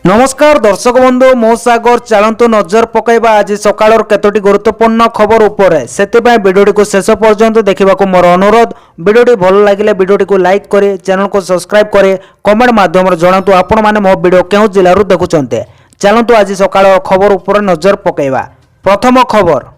नमस्कार दर्शक बंधु मो सागर चलतु नजर पकईबा आज सकाळ केतोटी गुरुत्वपूर्ण खबर उपरे सेतिपाई वीडियोटी को शेष पर्यंत देखा मोर अनुरोध। वीडियोटी भल लगे वीडियोटी को लाइक करे, चैनल को सब्सक्राइब करे, कमेंट माध्यम जनातु आपण माने मो वीडियो केउ जिल्लारु देखुचंते। चलतु आज सकाळ खबर उपरे नजर पकईबा। प्रथम खबर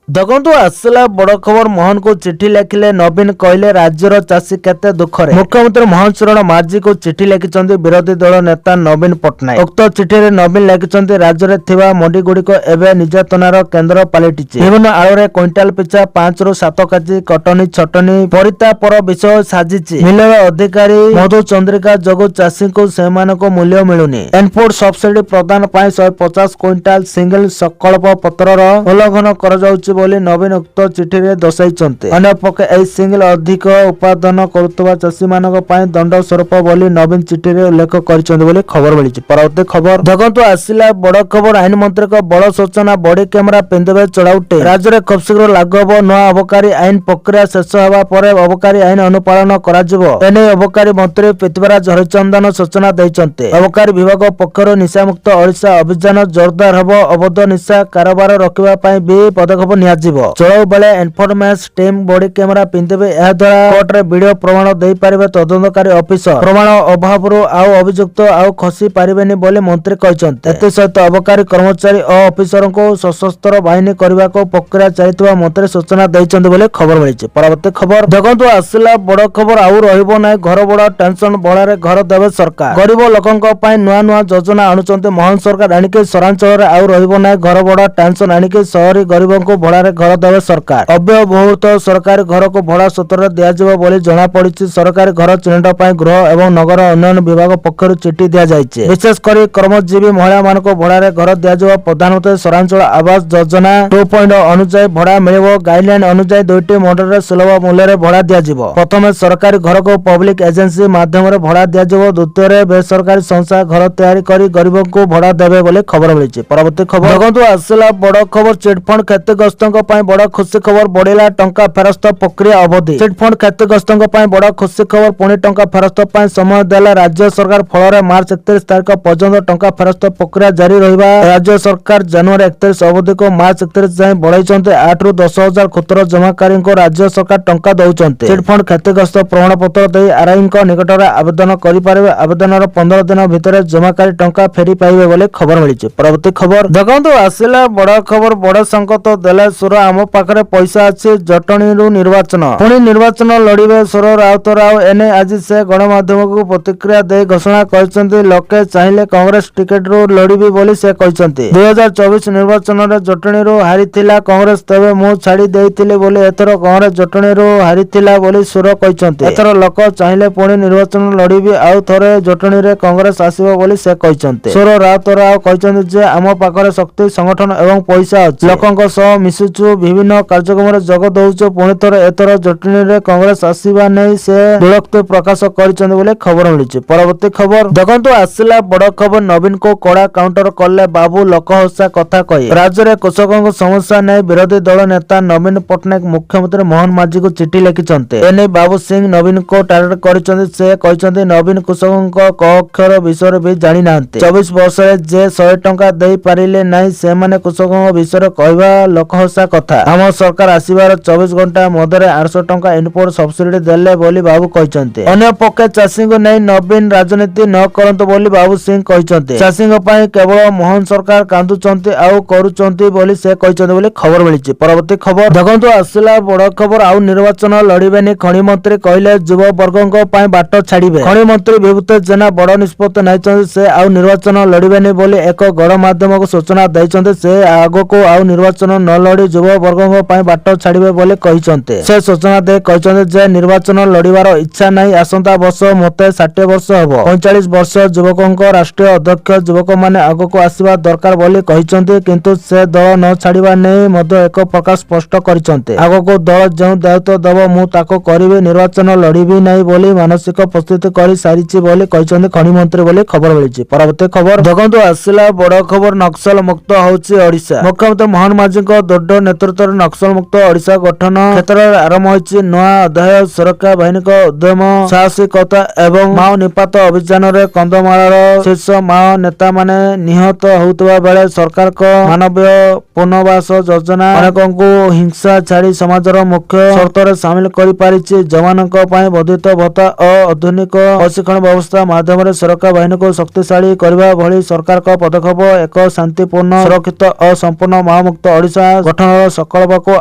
देखु आसला बड़ खबर। मोहन को चिठी लिखिले नवीन कहले राज्यर चाषी केते दुखरे। मुख्यमंत्री मोहन चरण मांझी को चिठी लिखिं विरोधी दल नेता नवीन पट्टनायक। उक्त चिठी रे नवीन लिखिं राज्य में थिबा मंडी गुड़िक एवं निर्यातनार केन्द्र पलटिଛି। विभिन्न आलुरे क्विंटाल पिछा 5 ରୁ 7 केजी कटनी छटनी परितापर विषय साजिଛି। मिलर अधिकारी मधु चंद्रिका जोगु चाषी को सेमानको मूल्य मिलुनी। इनपुट सब्सिडी प्रदान पाई 150 क्विंटाल सिंगल संकल्प पत्रर उल्लंघन कर जाउछि बोली नवीन उक्त चिठी रे दर्शाइछन्ते। अन्य पक्ष एई सिंगल अधिक उत्पादन करुवा चाषी मानक पई दंड स्वरूप बोली नवीन चिठी रे उल्लेख करिछन्ते बोली खबर मिलिछि। परवर्ती खबर देखंतु आसिला बड़ खबर। आईन मंत्री को बड़ सूचना। बॉडी कैमेरा पिंधबे चढ़ाउटे राज्य में खूब शीघ्र लागू हब नया अबकारी आईन प्रक्रिया शेष होगा पर अबकारी आईन अनुपालन कराजिबो। एने अबकारी मंत्री पृथ्वीराज हरिचंदन सूचना दैछन्ते। अबकारी विभाग पक्षर निशामुक्त ओडिशा अभियान जोरदार हब। अवैध निशा कारोबार रोकवा पई भी पदक्षेप नियाजिबो। चढ़ाऊ बेले एनफोर्समेंट टीम बॉडी कैमेरा पिंधबे। एहा द्वारा कोर्ट रे वीडियो प्रमाण देई पारिबे तदन्तकारी ऑफिसर। प्रमाण अभावरु आउ अभियुक्त आउ खसी पारिबेनी बोली मंत्री कहिसन्ते। एते सहित अबकारी कर्मचारी और ऑफिसर को सशस्त्र बाहिनी करबा को प्रक्रिया चलितबा मंत्री सूचना दैछन्ते बोली खबर मिलिछि। परवर्ती खबर देखंतु आसिला बड़ खबर। आउ रहिबो नै घर बड़ा टेंशन बळारे घर देबे सरकार। गरीब लोकंक पई नुआ नुआ योजना आणुचन्ते मोहन सरकार। आनिके सरांचल रे आउ रहिबो नै घर बड़ा टेंशन। आनिके शहरी गरीबंको भड़ारे घर देवे सरकार। अव्यवहृत सरकारी घर को भड़ा सूत्र दिया जिवो बोली जणा पड़िछि। सरकारी घर चिन्हट पई गृह एवं नगर उन्नयन विभाग पक्षरु चिठी दिया जाइछि। विशेष करी कर्मजीवी महिला मानको भड़ारे घर दिया जिवो। प्रधानमंत्री सरांचल आवास योजना 2.0 अनुसार भड़ा मिलिबो। गाइडलाइन अनुसार दुईटी मॉडल रे सुलभ मूल्य रे भड़ा दिया जिवो। प्रथम सरकारी घर को पब्लिक एजेंसी माध्यम रे भड़ा दिया जिवो। द्वितीय रे बेसरकारी संस्था घर तैयारी करी गरीबों को भड़ा देबे बोली खबर मिलिछि। परवर्ती खबर देखंतु आसिला बड़ खबर। चिटफंड क्षतिग्रस्तों पई बड़ खुशी खबर। बढ़िला टंका फेरस्त प्रक्रिया अवधि। चिटफंड क्षतिग्रस्तों पई बड़ खुशी खबर। पुणी टंका फेरस्त पई समय देला राज्य सरकार। फल मार्च 31 तारिख पर्यंत टंका फेरस्त प्रक्रिया जारी रहिबा। राज्य सरकार जनवरी 31 अवधि को मार्च 31 जाए बढ़ाइछन्ते। 8 ରୁ 10,000 खुदरा जमाकारी को राज्य सरकार टंका दउछन्ते। चिटफंड क्षतिग्रस्त प्रमाण पत्र दे आरआई निकट में आवेदन करिपारे। आवेदन 15 दिन भितर जमाकारी टंका फेरी पाइबे बोली खबर मिलिछि। परवर्ती खबर देखंतु आसिला बड़ खबर। बड़ संकट देले सुर आम पाखरे पैसा अच्छी। जटणी निर्वाचन पुणी निर्वाचन लड़िबे सुर राउत राव। एने आज से गणमाध्यम को प्रतिक्रिया दे घोषणा करछन्ती। लोके चाहिले कांग्रेस टिकेट रू लड़िबी बोली से कहछन्ती। 2024 निर्वाचन रे जटणी रू हारिथिला कांग्रेस। तबे मु छाड़ी देइथिले बोली एथर कांग्रेस जटणी रू हारिथिला बोली सुर कहछन्ती। एथर लोक चाहिले पुणी निर्वाचन लड़िबी आउ थरे जटणी रे कांग्रेस आसीबो बोली से कहछन्ती। सुर राउत राव कहछन्ती जे आम पाखरे शक्ति संगठन एवं पैसा अछि। लोकंक सह मिसुचु विभिन्न कार्यक्रम रे जग दउछु। पुणी थर एथर जटणी रे कांग्रेस आसीबा नै से विरक्ति प्रकाश करिसन्ती बोली खबर मिलिछि। परवर्ती खबर देखंतु आसिला बड़ खबर। नवीन को कड़ा काउंटर कले बाबू लोकहसा कथा कहि। राज्य रे कृषकों समस्या नै विरोधी दल नेता नवीन पट्टनायक मुख्यमंत्री मोहन मांझी को चिठी लिखिछन्ते। एने बाबू सिंह नवीन को टार्गेट करिसन्ते। से कहछन्ते नवीन कृषकों क अक्षर विषय भी जानि नाहंते। 24 वर्ष रे जे 100 टंका देई पारिले नै से माने कृषकों विषय कहबा लोकहसा कथा। हम सरकार आसीबार 24 घंटा मधरे 800 टंका इनपुट सब्सिडी देले बोली बाबू कहछन्ते। अन्य पक्ष चाषी को नै नवीन राजनीति न करंतो बोली बाबू सिंह कहछन्ते। चाषी पई केवल मोहन सरकार कांदुचन्ते आउ करूचन्ते बोली से कहछन्ते बोली खबर मिलिछि। परवर्ती खबर देखंतु आसिला बड़ खबर। आउ निर्वाचन लड़िबेनी खनि मंत्री कहले युव वर्गों पई बाट छाड़िबे। खनि मंत्री विभूत जेना बड़ निष्पत्ति नाइछन्ते। से आउ निर्वाचन लड़िबेनी बोली एक गणमाध्यम को सूचना दैछन्ते। से आगो को आउ निर्वाचन न लड़ी युव वर्गों पई बाट छाड़िबे बोली कहिसन्ते। से सूचना दे कहिसन्ते जे निर्वाचन लड़िबार इच्छा नाही। आसंता वर्ष मते 60 वर्ष हबो। 45 वर्ष युवकों राष्ट्रीय अध्यक्ष युवक माने आगो को आसीबा दरकार बोली कहिसन्ते। किंतु से दल न छाड़िबा नै मध्य एक प्रकार स्पष्ट करिसन्ते। आगो को दल जेउ दायित्व दबो मु ताको करिवे। निर्वाचन लड़िबी नै बोली मानसिक प्रस्तुति करि सारिछि बोली कहिसन्ते खनि मंत्री बोली खबर मिलिछि। परवर्ती खबर देखंतु आसिला बड़ खबर। नक्सल मुक्त होछि ओडिशा। मुख्यमंत्री मोहन मांझी को ଗଡ ନେତୃତ୍ୱରେ ନକ୍ସଲ ମୁକ୍ତ ଓଡିଶା ଗଠନ କ୍ଷେତ୍ରରେ ଆରମ୍ଭ ହୋଇଛି ନୂଆ ଅଧ୍ୟାୟ। ସୁରକ୍ଷା ବାହିନୀଙ୍କ ଉଦ୍ୟମ ସାହସିକତା ଏବଂ ମାଓ ନିପାତ ଅଭିଯାନରେ କନ୍ଧମାଳର ଶୀର୍ଷ ମାଓ ନେତାମାନେ ନିହତ ହେଉଥିବା ବେଳେ ସରକାରଙ୍କ ମାନବୀୟ ପୁନର୍ବାସ ଯୋଜନା ଅନେକଙ୍କୁ ହିଂସା ଛାଡି ସମାଜର ମୁଖ୍ୟ ସ୍ରୋତରେ ସାମିଲ କରିପାରିଛି। ଯବାନଙ୍କ ପାଇଁ ବର୍ଦ୍ଧିତ ଭତ୍ତା ଓ ଆଧୁନିକ ପ୍ରଶିକ୍ଷଣ ବ୍ୟବସ୍ଥା ମାଧ୍ୟମରେ ସୁରକ୍ଷା ବାହିନୀକୁ ଶକ୍ତିଶାଳୀ କରିବା ଭଳି ସରକାରଙ୍କ ପଦକ୍ଷେପ ଏକ ଶାନ୍ତିପୂର୍ଣ୍ଣ ସୁରକ୍ଷିତ ଓ ସମ୍ପୂର୍ଣ୍ଣ ମାଓମୁକ୍ତ ଓଡିଶା ଗଠନର ସଂକଳ୍ପକୁ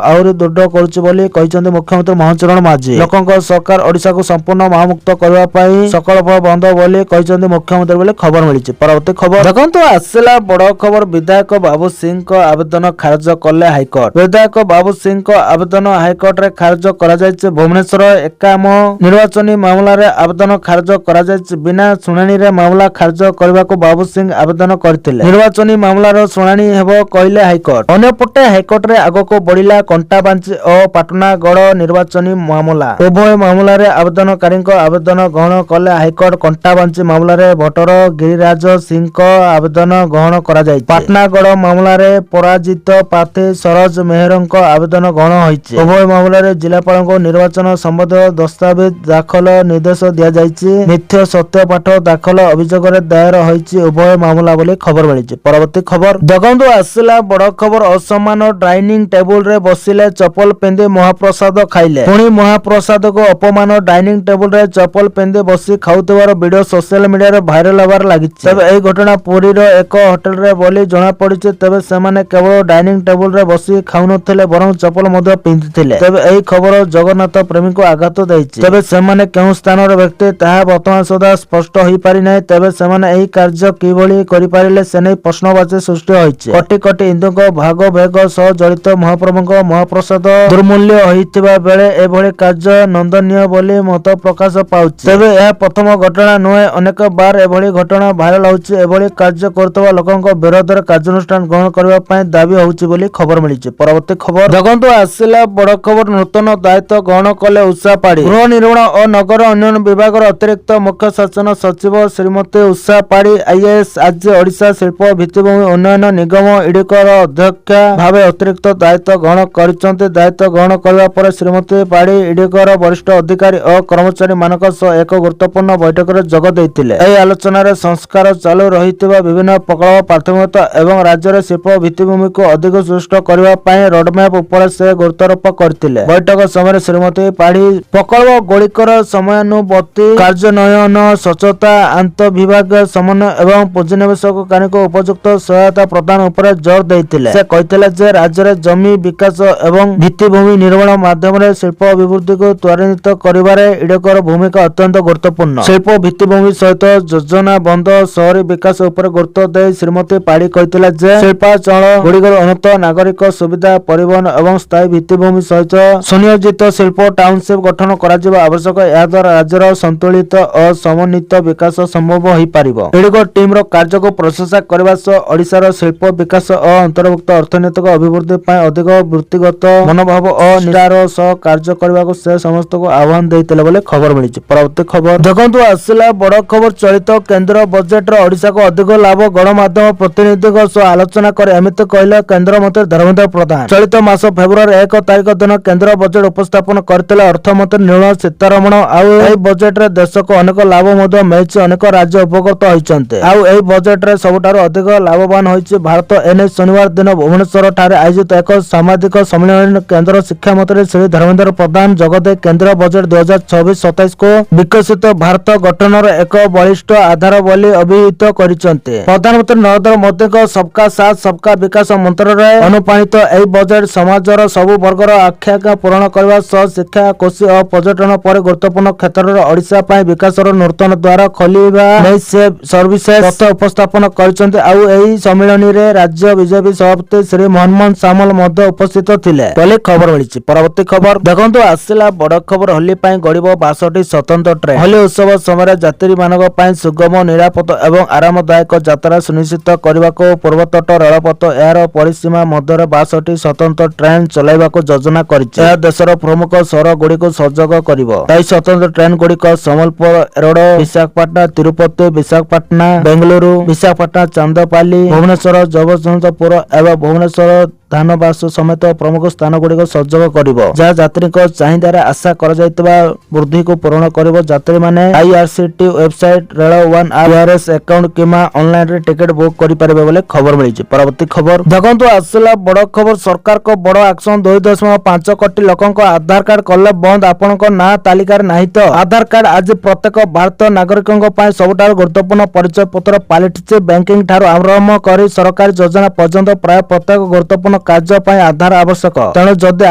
ଆହୁରି ଦୃଢ କରୁଛି ବୋଲି କହିଛନ୍ତି ମୁଖ୍ୟମନ୍ତ୍ରୀ ମୋହନ ଚରଣ ମାଝୀ। ଲୋକଙ୍କ ସରକାର ଓଡିଶାକୁ ସମ୍ପୂର୍ଣ୍ଣ ମାଓମୁକ୍ତ କରିବା ପାଇଁ ସଂକଳ୍ପବଦ୍ଧ ବୋଲି କହିଛନ୍ତି ମୁଖ୍ୟମନ୍ତ୍ରୀ ବୋଲି ଖବର ମିଳିଛି। ପରବର୍ତ୍ତୀ ଖବର ଦେଖନ୍ତୁ, ଆସିଲା ବଡ ଖବର। ବିଧାୟକ ବାବୁ ସିଂଙ୍କ ଆବେଦନ ଖାରଜ କଲେ ହାଇକୋର୍ଟ। ବିଧାୟକ ବାବୁ ସିଂଙ୍କ ଆବେଦନ ହାଇକୋର୍ଟରେ ଖାରଜ କରାଯାଇଛି। ଭୁବନେଶ୍ୱର ଏକାମ ନିର୍ବାଚନୀ ମାମଲାରେ ଆବେଦନ ଖାରଜ କରାଯାଇଛି। ବିନା ଶୁଣାଣିରେ ମାମଲା ଖାରଜ କରିବାକୁ ବାବୁ ସିଂ ଆବେଦନ କରିଥିଲେ। ନିର୍ବାଚନୀ ମାମଲାର ଶୁଣାଣି ହେବ କହିଲେ ହାଇକୋର୍ଟ। ଅନ୍ୟପଟେ ହାଇକୋର୍ଟରେ ଆଗକୁ ବଢିଲା କଣ୍ଟାବାଞ୍ଜି ଓ ପାଟଣାଗଡ଼ ନିର୍ବାଚନୀ ମାମଲା। ଉଭୟ ମାମଲାରେ ଆବେଦନକାରୀଙ୍କ ଆବେଦନ ଗ୍ରହଣ କଲେ ହାଇକୋର୍ଟ। କଣ୍ଟାବାଞ୍ଜି ମାମଲାରେ ଭୋଟର ଗିରିରାଜ ସିଂଙ୍କ ଆବେଦନ ଗ୍ରହଣ କରାଯାଇଛି। ପାଟଣାଗଡ଼ ମାମଲାରେ ପରାଜିତ ପ୍ରାର୍ଥୀ ସରୋଜ ମେହେରଙ୍କ ଆବେଦନ ଗ୍ରହଣ ହୋଇଛି। ଉଭୟ ମାମଲାରେ ଜିଲ୍ଲାପାଳଙ୍କୁ ନିର୍ବାଚନ ସମ୍ବନ୍ଧୀୟ ଦସ୍ତାବିଜ ଦାଖଲ ନିର୍ଦ୍ଦେଶ ଦିଆଯାଇଛି। ମିଥ୍ୟା ସତ୍ୟପାଠ ଦାଖଲ ଅଭିଯୋଗରେ ଦାୟର ହୋଇଛି ଉଭୟ ମାମଲା ବୋଲି ଖବର ମିଳିଛି। ପରବର୍ତ୍ତୀ ଖବର ଦେଖନ୍ତୁ, ଆସିଲା ବଡ ଖବର। ଅସମ୍ମାନ ଡାଇନିଂ ଟେବୁଲରେ ବସିଲେ ଚପଲ ପିନ୍ଧି ମହାପ୍ରସାଦ ଖାଇଲେ। ପୁଣି ମହାପ୍ରସାଦକୁ ଅପମାନ। ଡାଇନିଂ ଟେବୁଲରେ ଚପଲ ପିନ୍ଧି ବସି ଖାଉଥିବାର ଭିଡିଓ ସୋସିଆଲ ମିଡିଆରେ ଭାଇରାଲ ହେବାର ଲାଗିଛି। ତେବେ ଏହି ଘଟଣା ପୁରୀର ଏକ ହୋଟେଲରେ ବୋଲି ଜଣାପଡିଛି। ତେବେ ସେମାନେ କେବଳ ଡାଇନିଂ ଟେବୁଲରେ ବସି ଖାଉନଥିଲେ ବରଂ ଚପଲ ମଧ୍ୟ ପିନ୍ଧିଥିଲେ। ତେବେ ଏହି ଖବର ଜଗନ୍ନାଥ ପ୍ରେମୀଙ୍କୁ ଆଘାତ ଦେଇଛି। ତେବେ ସେମାନେ କେଉଁ ସ୍ଥାନର ବ୍ୟକ୍ତି ତାହା ବର୍ତ୍ତମାନ ସୁଦ୍ଧା ସ୍ପଷ୍ଟ ହୋଇପାରିନାହିଁ। ତେବେ ସେମାନେ ଏହି କାର୍ଯ୍ୟ କିଭଳି କରିପାରିଲେ ସେ ନେଇ ପ୍ରଶ୍ନବାଚୀ ସୃଷ୍ଟି ହୋଇଛି। କୋଟି କୋଟି ହିନ୍ଦୁଙ୍କ ଭାଗ ବେଗ ସହ ଜଡିତ ମହାପ୍ରଭୁଙ୍କ ମହାପ୍ରସାଦ ଦୁର୍ମୂଲ୍ୟ ହୋଇଥିବା ବେଳେ ଏଭଳି କାର୍ଯ୍ୟ ନନ୍ଦନୀୟ ବୋଲି ମତ ପ୍ରକାଶ ପାଉଛି। ତେବେ ଏହା ପ୍ରଥମ ଘଟଣା ନୁହେଁ। ଅନେକ ବାର ଏଭଳି ଘଟଣା ଭାଇରାଲ ହେଉଛି। ଏଭଳି କାର୍ଯ୍ୟ କରୁଥିବା ଲୋକଙ୍କ ବିରୋଧରେ କାର୍ଯ୍ୟାନୁଷ୍ଠାନ ଗ୍ରହଣ କରିବା ପାଇଁ ଦାବି ହେଉଛି ବୋଲି ଖବର ମିଳିଛି। ପରବର୍ତ୍ତୀ ଖବର ଦେଖନ୍ତୁ, ଆସିଲା ବଡ ଖବର। ନୂତନ ଦାୟିତ୍ୱ ଗ୍ରହଣ କଲେ ଉଷା ପାଢୀ। ଗୃହ ନିର୍ମାଣ ଓ ନଗର ଉନ୍ନୟନ ବିଭାଗର ଅତିରିକ୍ତ ମୁଖ୍ୟ ଶାସନ ସଚିବ ଶ୍ରୀମତୀ ଉଷା ପାଢୀ ଆଇଏଏସ୍ ଆଜି ଓଡିଶା ଶିଳ୍ପ ଭିତ୍ତିଭୂମି ଉନ୍ନୟନ ନିଗମ ଇଡିକୋର ଅଧ୍ୟକ୍ଷା ଭାବେ ଅତିରିକ୍ତ ଦାୟିତ୍ୱ ଗ୍ରହଣ କରିଛନ୍ତି। ଦାୟିତ୍ୱ ଗ୍ରହଣ କରିବା ପରେ ଶ୍ରୀମତୀ ପାଢୀ ଇଡିକୋର ବରିଷ୍ଠ ଅଧିକାରୀ ଓ କର୍ମଚାରୀ ମାନଙ୍କ ସହ ଏକ ଗୁରୁତ୍ୱପୂର୍ଣ୍ଣ ବୈଠକରେ ଯୋଗ ଦେଇଥିଲେ। ଏହି ଆଲୋଚନାରେ ସଂସ୍କାର ଚାଲୁ ରହିଥିବା ବିଭିନ୍ନ ପ୍ରକଳ୍ପ ପ୍ରାଥମିକତା ଏବଂ ରାଜ୍ୟରେ ଶିଳ୍ପ ଭିତ୍ତିଭୂମିକୁ ଅଧିକ ସୁଦୃଢ କରିବା ପାଇଁ ରୋଡମ୍ୟାପ ଉପରେ ସେ ଗୁରୁତ୍ୱାରୋପ କରିଥିଲେ। ବୈଠକ ସମୟରେ ଶ୍ରୀମତୀ ପାଢୀ ପ୍ରକଳ୍ପ ଗୁଡିକର ସମୟାନୁବର୍ତ୍ତୀ କାର୍ଯ୍ୟାନ୍ୱୟନ, ସ୍ୱଚ୍ଛତା, ଆନ୍ତଃବିଭାଗୀୟ ସମନ୍ୱୟ ଏବଂ ପୁଞ୍ଜିନିବେଶକାରୀଙ୍କୁ ଉପଯୁକ୍ତ ସହାୟତା ପ୍ରଦାନ ଉପରେ ଜୋର ଦେଇଥିଲେ। ସେ କହିଥିଲେ ଯେ ରାଜ୍ୟରେ ଜମି ବିକାଶ ଏବଂ ଭିତ୍ତିଭୂମି ନିର୍ମାଣ ମାଧ୍ୟମରେ ଶିଳ୍ପ ଅଭିବୃଦ୍ଧିକୁ ତ୍ୱରାନ୍ୱିତ କରିବାରେ ଇଡିକୋର ଭୂମିକା ଅତ୍ୟନ୍ତ ଗୁରୁତ୍ୱପୂର୍ଣ୍ଣ। ଶିଳ୍ପ ଭିତ୍ତିଭୂମି ସହିତ ଯୋଜନାବଦ୍ଧ ସହରୀ ବିକାଶ ଉପରେ ଗୁରୁତ୍ୱ ଦେଇ ଶ୍ରୀମତୀ ପାଢୀ କହିଥିଲେ ଯେ ଶିଳ୍ପାଞ୍ଚଳ ଗୁଡିକର ଉନ୍ନତ ନାଗରିକ ସୁବିଧା, ପରିବହନ ଏବଂ ସ୍ଥାୟୀ ଭିତ୍ତିଭୂମି ସହିତ ସୁନିୟୋଜିତ ଶିଳ୍ପ ଟାଉନସିପ ଗଠନ କରାଯିବା ଆବଶ୍ୟକ। ଏହାଦ୍ୱାରା ରାଜ୍ୟର ସନ୍ତୁଳିତ ଓ ସମନ୍ୱିତ ବିକାଶ ସମ୍ଭବ ହୋଇପାରିବ। ଇଡିକୋ ଟିମର କାର୍ଯ୍ୟକୁ ପ୍ରଶଂସା କରିବା ସହ ଓଡିଶାର ଶିଳ୍ପ ବିକାଶ ଓ ଅନ୍ତର୍ଭୁକ୍ତ ଅର୍ଥନୈତିକ ଅଭିବୃଦ୍ଧି ପାଇଁ ଅଧିକ ବୃତ୍ତିଗତ ମନୋଭାବ ଓ ନିଷ୍ଠାର ସହ କାର୍ଯ୍ୟ କରିବାକୁ ସେ ସମସ୍ତଙ୍କୁ ଆହ୍ୱାନ ଦେଇଥିଲେ ବୋଲି ଖବର ମିଳିଛି। ପରବର୍ତ୍ତୀ ଖବର ଦେଖନ୍ତୁ, ଆସିଲା ବଡ ଖବର। ଚଳିତ କେନ୍ଦ୍ର ବଜେଟରେ ଓଡିଶାକୁ ଅଧିକ ଲାଭ। ଗଣମାଧ୍ୟମ ପ୍ରତିନିଧିଙ୍କ ସହ ଆଲୋଚନା କରି ଏମିତି କହିଲେ କେନ୍ଦ୍ରମନ୍ତ୍ରୀ ଧର୍ମେନ୍ଦ୍ର ପ୍ରଧାନ। ଚଳିତ ମାସ ଫେବୃଆରୀ 1 ତାରିଖ ଦିନ କେନ୍ଦ୍ର ବଜେଟ ଉପସ୍ଥାପନ କରିଥିଲେ ଅର୍ଥମନ୍ତ୍ରୀ ନିର୍ମଳା ସୀତାରମଣ। ଆଉ ଏହି ବଜେଟରେ ଦେଶକୁ ଅନେକ ଲାଭ ମଧ୍ୟ ମିଳିଛି। ଅନେକ ରାଜ୍ୟ ଉପକୃତ ହୋଇଛନ୍ତି। ଆଉ ଏହି ବଜେଟରେ ସବୁଠାରୁ ଅଧିକ ଲାଭବାନ ହୋଇଛି ଭାରତ। ଏନେଇ ଶନିବାର ଦିନ ଭୁବନେଶ୍ୱର ଠାରେ ଆୟୋଜିତ ଏକ ସାମ୍ବାଦିକ ସମ୍ମିଳନୀରେ କେନ୍ଦ୍ର ଶିକ୍ଷାମନ୍ତ୍ରୀ ଶ୍ରୀ ଧର୍ମେନ୍ଦ୍ର ପ୍ରଧାନ ଯୋଗଦେଇ କେନ୍ଦ୍ର ବଜେଟ 2024-27କୁ ବିକଶିତ ଭାରତ ଗଠନର ଏକ ବଳିଷ୍ଠ ଆଧାର ବୋଲି ଅଭିହିତ କରିଛନ୍ତି। ପ୍ରଧାନମନ୍ତ୍ରୀ ନରେନ୍ଦ୍ର ମୋଦିଙ୍କ ସବକା ସାଥ ସବକା ବିକାଶ ମନ୍ତ୍ରରେ ଅନୁପ୍ରାଣିତ ଏହି ବଜେଟ ସମାଜର ସବୁ ବର୍ଗର ଆକାଂକ୍ଷା ପୂରଣ କରିବା ସହ ଶିକ୍ଷା, କୃଷି ଓ ପର୍ଯ୍ୟଟନ ପରି ଗୁରୁତ୍ୱପୂର୍ଣ୍ଣ କ୍ଷେତ୍ରରେ ଓଡିଶା ପାଇଁ ବିକାଶର ନୂତନ ଦ୍ୱାର ଖୋଲିବା ନେଇ ସେ ସବିଶେଷ ତଥ୍ୟ ଉପସ୍ଥାପନ କରିଛନ୍ତି। ଆଉ ଏହି ସମ୍ମିଳନୀରେ ରାଜ୍ୟ ବିଜେପି ସଭାପତି ଶ୍ରୀ ମନମୋହନ ସାମଲ ମଧ୍ୟ ଉପସ୍ଥିତ ଥିଲେ ବୋଲି ଖବର ମିଳିଛି। ପରବର୍ତ୍ତୀ ଖବର ଦେଖନ୍ତୁ, ଆସିଲା ବଡ ଖବର। ହୋଲି ପାଇଁ ଗଡିବ 62ଟି ସ୍ୱତନ୍ତ୍ର ଟ୍ରେନ୍। ହୋଲି ଉତ୍ସବ ସମୟରେ ଯାତ୍ରୀମାନଙ୍କ ପାଇଁ ସୁଗମ, ନିରାପଦ ଏବଂ ଆରାମଦାୟକ ଯାତ୍ରା ସୁନିଶ୍ଚିତ କରିବାକୁ ପୂର୍ବତଟ ରେଳପଥ ଏହାର ପରିସୀମା ମଧ୍ୟରେ 62ଟି ସ୍ୱତନ୍ତ୍ର ଟ୍ରେନ୍ ଚଳାଇବାକୁ ଯୋଜନା କରିଛି। ଏହା ଦେଶର ପ୍ରମୁଖ ସହର ଗୁଡିକୁ ସଂଯୋଗ କରିବ। ଏହି ସ୍ୱତନ୍ତ୍ର ଟ୍ରେନ୍ ଗୁଡିକ ସମ୍ବଲପୁର, ଏରୋଡ, ବିଶାଖାପାଟଣା, ତିରୁପତି, ବିଶାଖାପାଟଣା, ବେଙ୍ଗାଲୁରୁ, ବିଶାଖାପାଟଣା, ଚାନ୍ଦପାଲି, ଭୁବନେଶ୍ୱର, ଜଗତସିଂହପୁର ଏବଂ ଭୁବନେଶ୍ୱର ସ୍ଥାନ ବାସ ସମେତ ପ୍ରମୁଖ ସ୍ଥାନ ଗୁଡିକ ସଂଯୋଗ କରିବ, ଯାହା ଯାତ୍ରୀଙ୍କ ଚାହିଦାରେ ଆଶା କରାଯାଇଥିବା ବୃଦ୍ଧିକୁ ପୂରଣ କରିବ। ଯାତ୍ରୀମାନେ ଆଇଆରସିଟି ୱେବସାଇଟ, ରେଳ ୱାନ୍ ଆପ୍, PRS ଆକାଉଣ୍ଟ କିମ୍ବା ଅନଲାଇନରେ ଟିକେଟ ବୁକ୍ କରିପାରିବେ ବୋଲି ଖବର ମିଳିଛି। ପରବର୍ତ୍ତୀ ଖବର ଦେଖନ୍ତୁ, ଆସିଲା ବଡ ଖବର। ସରକାରଙ୍କ ବଡ ଆକ୍ସନ। 2.5 କୋଟି ଲୋକଙ୍କ ଆଧାର କାର୍ଡ କଲେ ବନ୍ଦ। ଆପଣଙ୍କ ନାଁ ତାଲିକାରେ ନାହିଁ ତ? ଆଧାର କାର୍ଡ ଆଜି ପ୍ରତ୍ୟେକ ଭାରତୀୟ ନାଗରିକଙ୍କ ପାଇଁ ସବୁଠାରୁ ଗୁରୁତ୍ୱପୂର୍ଣ୍ଣ ପରିଚୟ ପତ୍ର ପାଲଟିଛି। ବ୍ୟାଙ୍କିଂ ଠାରୁ ଆରମ୍ଭ କରି ସରକାରୀ ଯୋଜନା ପର୍ଯ୍ୟନ୍ତ ପ୍ରାୟ ପ୍ରତ୍ୟେକ ଗୁରୁତ୍ୱପୂର୍ଣ୍ଣ କାର୍ଯ୍ୟ ପାଇଁ ଆଧାର ଆବଶ୍ୟକ। ତେଣୁ ଯଦି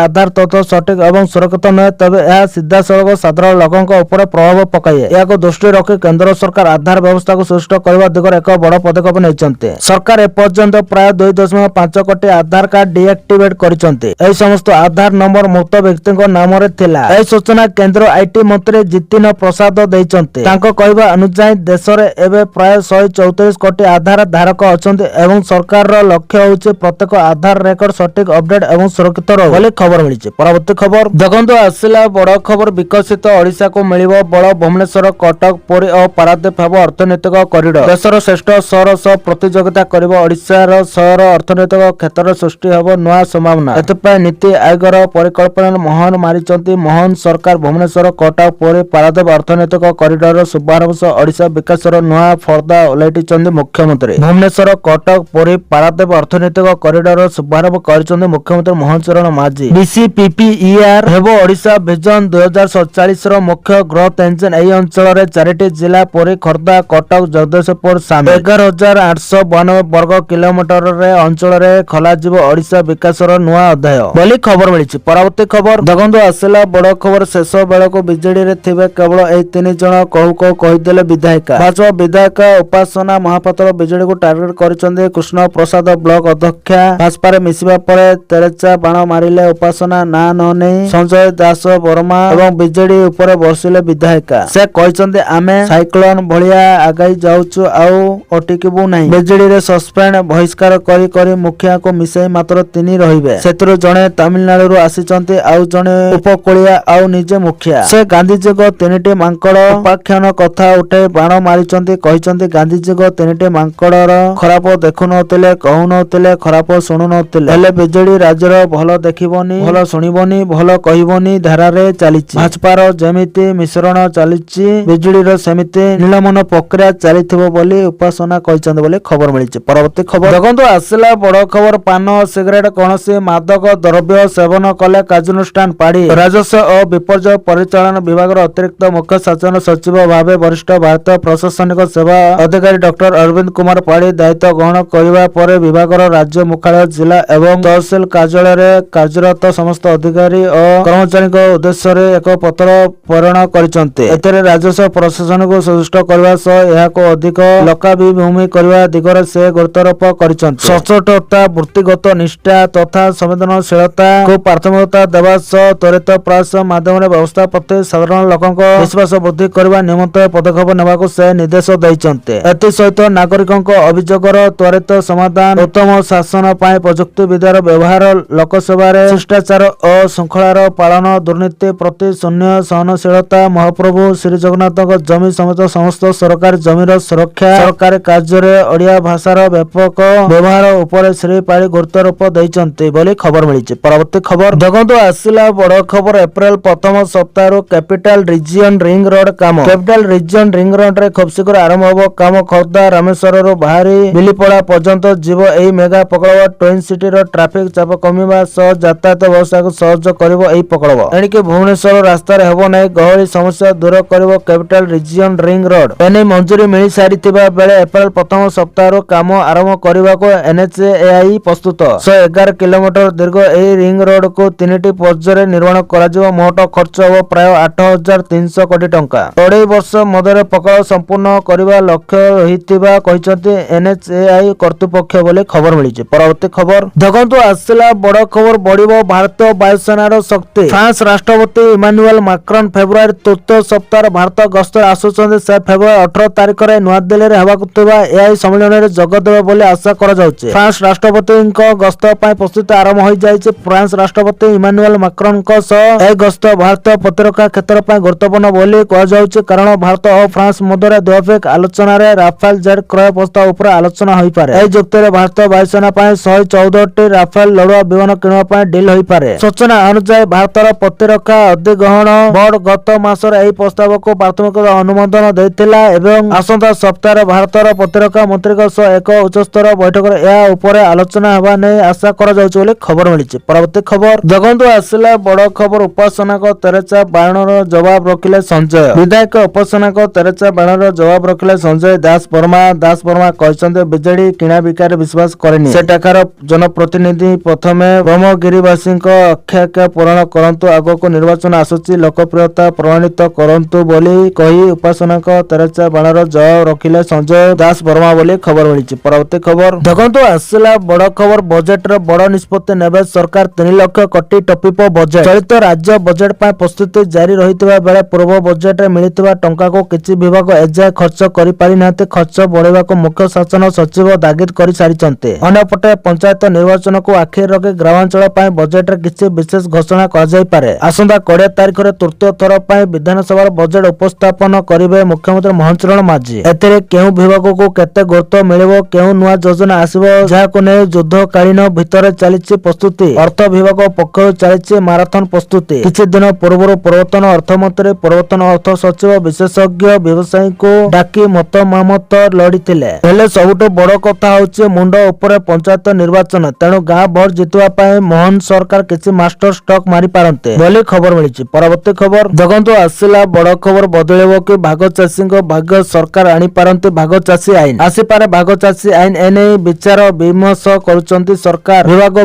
ଆଧାର ତଥ୍ୟ ସଠିକ ଏବଂ ସୁରକ୍ଷିତ ନୁହେଁ, ତେବେ ଏହା ସିଧାସଳଖ ସାଧାରଣ ଲୋକଙ୍କ ଉପରେ ପ୍ରଭାବ ପକାଏ। ଏହାକୁ ଦୃଷ୍ଟିରେ ରଖି କେନ୍ଦ୍ର ସରକାର ଆଧାର ବ୍ୟବସ୍ଥାକୁ ସୁଦୃଢ଼ କରିବା ଦିଗରେ ଏକ ବଡ ପଦକ୍ଷେପ ନେଇଛନ୍ତି। ସରକାର ଏପର୍ଯ୍ୟନ୍ତ ପ୍ରାୟ 2.5 କୋଟି ଆଧାର କାର୍ଡ ଡିଆକ୍ଟିଭେଟ କରିଛନ୍ତି। ଏହି ସମସ୍ତ ଆଧାର ନମ୍ବର ମୃତ ବ୍ୟକ୍ତିଙ୍କ ନାମରେ ଥିଲା। ଏହି ସୂଚନା କେନ୍ଦ୍ର ଆଇଟି ମନ୍ତ୍ରୀ ଜିତିନ ପ୍ରସାଦ ଦେଇଛନ୍ତି। ତାଙ୍କ କହିବା ଅନୁଯାୟୀ ଦେଶରେ ଏବେ ପ୍ରାୟ 134 କୋଟି ଆଧାର ଧାରକ ଅଛନ୍ତି ଏବଂ ସରକାରର ଲକ୍ଷ୍ୟ ହେଉଛି ପ୍ରତ୍ୟେକ ଆଧାର ରେକର୍ଡ ସଠିକ ଅପଡେଟ ଏବଂ ସୁରକ୍ଷିତ ରହୁ ବୋଲି ଖବର ମିଳିଛି। ପରବର୍ତ୍ତୀ ଖବର ଦେଖନ୍ତୁ, ଆସିଲା ବଡ ଖବର। ବିକଶିତ ଓଡିଶାକୁ ମିଳିବ ବଳ। ଭୁବନେଶ୍ୱର, କଟକ, ପୁରୀ ଓ ପାରାଦୀପ ହେବ ଅର୍ଥନୈତିକ କରିଡର। ଦେଶର ଶ୍ରେଷ୍ଠ ସହର ସହ ପ୍ରତିଯୋଗିତା କରିବ। ଓଡିଶାର ସହର ଅର୍ଥନୈତିକ କ୍ଷେତ୍ରରେ ସୃଷ୍ଟି ହେବ ନୂଆ ସମ୍ଭାବନା। ଏଥିପାଇଁ ନୀତି ଆୟୋଗର ପରିକଳ୍ପନାରେ ମୋହର ମାରିଛନ୍ତି ମୋହନ ସରକାର। ଭୁବନେଶ୍ୱର, କଟକ, ପୁରୀ, ପାରାଦୀପ ଅର୍ଥନୈତିକ କରିଡରର ଶୁଭାରମ୍ଭ ସହ ଓଡିଶା ବିକାଶର ନୂଆ ପର୍ଦ୍ଦା ଓଲଟିଛନ୍ତି ମୁଖ୍ୟମନ୍ତ୍ରୀ। ଭୁବନେଶ୍ୱର, କଟକ, ପୁରୀ, ପାରାଦୀପ ଅର୍ଥନୈତିକ କରିଡରର ଶୁଭାରମ୍ଭ କରିଛନ୍ତି ମୁଖ୍ୟମନ୍ତ୍ରୀ ମୋହନ ଚରଣ ମାଝୀ। BCPPER ହେବ ଓଡିଶା ଭିଜନ 2047ର ମୁଖ୍ୟ ଗ୍ରୋଥ ଇଞ୍ଜିନ। ଏହି ଅଞ୍ଚଳରେ 4ଟି ଜିଲ୍ଲା ପୁରୀ, ଖୋର୍ଦ୍ଧା, କଟକ, ଜଗତସିଂହପୁର ସାମିଲ। 11,892 ବର୍ଗ କିଲୋମିଟରରେ ଅଞ୍ଚଳରେ ଖୋଲାଯିବ ଓଡିଶା ବିକାଶର ନୂଆ ଅଧ୍ୟାୟ ବୋଲି ଖବର ମିଳିଛି। ପରବର୍ତ୍ତୀ ଖବର ଦେଖନ୍ତୁ, ଆସିଲା ବଡ ଖବର। ଶେଷ ବେଳକୁ ବିଜେଡିରେ ଥିବେ କେବଳ ଏହି 3 ଜଣ, କହୁ କହୁ କହିଦେଲେ ବିଧାୟିକା। ଭାଜପା ବିଧାୟିକା ଉପାସନା ମହାପାତ୍ର ବିଜେଡିକୁ ଟାର୍ଗେଟ କରିଛନ୍ତି। କୃଷ୍ଣ ପ୍ରସାଦ ବ୍ଲକ ଅଧ୍ୟକ୍ଷା ଭାଜପାରେ ମିଶିବା ପରେ ତେରେଚା ବାଣ ମାରିଲେ ଉପାସନା। ନାଁ ନ ନେଇ ସଞ୍ଜୟ ଦାସ ବର୍ମା ଏବଂ ବିଜେଡି ଉପରେ ବର୍ଷିଲେ ବିଧାୟିକା। ସେ କହିଛନ୍ତି, ଆମେ ସାଇକ୍ଲୋନ ଭଳିଆ ଆଗାଇ ଯାଉଛୁ, ଆଉ ଅଟକିବୁ ନାହିଁ। ବିଜେଡିରେ ସସ୍ପେଣ୍ଡ ବହିଷ୍କାର କରି କରି ମୁଖିଆକୁ ମିଶାଇ ମାତ୍ର 3 ରହିବେ। ସେଥିରୁ ଜଣେ ତାମିଲନାଡୁରୁ ଆସିଛନ୍ତି, ଆଉ ଜଣେ ଉପକୂଳିଆ, ଆଉ ନିଜେ ମୁଖିଆ। ସେ ଗାନ୍ଧିଜୀଙ୍କ 3ଟି ମାଙ୍କଡ ଉପାଖ୍ୟାନ କଥା ଉଠାଇ ବାଣ ମାରିଛନ୍ତି। କହିଛନ୍ତି, ଗାନ୍ଧିଜୀଙ୍କ 3ଟି ମାଙ୍କଡର ଖରାପ ଦେଖୁନଥିଲେ, କହୁନଥିଲେ, ଖରାପ ଶୁଣୁନଥିଲେ। ହେଲେ ବିଜେଡି ରାଜ୍ୟର ଭଲ ଦେଖିବନି, ଭଲ ଶୁଣିବନି, ଭଲ କହିବନି ଧାରାରେ ଚାଲିଛି। ଭାଜପାର ଯେମିତି ମିଶ୍ରଣ ଚାଲିଛି, ବିଜେଡିର ସେମିତି ନିଲମନ ପ୍ରକ୍ରିୟା ଚାଲିଥିବ ବୋଲି ଉପାସନା କହିଛନ୍ତି ବୋଲି ଖବର ମିଳିଛି। ପରବର୍ତ୍ତୀ ଖବର ଦେଖନ୍ତୁ, ଆସିଲା ବଡ ଖବର। ପାନ ଓ ସିଗାରେଟ କୌଣସି ମାଦକ ଦ୍ରବ୍ୟ ସେବନ କଲେ କାର୍ଯ୍ୟାନୁଷ୍ଠାନ। ପାଢୀ ରାଜସ୍ୱ ଓ ବିପର୍ଯ୍ୟୟ ପରିଚାଳନା ବିଭାଗର ଅତିରିକ୍ତ ମୁଖ୍ୟ ଶାସନ ସଚିବ ଭାବେ ବରିଷ୍ଠ ଭାରତୀୟ ପ୍ରଶାସନିକ ସେବା ଅଧିକାରୀ ଡକ୍ଟର ଅରବିନ୍ଦ କୁମାର ପାଢୀ ଦାୟିତ୍ୱ ଗ୍ରହଣ କରିବା ପରେ ବିଭାଗର ରାଜ୍ୟ ମୁଖ୍ୟାଳୟ, ଜିଲ୍ଲା ଏବଂ ତହସିଲ କାର୍ଯ୍ୟାଳୟରେ କାର୍ଯ୍ୟରତ ସମସ୍ତ ଅଧିକାରୀ ଓ କର୍ମଚାରୀଙ୍କ ଉଦ୍ଦେଶ୍ୟରେ ଏକ ପତ୍ର ପ୍ରେରଣ କରିଛନ୍ତି। ଏଥିରେ ରାଜସ୍ୱ ପ୍ରଶାସନକୁ ସୁଦୃଢ଼ କରିବା ସହ ଏହାକୁ ଅଧିକ ଲୋକାଭିମୁଖୀ କରିବା ଦିଗରେ ସେ ଗୁରୁତ୍ୱାରୋପ କରିଛନ୍ତି। ସଚ୍ଚୋଟତା, ବୃତ୍ତିଗତ ନିଷ୍ଠା ତଥା ସମ୍ବେଦନଶୀଳତାକୁ ପ୍ରାଥମିକତା ଦେବା ସହ ତ୍ୱରିତ ପ୍ରୟାସ ମାଧ୍ୟମରେ ବ୍ୟବସ୍ଥା ପ୍ରତି ସାଧାରଣ ଲୋକଙ୍କ ବିଶ୍ୱାସ ବୃଦ୍ଧି କରିବା ନିମନ୍ତେ ପଦକ୍ଷେପ ନେବାକୁ ସେ ନିର୍ଦ୍ଦେଶ ଦେଇଛନ୍ତି। ଏଥିସହିତ ନାଗରିକଙ୍କ ଅଭିଯୋଗର ତ୍ୱରିତ ସମାଧାନ, ଉତ୍ତମ ଶାସନ ପାଇଁ ପ୍ରଯୁକ୍ତିବିଦ୍ୟାର ବ୍ୟବହାର, ଲୋକସେବାରେ ଶିଷ୍ଟାଚାର ଓ ଶୃଙ୍ଖଳାର ପାଳନ, ଦୁର୍ନୀତି ପ୍ରତି ଶୂନ୍ୟ ସହନଶୀଳତା, ମହାପ୍ରଭୁ ଶ୍ରୀଜଗନ୍ନାଥଙ୍କ ଜମି ସମେତ ସମସ୍ତ ସରକାରୀ ଜମିର ସୁରକ୍ଷା, ସରକାରୀ କାର୍ଯ୍ୟରେ ଓଡ଼ିଆ ଭାଷାର ବ୍ୟାପକ ବ୍ୟବହାର ଉପରେ ଶ୍ରୀ ପାଢୀ ଗୁରୁତ୍ୱାରୋପ ଦେଇଛନ୍ତି ବୋଲି ଖବର ମିଳିଛି। ପରବର୍ତ୍ତୀ ଖବର ଦେଖନ୍ତୁ, ଆସିଲା ବଡ ଖବର। ଏପ୍ରିଲ ପ୍ରଥମ ସପ୍ତାହରୁ କ୍ୟାପିଟାଲ ରିଜିୟନ ରିଙ୍ଗ ରୋଡ କାମ। କ୍ୟାପିଟାଲ ରିଜିୟନ ରିଙ୍ଗ ରୋଡରେ ଖୁବ୍ ଶୀଘ୍ର ଆରମ୍ଭ ହେବ କାମ। ଖୋର୍ଦ୍ଧା ରାମେଶ୍ୱରରୁ ବାହାରି ବିଲିପଡା ପର୍ଯ୍ୟନ୍ତ ଯିବ ଏହି ମେଗା ପ୍ରକଳ୍ପ। ଟ୍ୱିନ ସିଟିର ଟ୍ରାଫିକ ଚାପ କମିବା ସହ ଯାତାୟାତ ବ୍ୟବସ୍ଥାକୁ ସହଜ କରିବ ଏହି ପ୍ରକଳ୍ପ। ଏଣିକି ଭୁବନେଶ୍ୱର ରାସ୍ତାରେ ହେବ ନାହିଁ ଗହଳି ସମସ୍ୟା ଦୂର କରିବ କ୍ୟାପିଟାଲ ରିଜିୟନ ରିଙ୍ଗ ରୋଡ। ଏନେଇ ମଞ୍ଜୁରୀ ମିଳିସାରିଥିବା ବେଳେ ଏପ୍ରିଲ ପ୍ରଥମ ସପ୍ତାହରୁ କାମ ଆରମ୍ଭ କରିବାକୁ NHAI ପ୍ରସ୍ତୁତ। 111 କିଲୋମିଟର ଦୀର୍ଘ ଏହି ରିଙ୍ଗ ରୋଡକୁ 3ଟି ପର୍ଯ୍ୟାୟରେ ନିର୍ମାଣ କରାଯିବ। ମୋଟ ଖର୍ଚ୍ଚ ହେବ ପ୍ରାୟ 8,300 କୋଟି ଟଙ୍କା। 2.5 ବର୍ଷ ମଧ୍ୟରେ ପ୍ରକଳ୍ପ ସମ୍ପୂର୍ଣ୍ଣ କରିବା ଲକ୍ଷ୍ୟ ରହିଥିବା କହିଛନ୍ତି NHAI କର୍ତ୍ତୃପକ୍ଷ ବୋଲି ଖବର ମିଳିଛି। ପରବର୍ତ୍ତୀ ଖବର ଦେଖନ୍ତୁ, ଆସିଲା ବଡ ଖବର। ବଢିବ ଭାରତୀୟ ବାୟୁସେନାର ଶକ୍ତି। ଫ୍ରାନ୍ସ ରାଷ୍ଟ୍ରପତି ଇମାନୁଏଲ ମାକ୍ରନ ଫେବୃଆରୀ ତୃତୀୟ ସପ୍ତାହରେ ଭାରତ ଗସ୍ତରେ ଆସୁଛନ୍ତି। ସେ ଫେବୃଆରୀ 18 ତାରିଖରେ ନୂଆଦିଲ୍ଲୀରେ ହେବାକୁ ଥିବା AI ସମ୍ମିଳନୀରେ ଯୋଗ ଦେବେ ବୋଲି ଆଶା କରାଯାଉଛି। ଫ୍ରାନ୍ସ ରାଷ୍ଟ୍ରପତିଙ୍କ ଗସ୍ତ ପାଇଁ ପ୍ରସ୍ତୁତି ଆରମ୍ଭ ହୋଇଯାଇଛି। ଫ୍ରାନ୍ସ ରାଷ୍ଟ୍ରପତି ଇମାନୁଏଲ ମାକ୍ରନଙ୍କ ସହ ଏହି ଗସ୍ତ ଭାରତୀୟ ପ୍ରତିରକ୍ଷା କ୍ଷେତ୍ର ପାଇଁ ଗୁରୁତ୍ୱପୂର୍ଣ୍ଣ ବୋଲି କୁହାଯାଉଛି, କାରଣ ଭାରତ ଓ ଫ୍ରାନ୍ସ ମଧ୍ୟରେ ଦ୍ୱିପାକ୍ଷିକ ଆଲୋଚନାରେ ରାଫେଲ ଜେଟ୍ କ୍ରୟ ପ୍ରସ୍ତାବ ଉପରେ ଆଲୋଚନା ହୋଇପାରେ। ଏହି ଯୁକ୍ତିରେ ଭାରତୀୟ ବାୟୁସେନା ପାଇଁ 114 ଟି ରାଫେଲ ଲଢୁଆ ବିମାନ କିଣିବା ପାଇଁ ଡିଲ୍ ହୋଇପାରେ। ସୂଚନା ଅନୁଯାୟୀ ଭାରତର ପ୍ରତିରକ୍ଷା ଅଧିଗ୍ରହଣ ବୋର୍ଡ ଗତ ମାସରେ ଏହି ପ୍ରସ୍ତାବକୁ ପ୍ରାଥମିକ ଅନୁମୋଦନ ଦେଇଥିଲା ଏବଂ ଆସନ୍ତା ସପ୍ତାହରେ ଭାରତର ପ୍ରତିରକ୍ଷା ମନ୍ତ୍ରୀଙ୍କ ସହ ଏକ ଉଚ୍ଚସ୍ତରୀୟ ବୈଠକରେ ଏହା ଉପରେ ଆଲୋଚନା ହେବା ନେଇ ଆଶା କରାଯାଉଛି ବୋଲି ଖବର ମିଳିଛି। ପରବର୍ତ୍ତୀ ଖବର ଦେଖନ୍ତୁ ଆସିଲା ବଡ ଖବର। ଉପାସନାଙ୍କ ତେରେସା ବାଣର ଜବାବ ରଖିଲେ ସଞ୍ଜୟ। ବିଧାୟକ ଉପାସନାଙ୍କ ତେରେସା ବାଣର ଜବାବ ରଖିଲେ ସଞ୍ଜୟ ଦାସ ବର୍ମା। ଦାସ ବର୍ମା କହିଛନ୍ତି ବିଜେଡି କିଣା ବିକାରେ ବିଶ୍ୱାସ କରେନି। ସେଠାକାର ଜନପ୍ରତିନିଧି ପ୍ରଥମେ ବ୍ରହ୍ମଗିରିବାସୀଙ୍କ ଆକାଂକ୍ଷା ପୂରଣ କରନ୍ତୁ, ଆଗକୁ ନିର୍ବାଚନ ଆସୁଛି, ଲୋକପ୍ରିୟତା ପ୍ରମାଣିତ କରନ୍ତୁ ବୋଲି କହି ଉପାସନାଙ୍କ ତେରେସା ବାଣର ଜବାବ ରଖିଲେ ସଞ୍ଜୟ ଦାସ ବର୍ମା ବୋଲି ଖବର ମିଳିଛି। ପରବର୍ତ୍ତୀ ଖବର ଦେଖନ୍ତୁ ଆସିଲା ବଡ ଖବର। ବଜେଟରେ ବଡ ନିଷ୍ପତ୍ତି ନେବେ ସରକାର। 3 ଲକ୍ଷ କୋଟି ଟପିବ ବଜେଟ। ଚଳିତ ରାଜ୍ୟ ବଜେଟ ପାଇଁ ପ୍ରସ୍ତୁତି ଜାରି ରହିଥିବା ବେଳେ ପୂର୍ବ ବଜେଟରେ ମିଳିଥିବା ଟଙ୍କାକୁ କିଛି ବିଭାଗ ଏଯାଏ ଖର୍ଚ୍ଚ କରିପାରିନାହାନ୍ତି। ଖର୍ଚ୍ଚ ବଢାଇବାକୁ ମୁଖ୍ୟ ଶାସନ ସଚିବ ତାଗିଦ କରିସାରିଛନ୍ତି। ଅନ୍ୟପଟେ ପଞ୍ଚାୟତ ନିର୍ବାଚନକୁ ଆଖିରେ ରଖି ଗ୍ରାମାଞ୍ଚଳ ପାଇଁ ବଜେଟରେ କିଛି ବିଶେଷ ଘୋଷଣା କରାଯାଇପାରେ। ଆସନ୍ତା 20 ତାରିଖରେ ତୃତୀୟ ଥର ପାଇଁ ବିଧାନସଭାର ବଜେଟ ଉପସ୍ଥାପନ କରିବେ ମୁଖ୍ୟମନ୍ତ୍ରୀ ମୋହନ ଚରଣ ମାଝୀ। ଏଥିରେ କେଉଁ ବିଭାଗକୁ କେତେ ଗୁରୁତ୍ୱ ମିଳିବ, କେଉଁ ନୂଆ ଯୋଜନା ଆସିବ, ଯାହାକୁ ନେଇ ଯୁଦ୍ଧକାଳୀନ ଭିତରେ ଚାଲିଛି ପ୍ରସ୍ତୁତି। ଅର୍ଥ ବିଭାଗ ପକ୍ଷରୁ ଚାଲିଛି ମାରାଥନ ପ୍ରସ୍ତୁତି। କିଛି ଦିନ ପୂର୍ବରୁ ପୂର୍ବତନ ଅର୍ଥମନ୍ତ୍ରୀ, ପୂର୍ବତନ ଅର୍ଥ ସଚିବ, ବିଶେଷଜ୍ଞ ବ୍ୟବସାୟୀଙ୍କୁ ଡାକି ମତାମତ ଲୋଡ଼ିଥିଲେ। ହେଲେ ସବୁଠୁ ବଡ କଥା ହଉଛି ମୁଣ୍ଡ ଉପରେ ପଞ୍ଚାୟତ ନିର୍ବାଚନ। ତେଣୁ ଗାଁ ଭୋଟ ଜିତିବା ପାଇଁ ମୋହନ ସରକାର କିଛି ମାଷ୍ଟର ଷ୍ଟ୍ରୋକ ମାରିପାରନ୍ତି ବୋଲି ଖବର ମିଳିଛି। ପରବର୍ତ୍ତୀ ଖବର ଦେଖନ୍ତୁ ଆସିଲା ବଡ ଖବର। ବଦଳିବ କି ଭାଗ ଚାଷୀଙ୍କ ଭାଗ୍ୟ, ସରକାର ଆଣିପାରନ୍ତି ଭାଗ ଚାଷୀ ଆଇନ। ଆସିପାରେ ଭାଗ ଚାଷୀ ଆଇନ। ଏନେଇ ବିଚାର ବିମର୍ଶ କରୁଛନ୍ତି ସରକାର।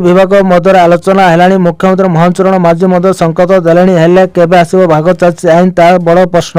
ବିଭାଗ ମଧ୍ୟରେ ଆଲୋଚନା ହେଲାଣି। ମୁଖ୍ୟମନ୍ତ୍ରୀ ମୋହନ ଚରଣ ମାଝୀ ମଧ୍ୟ ସଂକେତ ଦେଲେଣି। ହେଲେ କେବେ ଆସିବ ଭାଗ ଚାଷୀ ଆଇନ, ତାହା ବଡ ପ୍ରଶ୍ନ।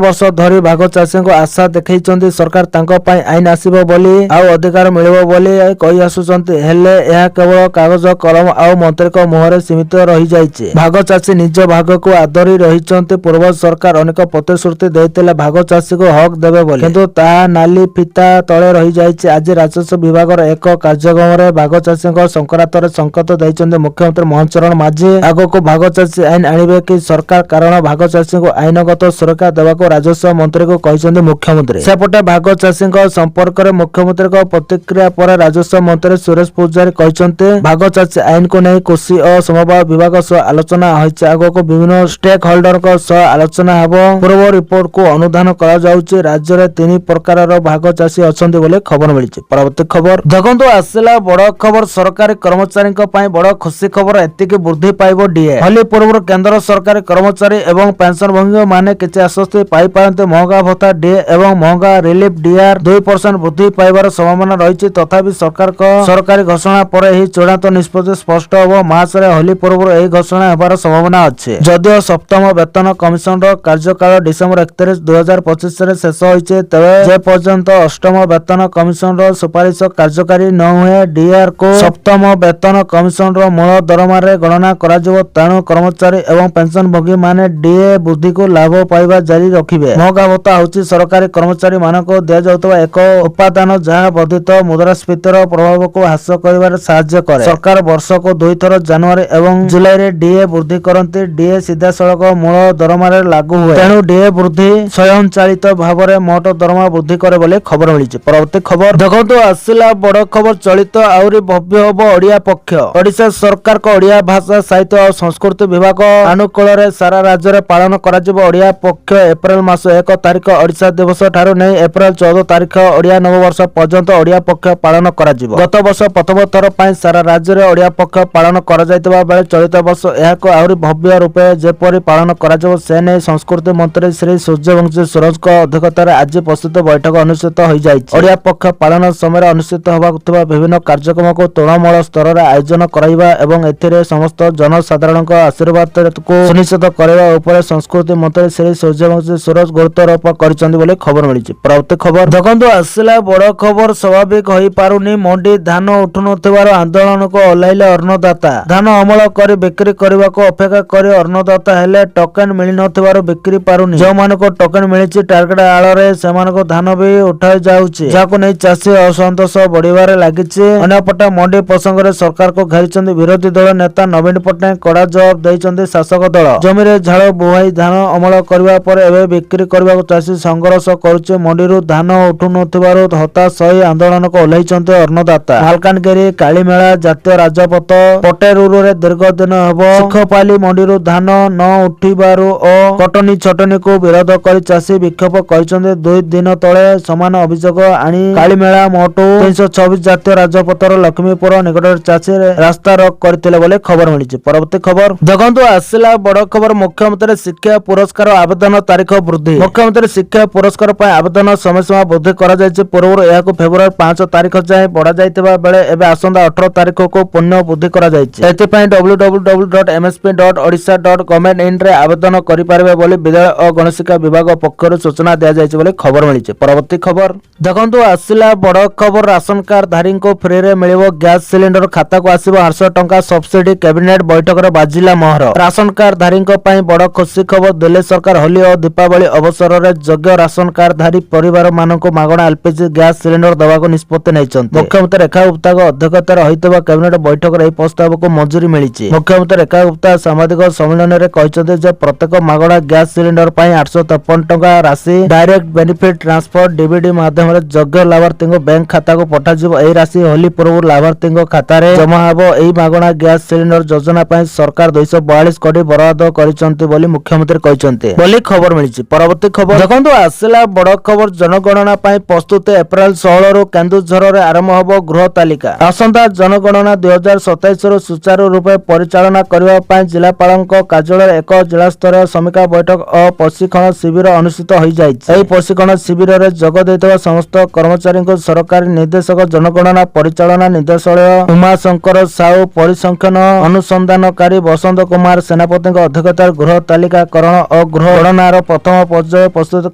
ବର୍ଷ ଧରି ଭାଗ ଚାଷୀଙ୍କୁ ଆଶା ଦେଖେଇଛନ୍ତି ସରକାର ତାଙ୍କ ପାଇଁ ଆଇନ ଆସିବ ବୋଲି, ଆଉ ଅଧିକାର ମିଳିବ ବୋଲି କହି ଆସୁଛନ୍ତି। ହେଲେ ଏହା କେବଳ କାଗଜ କଲମ ଆଉ ମନ୍ତ୍ରୀଙ୍କ ମୁହଁରେ ସୀମିତ ରହିଯାଇଛି। ଭାଗ ଚାଷୀ ନିଜ ଭାଗକୁ ଆଦରି ରହିଛନ୍ତି। ପୂର୍ବ ସରକାର ଅନେକ ପ୍ରତିଶ୍ରୁତି ଦେଇଥିଲେ ଭାଗ ଚାଷୀକୁ ହକ୍ ଦେବେ ବୋଲି, କିନ୍ତୁ ତାହା ନାଲି ଫିତା ତଳେ ରହିଯାଇଛି। ଆଜି ରାଜସ୍ୱ ବିଭାଗର ଏକ କାର୍ଯ୍ୟକ୍ରମରେ ଭାଗ ଚାଷୀଙ୍କ ସଂକ୍ରାନ୍ତରେ ସଂକେତ ଦେଇଛନ୍ତି ମୁଖ୍ୟମନ୍ତ୍ରୀ ମୋହନ ଚରଣ ମାଝୀ। ଆଗକୁ ଭାଗ ଚାଷୀ ଆଇନ ଆଣିବେ କି ସରକାର, କାରଣ ଭାଗ ଚାଷୀଙ୍କୁ ଆଇନଗତ ସୁରକ୍ଷା ଦେବାକୁ ରାଜସ୍ୱ ମନ୍ତ୍ରୀଙ୍କୁ କହିଛନ୍ତି ମୁଖ୍ୟମନ୍ତ୍ରୀ। ସେପଟେ ଭାଗ ଚାଷୀଙ୍କ ସମ୍ପର୍କରେ ମୁଖ୍ୟମନ୍ତ୍ରୀଙ୍କ ପ୍ରତିକ୍ରିୟା ପରେ ରାଜସ୍ୱ ମନ୍ତ୍ରୀ ସୁରେଶ ପୂଜାରୀ କହିଛନ୍ତି ଭାଗ ଚାଷୀ ଆଇନକୁ ନେଇ କୃଷି ଓ ସମବାୟ ବିଭାଗ ସହ ଆଲୋଚନା ହୋଇଛି। ଆଗକୁ ବିଭିନ୍ନ ଷ୍ଟେକ୍ ହୋଲ୍ଡରଙ୍କ ସହ ଆଲୋଚନା ହେବ। ପୂର୍ବ ରିପୋର୍ଟକୁ ଅନୁଧ୍ୟାନ କରାଯାଉଛି। ରାଜ୍ୟରେ 3 ପ୍ରକାରର ଭାଗ ଚାଷୀ ଅଛନ୍ତି ବୋଲି ଖବର ମିଳିଛି। ପରବର୍ତ୍ତୀ ଖବର ଦେଖନ୍ତୁ ଆସିଲା ବଡ ଖବର। ସରକାରୀ କର୍ମଚାରୀଙ୍କ ପାଇଁ ବଡ ଖୁସି ଖବର। ଏତିକି ବୃଦ୍ଧି ପାଇବ ଡିଏ। ହୋଲି ପୂର୍ବରୁ କେନ୍ଦ୍ର ସରକାରୀ କର୍ମଚାରୀ ଏବଂ ପେନସନଭୋଗୀ ମାନେ କିଛି ଆଶ୍ୱସ୍ତି ପାଇପାରନ୍ତି। ମହଙ୍ଗା ଭତ୍ତା ଡିଏ ଏବଂ ମହଙ୍ଗା ରିଲିଫ ଡିଆର 2% ବୃଦ୍ଧି ପାଇବାର ସମ୍ଭାବନା ରହିଛି। ତଥାପି ସରକାରଙ୍କ ସରକାରୀ ଘୋଷଣା ପରେ ଏହି ଚୂଡାନ୍ତ ନିଷ୍ପତ୍ତି ସ୍ପଷ୍ଟ ହେବ। ମାର୍ଚ୍ଚରେ ହୋଲି ପୂର୍ବରୁ ଏହି ଘୋଷଣା ହେବାର ସମ୍ଭାବନା ଅଛି। ଯଦିଓ ସପ୍ତମ ବେତନ କମିଶନର କାର୍ଯ୍ୟକାଳ ଡିସେମ୍ବର 31, 2025ରେ ଶେଷ ହୋଇଛି, ତେବେ ଯେ ପର୍ଯ୍ୟନ୍ତ ଅଷ୍ଟମ ବେତନ କମିଶନର ସୁପାରିଶ କାର୍ଯ୍ୟକାରୀ ନ ହୁଏ, ଡିଆରକୁ ସପ୍ତମ ବେତନ କମିଶନର ମୂଳ ଦରମାରେ ଗଣନା କରାଯିବ। ତେଣୁ କର୍ମଚାରୀ ଏବଂ ପେନସନଭୋଗୀ ମାନେ ଡିଏ ବୃଦ୍ଧିକୁ ଲାଭ ପାଇବା ଜାରି ରଖିବେ। ମହଙ୍ଗା ଭତ୍ତା ହେଉଛି ସରକାରୀ କର୍ମଚାରୀ ମାନଙ୍କୁ ଦିଆଯାଉଥିବା ଏକ ଉପାଦାନ ଯାହା ବର୍ଦ୍ଧିତ ମୁଦ୍ରାସ୍ଫୀତିର ପ୍ରଭାବକୁ ହ୍ରାସ କରିବାରେ ସାହାଯ୍ୟ କରେ। ସରକାର ବର୍ଷକୁ 2 ଥର ଜାନୁଆରୀ ଏବଂ ଜୁଲାଇରେ ଡିଏ ବୃଦ୍ଧି କରନ୍ତି। ଡିଏ ସିଧାସଳଖ ମୂଳ ଦରମାରେ ଲାଗୁ ହୁଏ। ତେଣୁ ଡିଏ ବୃଦ୍ଧି ସ୍ୱୟଂଚାଳିତ ଭାବରେ ମୋଟ ଦରମା ବୃଦ୍ଧି କରେ ବୋଲି ଖବର ମିଳିଛି। ପରବର୍ତ୍ତୀ ଖବର ଦେଖନ୍ତୁ ଆସିଲା ବଡ ଖବର। ଚଳିତ ଆହୁରି ଭବ୍ୟ ହେବ ଓଡିଆ ପକ୍ଷ। ଓଡିଶା ସରକାରଙ୍କ ଓଡିଆ ଭାଷା ସାହିତ୍ୟ ଓ ସଂସ୍କୃତି ବିଭାଗ ଆନୁକୂଳରେ ସାରା ରାଜ୍ୟରେ ପାଳନ କରାଯିବ ଓଡିଆ ପକ୍ଷ। ଏପ୍ରିଲ ମାସ 1 ତାରିଖ ଓଡିଶା ଦିବସ ଠାରୁ ନେଇ ଏପ୍ରିଲ 14 ତାରିଖ ଓଡିଆ ନବବର୍ଷ ପର୍ଯ୍ୟନ୍ତ ଓଡିଆ ପକ୍ଷ ପାଳନ କରାଯିବ। ଗତ ବର୍ଷ ପ୍ରଥମ ଥର ପାଇଁ ସାରା ରାଜ୍ୟରେ ଓଡିଆ ପକ୍ଷ ପାଳନ କରାଯାଇଥିବା ବେଳେ ଚଳିତ ବର୍ଷ ଏହାକୁ ଆହୁରି ଭବ୍ୟ ରୂପେ ଯେପରି ପାଳନ କରାଯିବ ସେ ନେଇ ସଂସ୍କୃତି ମନ୍ତ୍ରୀ ଶ୍ରୀ ସୂର୍ଯ୍ୟବଂଶୀ ସୁରଜଙ୍କ ଅଧ୍ୟକ୍ଷତାରେ ଆଜି ପ୍ରସ୍ତୁତ ବୈଠକ ଅନୁଷ୍ଠିତ ହୋଇଯାଇଛି। ଓଡିଆ ପକ୍ଷ ପାଳନ ସମୟରେ ଅନୁଷ୍ଠିତ ହେବାକୁ ଥିବା ବିଭିନ୍ନ କାର୍ଯ୍ୟକ୍ରମକୁ ତୃଣମୂଳ ସ୍ତରରେ ଆୟୋଜନ କରାଇବା ଏବଂ ଏଥିରେ ସମସ୍ତ ଜନସାଧାରଣଙ୍କ ଆଶୀର୍ବାଦକୁ ସୁନିଶ୍ଚିତ କରିବା ଉପରେ ସଂସ୍କୃତି ମନ୍ତ୍ରୀ ଶ୍ରୀ ସୂର୍ଯ୍ୟବଂଶୀ ସୁରଜ ଗୁରୁତ୍ୱାରୋପ କରିଛନ୍ତି ବୋଲି ଖବର ମିଳିଛି। ପରବର୍ତ୍ତୀ ଖବର ଦେଖନ୍ତୁ ଆସିଲା ବଡ ଖବର। ସ୍ୱାଭାବିକ ହୋଇପାରୁନି ମଣ୍ଡି। ଧାନ ଉଠୁନଥିବାରୁ ଆନ୍ଦୋଳନକୁ ଓହ୍ଲାଇଲେ ଅନ୍ନଦାତା। ଧାନ ଅମଳ କରି ବିକ୍ରି କରିବାକୁ ଅପେକ୍ଷା କରି ଅନ୍ନଦାତା ହେଲେ ଟୋକେନ ମିଳିନଥିବାରୁ ବିକ୍ରି ପାରୁନି। ଯେଉଁମାନଙ୍କୁ ଟୋକେନ ମିଳିଛି ଟାର୍ଗେଟ ଆଳରେ ସେମାନଙ୍କୁ ଧାନ ବି ଉଠାଇ ଯାଉଛି, ଯାହାକୁ ନେଇ ଚାଷୀ ଅସନ୍ତୋଷ ବଢିବାରେ ଲାଗିଛି। ଅନ୍ୟପଟେ ମଣ୍ଡି ପ୍ରସଙ୍ଗରେ ସରକାରକୁ ଘେରିଛନ୍ତି ବିରୋଧୀ ଦଳ ନେତା ନବୀନ ପଟ୍ଟନାୟକ। କଡା ଜବାବ ଦେଇଛନ୍ତି ଶାସକ ଦଳ। ଜମିରେ ଝାଳ ବୁହାଇ ଧାନ ଅମଳ କରିବା ପରେ ଏବେ ବିକ୍ରି କରିବାକୁ ଚାଷୀ ସଂଘର୍ଷ କରୁଛି। ମଣ୍ଡିରୁ ଧାନ ଉଠୁନଥିବାରୁ ହତାଶ ହୋଇ ଆନ୍ଦୋଳନକୁ ଓହ୍ଲାଇଛନ୍ତି ଅନ୍ନଦାତା। ମାଲକାନଗିରି, କାଳିମେଳା ଜାତୀୟ ରାଜପଥ ପଟେରୁରେ ଦୀର୍ଘ ଦିନ ହେବ ଶିଖପାଲି ମଣ୍ଡିରୁ ଧାନ ନ ଉଠିବାରୁ ଓ କଟନୀ ଛଟନୀକୁ ବିରୋଧ କରି ଚାଷୀ ବିକ୍ଷୋଭ କରିଛନ୍ତି। 2 ଦିନ ତଳେ ସମାନ ଅଭିଯୋଗ ଆଣି କାଳିମେଳା ମୋଟୁ 326 ଜାତୀୟ ରାଜପଥର ଲକ୍ଷ୍ମୀପୁର ନିକଟରେ ଚାଷୀ ରାସ୍ତା ରୋକ କରିଥିଲେ ବୋଲି ଖବର ମିଳିଛି। ପରବର୍ତ୍ତୀ ଖବର ଦେଖନ୍ତୁ, ଆସିଲା ବଡ଼ ଖବର। ମୁଖ୍ୟମନ୍ତ୍ରୀ ଶିକ୍ଷା ପୁରସ୍କାର ଆବେଦନ ତାରିଖ ବୃଦ୍ଧି। ମୁଖ୍ୟମନ୍ତ୍ରୀ ଶିକ୍ଷା ପୁରସ୍କାର ପାଇଁ ଆବେଦନ ସମୟସୀମା ବୃଦ୍ଧି କରାଯାଇଛି। ପୂର୍ବରୁ ଏହାକୁ ଫେବୃଆରୀ 5 ତାରିଖ ଯାଏଁ ବଢ଼ାଯାଇଥିବା ବେଳେ ଏବେ ଆସନ୍ତା 18 ତାରିଖକୁ ପୁନଃ ବୃଦ୍ଧି କରାଯାଇଛି। ଏଥିପାଇଁ www.msp.odisha.government.in ରେ ଆବେଦନ କରିପାରିବେ ବୋଲି ବିଦ୍ୟାଳୟ ଓ ଗଣଶିକ୍ଷା ବିଭାଗ ପକ୍ଷରୁ ସୂଚନା ଦିଆଯାଇଛି ବୋଲି ଖବର ମିଳିଛି। ପରବର୍ତ୍ତୀ ଖବର ଦେଖନ୍ତୁ, ଆସିଲା ବଡ଼ ଖବର। ରାସନ କାର୍ଡ ଧାରୀଙ୍କୁ ଫ୍ରିରେ ମିଳିବ ଗ୍ୟାସ ସିଲିଣ୍ଡର, ଖାତାକୁ ଆସିବ 800 ଟଙ୍କା ସବସିଡି। କ୍ୟାବିନେଟ ବୈଠକରେ ବାଜିଲା ମୋହର। ରାସନ କାର୍ଡ ଧାରୀଙ୍କ ପାଇଁ ବଡ଼ ଖୁସି ଖବର। ଦିଲ୍ଲୀ ସରକାର ହୋଲି ଓ ଦୀପାବଳି ଅବସରରେ ଯୋଗ୍ୟ ରାସନ କାର୍ଡ ଧାରୀ ପରିବାର ମାନଙ୍କୁ ମାଗଣା ଏଲପିଜି ଗ୍ୟାସ ସିଲିଣ୍ଡର ଦେବାକୁ ନିଷ୍ପତ୍ତି ନେଇଛନ୍ତି। ମୁଖ୍ୟମନ୍ତ୍ରୀ ରେଖା ଗୁପ୍ତାଙ୍କ ଅଧ୍ୟକ୍ଷତାରେ ହୋଇଥିବା କ୍ୟାବିନେଟ ବୈଠକରେ ଏହି ପ୍ରସ୍ତାବକୁ ମଞ୍ଜୁରୀ ମିଳିଛି। ମୁଖ୍ୟମନ୍ତ୍ରୀ ରେଖା ଗୁପ୍ତା ସାମ୍ବାଦିକ ସମ୍ମିଳନୀରେ କହିଛନ୍ତି ଯେ ପ୍ରତ୍ୟେକ ମାଗଣା ଗ୍ୟାସ ସିଲିଣ୍ଡର ପାଇଁ 853 ଟଙ୍କା ରାଶି ଡାଇରେକ୍ଟ ବେନିଫିଟ ଟ୍ରାନ୍ସଫର ଡିବିଡି ମାଧ୍ୟମରେ ଯୋଗ୍ୟ ଲାଭାର୍ଥୀଙ୍କ ବ୍ୟାଙ୍କ ଖାତାକୁ ପଠାଯିବ। ଏହି ରାଶି ହୋଲି ପୂର୍ବରୁ ଲାଭାର୍ଥୀଙ୍କ ଖାତାରେ ଜମା ହେବ। ଏହି ମାଗଣା ଗ୍ୟାସ ସିଲିଣ୍ଡର ଯୋଜନା ପାଇଁ ସରକାର 242 କୋଟି ବରାଦ କରିଛନ୍ତି ବୋଲି ମୁଖ୍ୟମନ୍ତ୍ରୀ କହିଛନ୍ତି ବୋଲି ଖବର ମିଳିଛି। ପରବର୍ତ୍ତୀ ଖବର ଦେଖନ୍ତୁ, ଆସିଲା ବଡ଼ ଖବର। ଜନଗଣନା ପାଇଁ ପ୍ରସ୍ତୁତି। ଏପ୍ରିଲ 16ରୁ କେନ୍ଦୁଝରରେ ଆରମ୍ଭ ହେବ ଗୃହ ତାଲିକା। ଆସନ୍ତା ଜନଗଣନା 2027ରୁ ସୁଚାରୁ ରୂପେ ପରିଚାଳନା କରିବା ପାଇଁ ଜିଲ୍ଲାପାଳଙ୍କ କାର୍ଯ୍ୟାଳୟରେ ଏକ ଜିଲ୍ଲାସ୍ତରୀୟ ସମୀକ୍ଷା ବୈଠକ ଓ ପ୍ରଶିକ୍ଷଣ ଶିବିର ଅନୁଷ୍ଠିତ ହୋଇଯାଇଛି। ଏହି ପ୍ରଶିକ୍ଷଣ ଶିବିରରେ ଯୋଗ ଦେଇଥିବା ସମସ୍ତ କର୍ମଚାରୀଙ୍କୁ ସରକାରୀ ନିର୍ଦ୍ଦେଶକ, ଜନଗଣନା ପରିଚାଳନା ନିର୍ଦ୍ଦେଶାଳୟ, ଉମାଶଙ୍କର ସାହୁ, ପରିସଂଖ୍ୟାନ ଅନୁସନ୍ଧାନକାରୀ ବସନ୍ତ କୁମାର ସେନାପତିଙ୍କ ଅଧ୍ୟକ୍ଷତାରେ ଗୃହ ତାଲିକାକରଣ ଓ ଗୃହ ଗଣନାର ପ୍ରଥମ ପର୍ଯ୍ୟାୟ ପ୍ରସ୍ତୁତି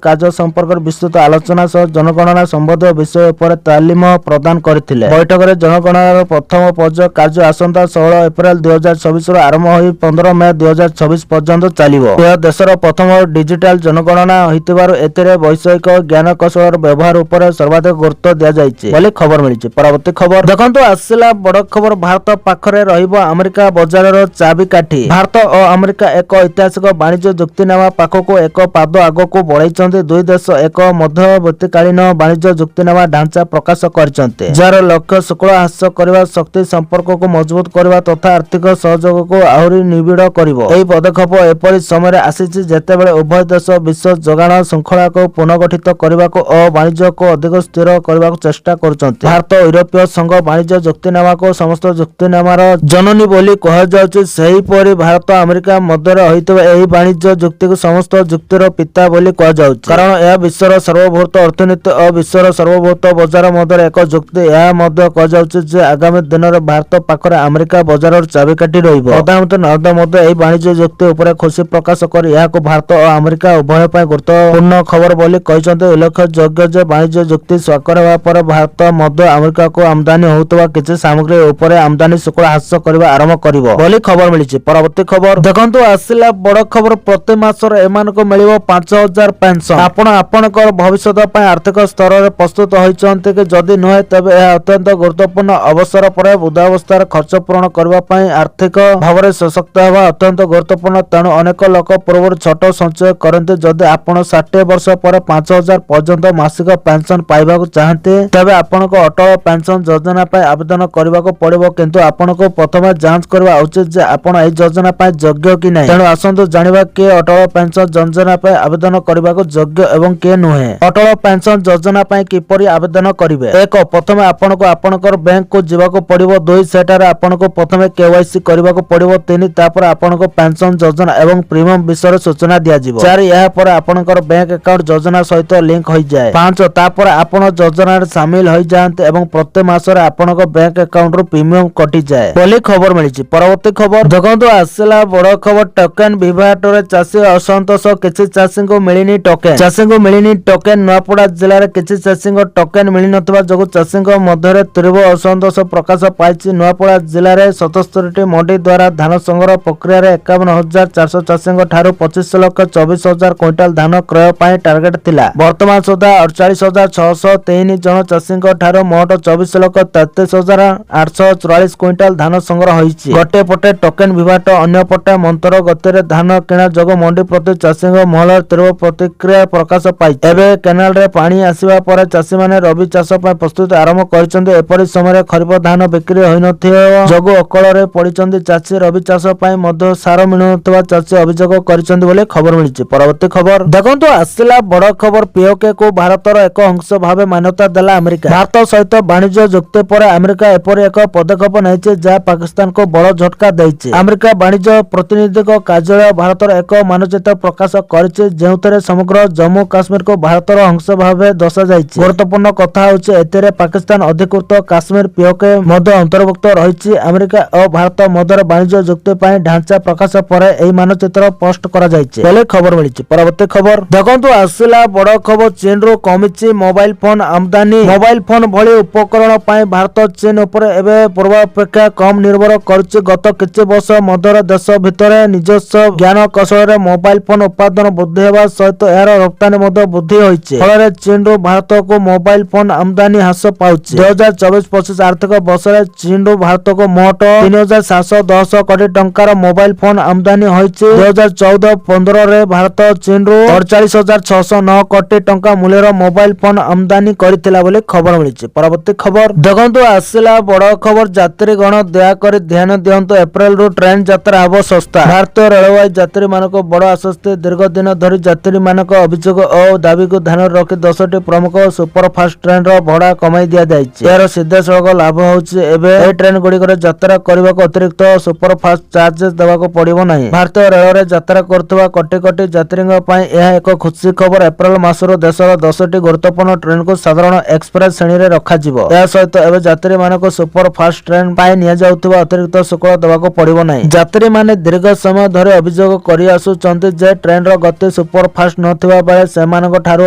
କାର୍ଯ୍ୟ ସମ୍ପର୍କରେ ବିସ୍ତୃତ ଆଲୋଚନା ସହ ଜନଗଣନା ସମ୍ବନ୍ଧୀୟ ବିଷୟ ଉପରେ ତାଲିମ ପ୍ରଦାନ କରିଥିଲେ। ବୈଠକରେ ଜନଗଣନାର ପ୍ରଥମ ପର୍ଯ୍ୟାୟ କାର୍ଯ୍ୟ ଆସନ୍ତା 16 ଏପ୍ରିଲ 2024ରୁ ଆରମ୍ଭ ହୋଇ 15 ମେ 2026 ପର୍ଯ୍ୟନ୍ତ ଚାଲିବ। ଏହା ଦେଶର ପ୍ରଥମ ଡିଜିଟାଲ ଜନଗଣନା ହୋଇଥିବାରୁ ଏଥିରେ ବୈଷୟିକ ଜ୍ଞାନକୌଶଳର ବ୍ୟବହାର ଉପରେ ସର୍ବାଧିକ ଗୁରୁତ୍ୱ ଦିଆଯାଇଛି ବୋଲି ଖବର ମିଳିଛି। ପରବର୍ତ୍ତୀ ଖବର ଦେଖନ୍ତୁ, ଆସିଲା ବଡ଼ ଖବର। ଭାରତ ପାଖରେ ରହିବ ଆମେରିକା ବଜାରର ଚାବିକାଠି। ଭାରତ ଓ ଆମେରିକା ଏକ ଐତିହାସିକ ବାଣିଜ୍ୟ ଚୁକ୍ତିନାମା ପାଖକୁ ଏକ ପାଦ ଆଗକୁ ବଢ଼ାଇଛନ୍ତି। ଦୁଇ ଦେଶ ଏକ ମଧ୍ୟବର୍ତ୍ତୀକାଳୀନ ବାଣିଜ୍ୟ ଚୁକ୍ତିନାମା ଢାଞ୍ଚା ପ୍ରକାଶ କରିଛନ୍ତି, ଯାହାର ଲକ୍ଷ୍ୟ ଶୁଳ୍କ ହ୍ରାସ କରିବା, ଶକ୍ତି ସମ୍ପର୍କକୁ ମଜବୁତ କରିବା ତଥା ଆର୍ଥିକ ସହଯୋଗକୁ ଆହୁରି ନିବିଡ଼ କରିବ। ଏହି ପଦକ୍ଷେପ ଏପରି ସମୟରେ ଆସିଛି ଯେତେବେଳେ ଉଭୟ ଦେଶ ବିଶ୍ୱ ଯୋଗାଣ ଶୃଙ୍ଖଳାକୁ ପୁନର୍ଗଠିତ କରିବାକୁ ଓ ବାଣିଜ୍ୟକୁ ଅଧିକ ସ୍ଥିର କରିବାକୁ ଚେଷ୍ଟା କରୁଛନ୍ତି। ଭାରତ ୟୁରୋପୀୟ ସଂଘ ବାଣିଜ୍ୟ ଚୁକ୍ତିନାମାକୁ ସମସ୍ତ ଚୁକ୍ତିନାମାର ଜନନୀ ବୋଲି କୁହାଯାଉଛି। ସେହିପରି ଭାରତ ଆମେରିକା ମଧ୍ୟରେ ହୋଇଥିବା ଏହି ବାଣିଜ୍ୟ ଚୁକ୍ତିକୁ ସମସ୍ତ ଚୁକ୍ତିର ପିତା ବୋଲି କୁହାଯାଉଛି, କାରଣ ଏହା ବିଶ୍ୱର ସର୍ବବୃହତ ଅର୍ଥନୀତି ଓ ବିଶ୍ୱର ସର୍ବବୃହତ ବଜାର ମଧ୍ୟରେ ଏକ ଚୁକ୍ତି। ଏହା ମଧ୍ୟ କୁହାଯାଉଛି ଯେ ଆଗାମୀ ଦିନରେ ଭାରତ ପାଖରେ ଆମେରିକା ବଜାରର ଚାବିକାଠି ରହିବ। ପ୍ରଧାନମନ୍ତ୍ରୀ ନରେନ୍ଦ୍ର ମୋଦି ଏହି ବାଣିଜ୍ୟ ଚୁକ୍ତି ଉପରେ ଖୁସି ପ୍ରକାଶ କରି ଏହାକୁ ଭାରତ ଓ ଆମେରିକା ଉଭୟ ପାଇଁ ଗୁରୁତ୍ୱପୂର୍ଣ୍ଣ ଖବର ବୋଲି କହିଛନ୍ତି। ଉଲ୍ଲେଖଯୋଗ୍ୟ ଯେ ବାଣିଜ୍ୟ ଚୁକ୍ତି ସ୍ୱାକ୍ଷର ହେବା ପରେ ଭାରତ ମଧ୍ୟ ଆମେରିକାକୁ ଆମଦାନୀ ହେଉଥିବା କିଛି ସାମଗ୍ରୀ ଉପରେ ଆମଦାନୀ ଶୁଳ୍କ ହ୍ରାସ କରିବା ଆରମ୍ଭ କରିବ ବୋଲି ଖବର ମିଳିଛି। ପରବର୍ତ୍ତୀ ଖବର ଦେଖନ୍ତୁ, ଆସିଲା ବଡ଼ ଖବର। ପ୍ରତି ମାସରେ ଏମାନଙ୍କୁ ମିଳିବ 5000 ପେନସନ। ଆପଣ ଆପଣଙ୍କର ଭବିଷ୍ୟତ ପାଇଁ ଆର୍ଥିକ ସ୍ତରରେ ପ୍ରସ୍ତୁତ ହୋଇଛନ୍ତି କି? ଯଦି ନୁହେଁ ତେବେ ଏହା ଅତ୍ୟନ୍ତ ଗୁରୁତ୍ୱପୂର୍ଣ୍ଣ। ଅବସର ପରେ ବୃଦ୍ଧାବସ୍ଥାର ଖର୍ଚ୍ଚ ପୂରଣ କରିବା ପାଇଁ ଆର୍ଥିକ ଭାବରେ ସଶକ୍ତ ହେବା ଅତ୍ୟନ୍ତ ଗୁରୁତ୍ୱପୂର୍ଣ୍ଣ। ତେଣୁ ଅନେକ ଲୋକ ପୂର୍ବରୁ ଛୋଟ ସଞ୍ଚୟ କରନ୍ତି। ଯଦି ଆପଣ 60 ବର୍ଷ ପରେ 5000 ପର୍ଯ୍ୟନ୍ତ ମାସିକ ପେନସନ ପାଇବାକୁ ଚାହାନ୍ତି ତେବେ ଆପଣଙ୍କୁ ଅଟଳ ପେନସନ ଯୋଜନା ପାଇଁ ଆବେଦନ କରିବାକୁ ପଡ଼ିବ। କିନ୍ତୁ ଆପଣଙ୍କୁ ପ୍ରଥମେ ଯାଞ୍ଚ କରିବା ଉଚିତ ଯେ ଆପଣ ଏହି ଯୋଜନା ପାଇଁ ଯୋଗ୍ୟ କି ନାହିଁ। ତେଣୁ ଆସନ୍ତୁ ଜାଣିବା କିଏ ଅଟଳ ପେନସନ ଯୋଜନା ପାଇଁ ଆବେଦନ କରିବାକୁ ଯୋଗ୍ୟ ଏବଂ କିଏ ନୁହେଁ। ଅଟଳ ପେନସନ ଯୋଜନା ପାଇଁ କିପରି ଆବେଦନ କରିବେ? 1. ପ୍ରଥମେ ଆପଣଙ୍କୁ ଆପଣଙ୍କର ବ୍ୟାଙ୍କକୁ ଯିବାକୁ ପଡ଼ିବ। 2. ସେଠାରେ ଆପଣଙ୍କୁ ପ୍ରଥମେ KYC କରିବାକୁ ପଡ଼ିବ। 3. ତାପରେ ଆପଣଙ୍କୁ ପେନସନ ଯୋଜନା ଏବଂ ପ୍ରିମିୟମ ବିଷୟରେ ସୂଚନା ଦିଆଯିବ। 4. ଏହାପରେ ଆପଣଙ୍କର ବ୍ୟାଙ୍କ ଆକାଉଣ୍ଟ ଯୋଜନା ସହିତ ଲିଙ୍କ ହୋଇଯାଏ। 5. ତାପରେ ଆପଣ ଯୋଜନାରେ ସାମିଲ ହୋଇଯାଆନ୍ତି ଏବଂ ପ୍ରତି ମାସରେ ଆପଣଙ୍କ ବ୍ୟାଙ୍କ ଆକାଉଣ୍ଟରୁ ପ୍ରିମିୟମ କଟିଯାଏ ବୋଲି ଖବର ମିଳିଛି। ପରବର୍ତ୍ତୀ ଖବର ଦେଖନ୍ତୁ, ଆସିଲା ବଡ଼ ଖବର। ଟୋକେନ ବିଭାଟରେ ଚାଷୀ ଅସନ୍ତୋଷ। କିଛି ଚାଷୀଙ୍କୁ ମିଳିନି ଟୋକେନ। ଚାଷୀଙ୍କୁ ମିଳିନି ଟୋକେନ। ନୂଆପଡ଼ା ଜିଲ୍ଲାରେ କିଛି ଚାଷୀଙ୍କ ଟୋକେନ ମିଳିନଥିବା ଯୋଗୁଁ ଚାଷୀଙ୍କ ମଧ୍ୟରେ ତୀବ୍ର ଅସନ୍ତୋଷ ପ୍ରକାଶ ପାଇଛି। ନୂଆପଡ଼ା ଜିଲ୍ଲାରେ 77ଟି ମଣ୍ଡି ଦ୍ୱାରା ଧାନ ସଂଗ୍ରହ ପ୍ରକ୍ରିୟାରେ 51400 ଚାଷୀଙ୍କ ଠାରୁ 25,24,000 କ୍ୱିଣ୍ଟାଲ ଧାନ କ୍ରୟ ପାଇଁ ଟାର୍ଗେଟ ଥିଲା। ବର୍ତ୍ତମାନ ସୁଦ୍ଧା 48,603 ଜଣ ଚାଷୀଙ୍କ ଠାରୁ ମୋଟ 24,33,844 କ୍ୱିଣ୍ଟାଲ ଧାନ ସଂଗ୍ରହ ହୋଇଛି। ଗୋଟିଏ ପଟେ ଟୋକେନ ବିଭାଟ, ଅନ୍ୟ ପଟେ ମନ୍ତର ଗତିରେ ଧାନ କିଣା ଯୋଗୁଁ ମଣ୍ଡି ପ୍ରତି ଚାଷୀଙ୍କ ମହଲରେ ତୀବ୍ର ପ୍ରତିକ୍ରିୟା ପ୍ରକାଶ ପାଇଛି। ଏବେ କେନାଲରେ ପାଣି ଆସିବା ପରେ ଚାଷୀମାନେ ରବି ଚାଷ ପାଇଁ ପ୍ରସ୍ତୁତି ଆରମ୍ଭ କରିଛନ୍ତି। ଏପରି ସମୟରେ ଖରିଫ ଖରିଫ ଧାନ ବିକ୍ରି ହୋଇନଥିବା ଯୋଗୁଁ ଅକଳରେ ପଡ଼ିଛନ୍ତି ଚାଷୀ। ରବି ଚାଷ ପାଇଁ ମଧ୍ୟ ସାର ମିଳୁନଥିବା ଚାଷୀ ଅଭିଯୋଗ କରିଛନ୍ତି ବୋଲି ଖବର ମିଳିଛି। ପରବର୍ତ୍ତୀ ଖବର ଦେଖନ୍ତୁ, ଆସିଲା ବଡ଼ ଖବର। ପିଓକେ କୁ ଭାରତର ଏକ ଅଂଶ ଭାବେ ମାନ୍ୟତା ଦେଲା ଆମେରିକା। ଭାରତ ସହିତ ବାଣିଜ୍ୟ ଯୁକ୍ତି ପରେ ଆମେରିକା ଏପରି ଏକ ପଦକ୍ଷେପ ନେଇଛି ଯାହା ପାକିସ୍ତାନକୁ ବଡ଼ ଝଟକା ଦେଇଛି। ଆମେରିକା ବାଣିଜ୍ୟ ପ୍ରତିନିଧିଙ୍କ କାର୍ଯ୍ୟାଳୟ ଭାରତର ଏକ ମାନଚିତ୍ର ପ୍ରକାଶ କରିଛି ଯେଉଁଥିରେ ସମଗ୍ର ଜମ୍ମୁ କାଶ୍ମୀରକୁ ଭାରତର ଅଂଶ ଭାବେ ଦର୍ଶାଯାଇଛି। ଗୁରୁତ୍ୱପୂର୍ଣ୍ଣ କଥା ହେଉଛି ଏଥିରେ ପାକିସ୍ତାନ ଅଧିକୃତ କାଶ୍ମୀର ପିଓକେ ମଧ୍ୟ ଅନ୍ତର୍ଭୁକ୍ତ ରହିଛି। ଆମେରିକା ଓ ଭାରତ ମଧ୍ୟରେ ବାଣିଜ୍ୟ ଯୁକ୍ତି ପାଇଁ ଢାଞ୍ଚା ପ୍ରକାଶ ପରେ ଏହି ମାନଚିତ୍ର ପୋଷ୍ଟ କରାଯାଇଛି ବୋଲି ଖବର ମିଳିଛି। ପରବର୍ତ୍ତୀ ଖବର ଦେଖନ୍ତୁ, ଆସିଲା ବଡ଼ ଖବର। ଚୀନରୁ କମିଛି ମୋବାଇଲ ଫୋନ ଆମଦାନୀ। ମୋବାଇଲ ଫୋନ ଭଳି ଉପକରଣ ପାଇଁ ଭାରତ ଚୀନ ଉପରେ ଏବେ ପୂର୍ବାପେକ୍ଷା କମ୍ ନିର୍ଭର କରୁଛି। ଗତ କିଛି ବର୍ଷ ମଧ୍ୟରେ ଦେଶ ଭିତରେ ନିଜସ୍ୱ ଜ୍ଞାନ କୌଶଳରେ ମୋବାଇଲ ଫୋନ ଉତ୍ପାଦନ ବୃଦ୍ଧି ହେବା ସହିତ ଏହାର ରପ୍ତାନୀ ମଧ୍ୟ ବୃଦ୍ଧି ହୋଇଛି। ଫଳରେ ଚୀନରୁ ଭାରତକୁ ମୋବାଇଲ ଫୋନ ଆମଦାନୀ ହ୍ରାସ ପାଉଛି। 2024-25 ଆର୍ଥିକ ବର୍ଷରେ ଚୀନରୁ ଭାରତକୁ ମୋଟ 3,710 କୋଟି ଟଙ୍କାର ମୋବାଇଲ ଫୋନ ଆମଦାନୀ ହୋଇଛି। 2014-15ରେ ଭାରତ ଚୀନରୁ 48,609 କୋଟି ଟଙ୍କା ମୂଲ୍ୟର ମୋବାଇଲ ଫୋନ ଆମଦାନୀ କରିଥିଲା ବୋଲି ଖବର ମିଳିଛି। ପରବର୍ତ୍ତୀ ଖବର ଦେଖନ୍ତୁ, ଆସିଲା ବଡ଼ ଖବର। ଯାତ୍ରୀଗଣ ଦୟାକରି ଧ୍ୟାନ ଦିଅନ୍ତୁ, ଏପ୍ରିଲରୁ ଟ୍ରେନ ଯାତ୍ରା ହେବ ଶସ୍ତା। ଭାରତୀୟ ରେଳବାଇ ଯାତ୍ରୀମାନଙ୍କ ବଡ଼ ଆଶ୍ୱସ୍ତି। ଦୀର୍ଘ ଦିନ ଧରି ଯାତ୍ରୀମାନଙ୍କ ଅଭିଯୋଗ ଓ ଦାବିକୁ ଧ୍ୟାନରେ ରଖି 10ଟି ପ୍ରମୁଖ ସୁପରଫାଷ୍ଟ ଟ୍ରେନର ଭଡ଼ା କମାଇ ଦିଆଯାଇଛି। ଏହାର ସିଧାସଳଖ ଲାଭ ହେଉଛି ଏବେ ଏହି ଟ୍ରେନ ଗୁଡ଼ିକରେ ଯାତ୍ରା କରିବାକୁ ଅତିରିକ୍ତ ସୁପରଫାଷ୍ଟ ଚାର୍ଜେସ୍ ଦେବାକୁ ପଡ଼ିବ ନାହିଁ। ଭାରତୀୟ ରେଳରେ ଯାତ୍ରା କରୁଥିବା କୋଟି କୋଟି ଯାତ୍ରୀଙ୍କ ପାଇଁ ଏହା ଏକ ଖୁସି ଖବର। ଏପ୍ରିଲ ମାସରୁ ଦେଶର 10ଟି ଗୁରୁତ୍ୱପୂର୍ଣ୍ଣ ଟ୍ରେନକୁ ସାଧାରଣ ଏକ୍ସପ୍ରେସ ଶ୍ରେଣୀରେ ରଖାଯିବ। ଏହା ସହିତ ଏବେ ଯାତ୍ରୀମାନଙ୍କୁ ସୁପରଫାଷ୍ଟ ଟ୍ରେନ ପାଇଁ ନିଆଯାଉଥିବା ଅତିରିକ୍ତ ଶୁଳ୍କ ଦେବାକୁ ପଡ଼ିବ ନାହିଁ। ଯାତ୍ରୀମାନେ ଦୀର୍ଘ ସମୟ ଧରି ଅଭିଯୋଗ କରିଆସୁଛନ୍ତି ଯେ ଟ୍ରେନର ଗତି ସୁପରଫାଷ୍ଟ ନଥିବା ବେଳେ ସେମାନଙ୍କ ଠାରୁ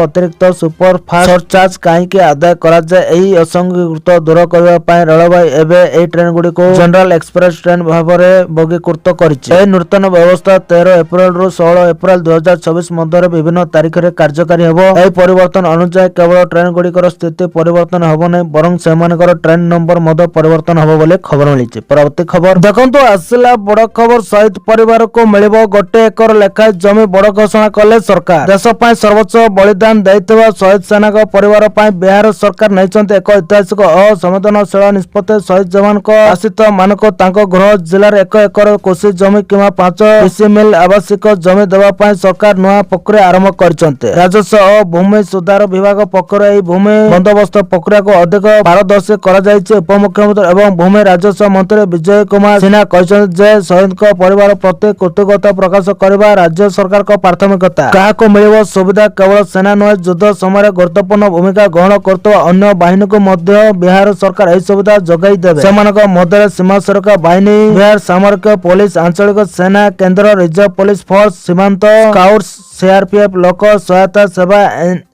ଅତିରିକ୍ତ ସୁପରଫାଷ୍ଟ ସରଚାର୍ଜ କାହିଁକି ଆଦାୟ କରାଯାଏ। ଏହି ଅସଙ୍ଗୀକୃତ ଦୂର କରିବା ପାଇଁ ରେଳବାଇ ଏବେ ଏହି ଟ୍ରେନଗୁଡ଼ିକୁ ଜେନେରାଲ ଏକ୍ସପ୍ରେସ ଟ୍ରେନ ଭାବରେ ବର୍ଗୀକୃତ କରିଛି। ଏହି ନୂତନ ବ୍ୟବସ୍ଥା 13 ଏପ୍ରିଲରୁ 16 ଏପ୍ରିଲ 2024 ମଧ୍ୟରେ ବିଭିନ୍ନ ତାରିଖରେ କାର୍ଯ୍ୟକାରୀ ହେବ। ଏହି ପରିବର୍ତ୍ତନ ଅନୁଯାୟୀ କେବଳ ଟ୍ରେନଗୁଡ଼ିକର ସ୍ଥିତି ପରିବର୍ତ୍ତନ ହେବ ନାହିଁ ବରଂ ସେମାନଙ୍କର ଟ୍ରେନ ନମ୍ବର ମଧ୍ୟ ପରିବର୍ତ୍ତନ ହେବ ବୋଲି ଖବର ମିଳିଛି। ପରବର୍ତ୍ତୀ ଖବର ଦେଖନ୍ତୁ, ଆସିଲା ବଡ଼ ଖବର। ଶହୀଦ ପରିବାରକୁ ମିଳିବ 1 ଏକର ଲେଖାଏଁ ଜମି ବଡ଼ ଘୋଷଣା କଲେ ସରକାର। ଦେଶ ପାଇଁ ସର୍ବୋଚ୍ଚ ବଳିଦାନ ଦେଇଥିବା ଶହୀଦ ସେନାଙ୍କ ପରିବାର ପାଇଁ ବିହାର ସରକାର ନେଇଛନ୍ତି ଏକ ଐତିହାସିକ ଓ ସମ୍ବେଦନଶୀଳ ନିଷ୍ପତ୍ତି। ଶହୀଦ ଯବାନଙ୍କ ଆଶ୍ରିତ ମାନଙ୍କୁ ତାଙ୍କ ଗୃହ ଜିଲ୍ଲାରେ 1 ଏକର କୃଷି ଜମି କିମ୍ବା 5 ଡିସିମିଲ ଆବାସିକ ଜମି ଦେବା ପାଇଁ ସରକାର ନୂଆ ପ୍ରକ୍ରିୟା ଆରମ୍ଭ କରିଛନ୍ତି। ରାଜସ୍ୱ ଓ ଭୂମି ସୁଧାର ବିଭାଗ ପକ୍ଷରୁ ଏହି ଭୂମି ବନ୍ଦୋବସ୍ତ ପ୍ରକ୍ରିୟାକୁ ଅଧିକ ପାରଦର୍ଶୀ କରାଯାଇଛି। ଉପମୁଖ୍ୟମନ୍ତ୍ରୀ ଏବଂ ଭୂମି ରାଜସ୍ୱ ମନ୍ତ୍ରୀ ବିଜୟ କୁମାର ସିହ୍ନା କହିଛନ୍ତି ଯେ ଶହୀଦଙ୍କ ପରିବାର ପ୍ରତି କୃତଜ୍ଞତା ପ୍ରକାଶ କରିବା ରାଜ୍ୟ ସରକାରଙ୍କ ପ୍ରାଥମିକତା। କାହାକୁ ମିଳିବ ସୁବିଧା? କେବଳ ସେନା ନୁହେଁ, ଯୁଦ୍ଧ ସମୟରେ ଗୁରୁତ୍ୱପୂର୍ଣ୍ଣ ଭୂମିକା ଗ୍ରହଣ କରୁଥିବା ଅନ୍ୟ ବାହିନୀକୁ ମଧ୍ୟ ବିହାର ସରକାର ଏହି ସୁବିଧା ଯୋଗାଇ ଦେବେ। ସେମାନଙ୍କ ମଧ୍ୟରେ ସୀମା ସୁରକ୍ଷା ବାହିନୀ, ବିହାର ସାମରିକ ପୋଲିସ, ଆଞ୍ଚଳିକ ସେନା, କେନ୍ଦ୍ର ରିଜର୍ଭ ପୋଲିସ ଫୋର୍ସ, ସୀମାନ୍ତ ସ୍କାଉଟ୍ସ, ସିଆରପିଏଫ୍, ଲୋକ ସହାୟତା ସେବା,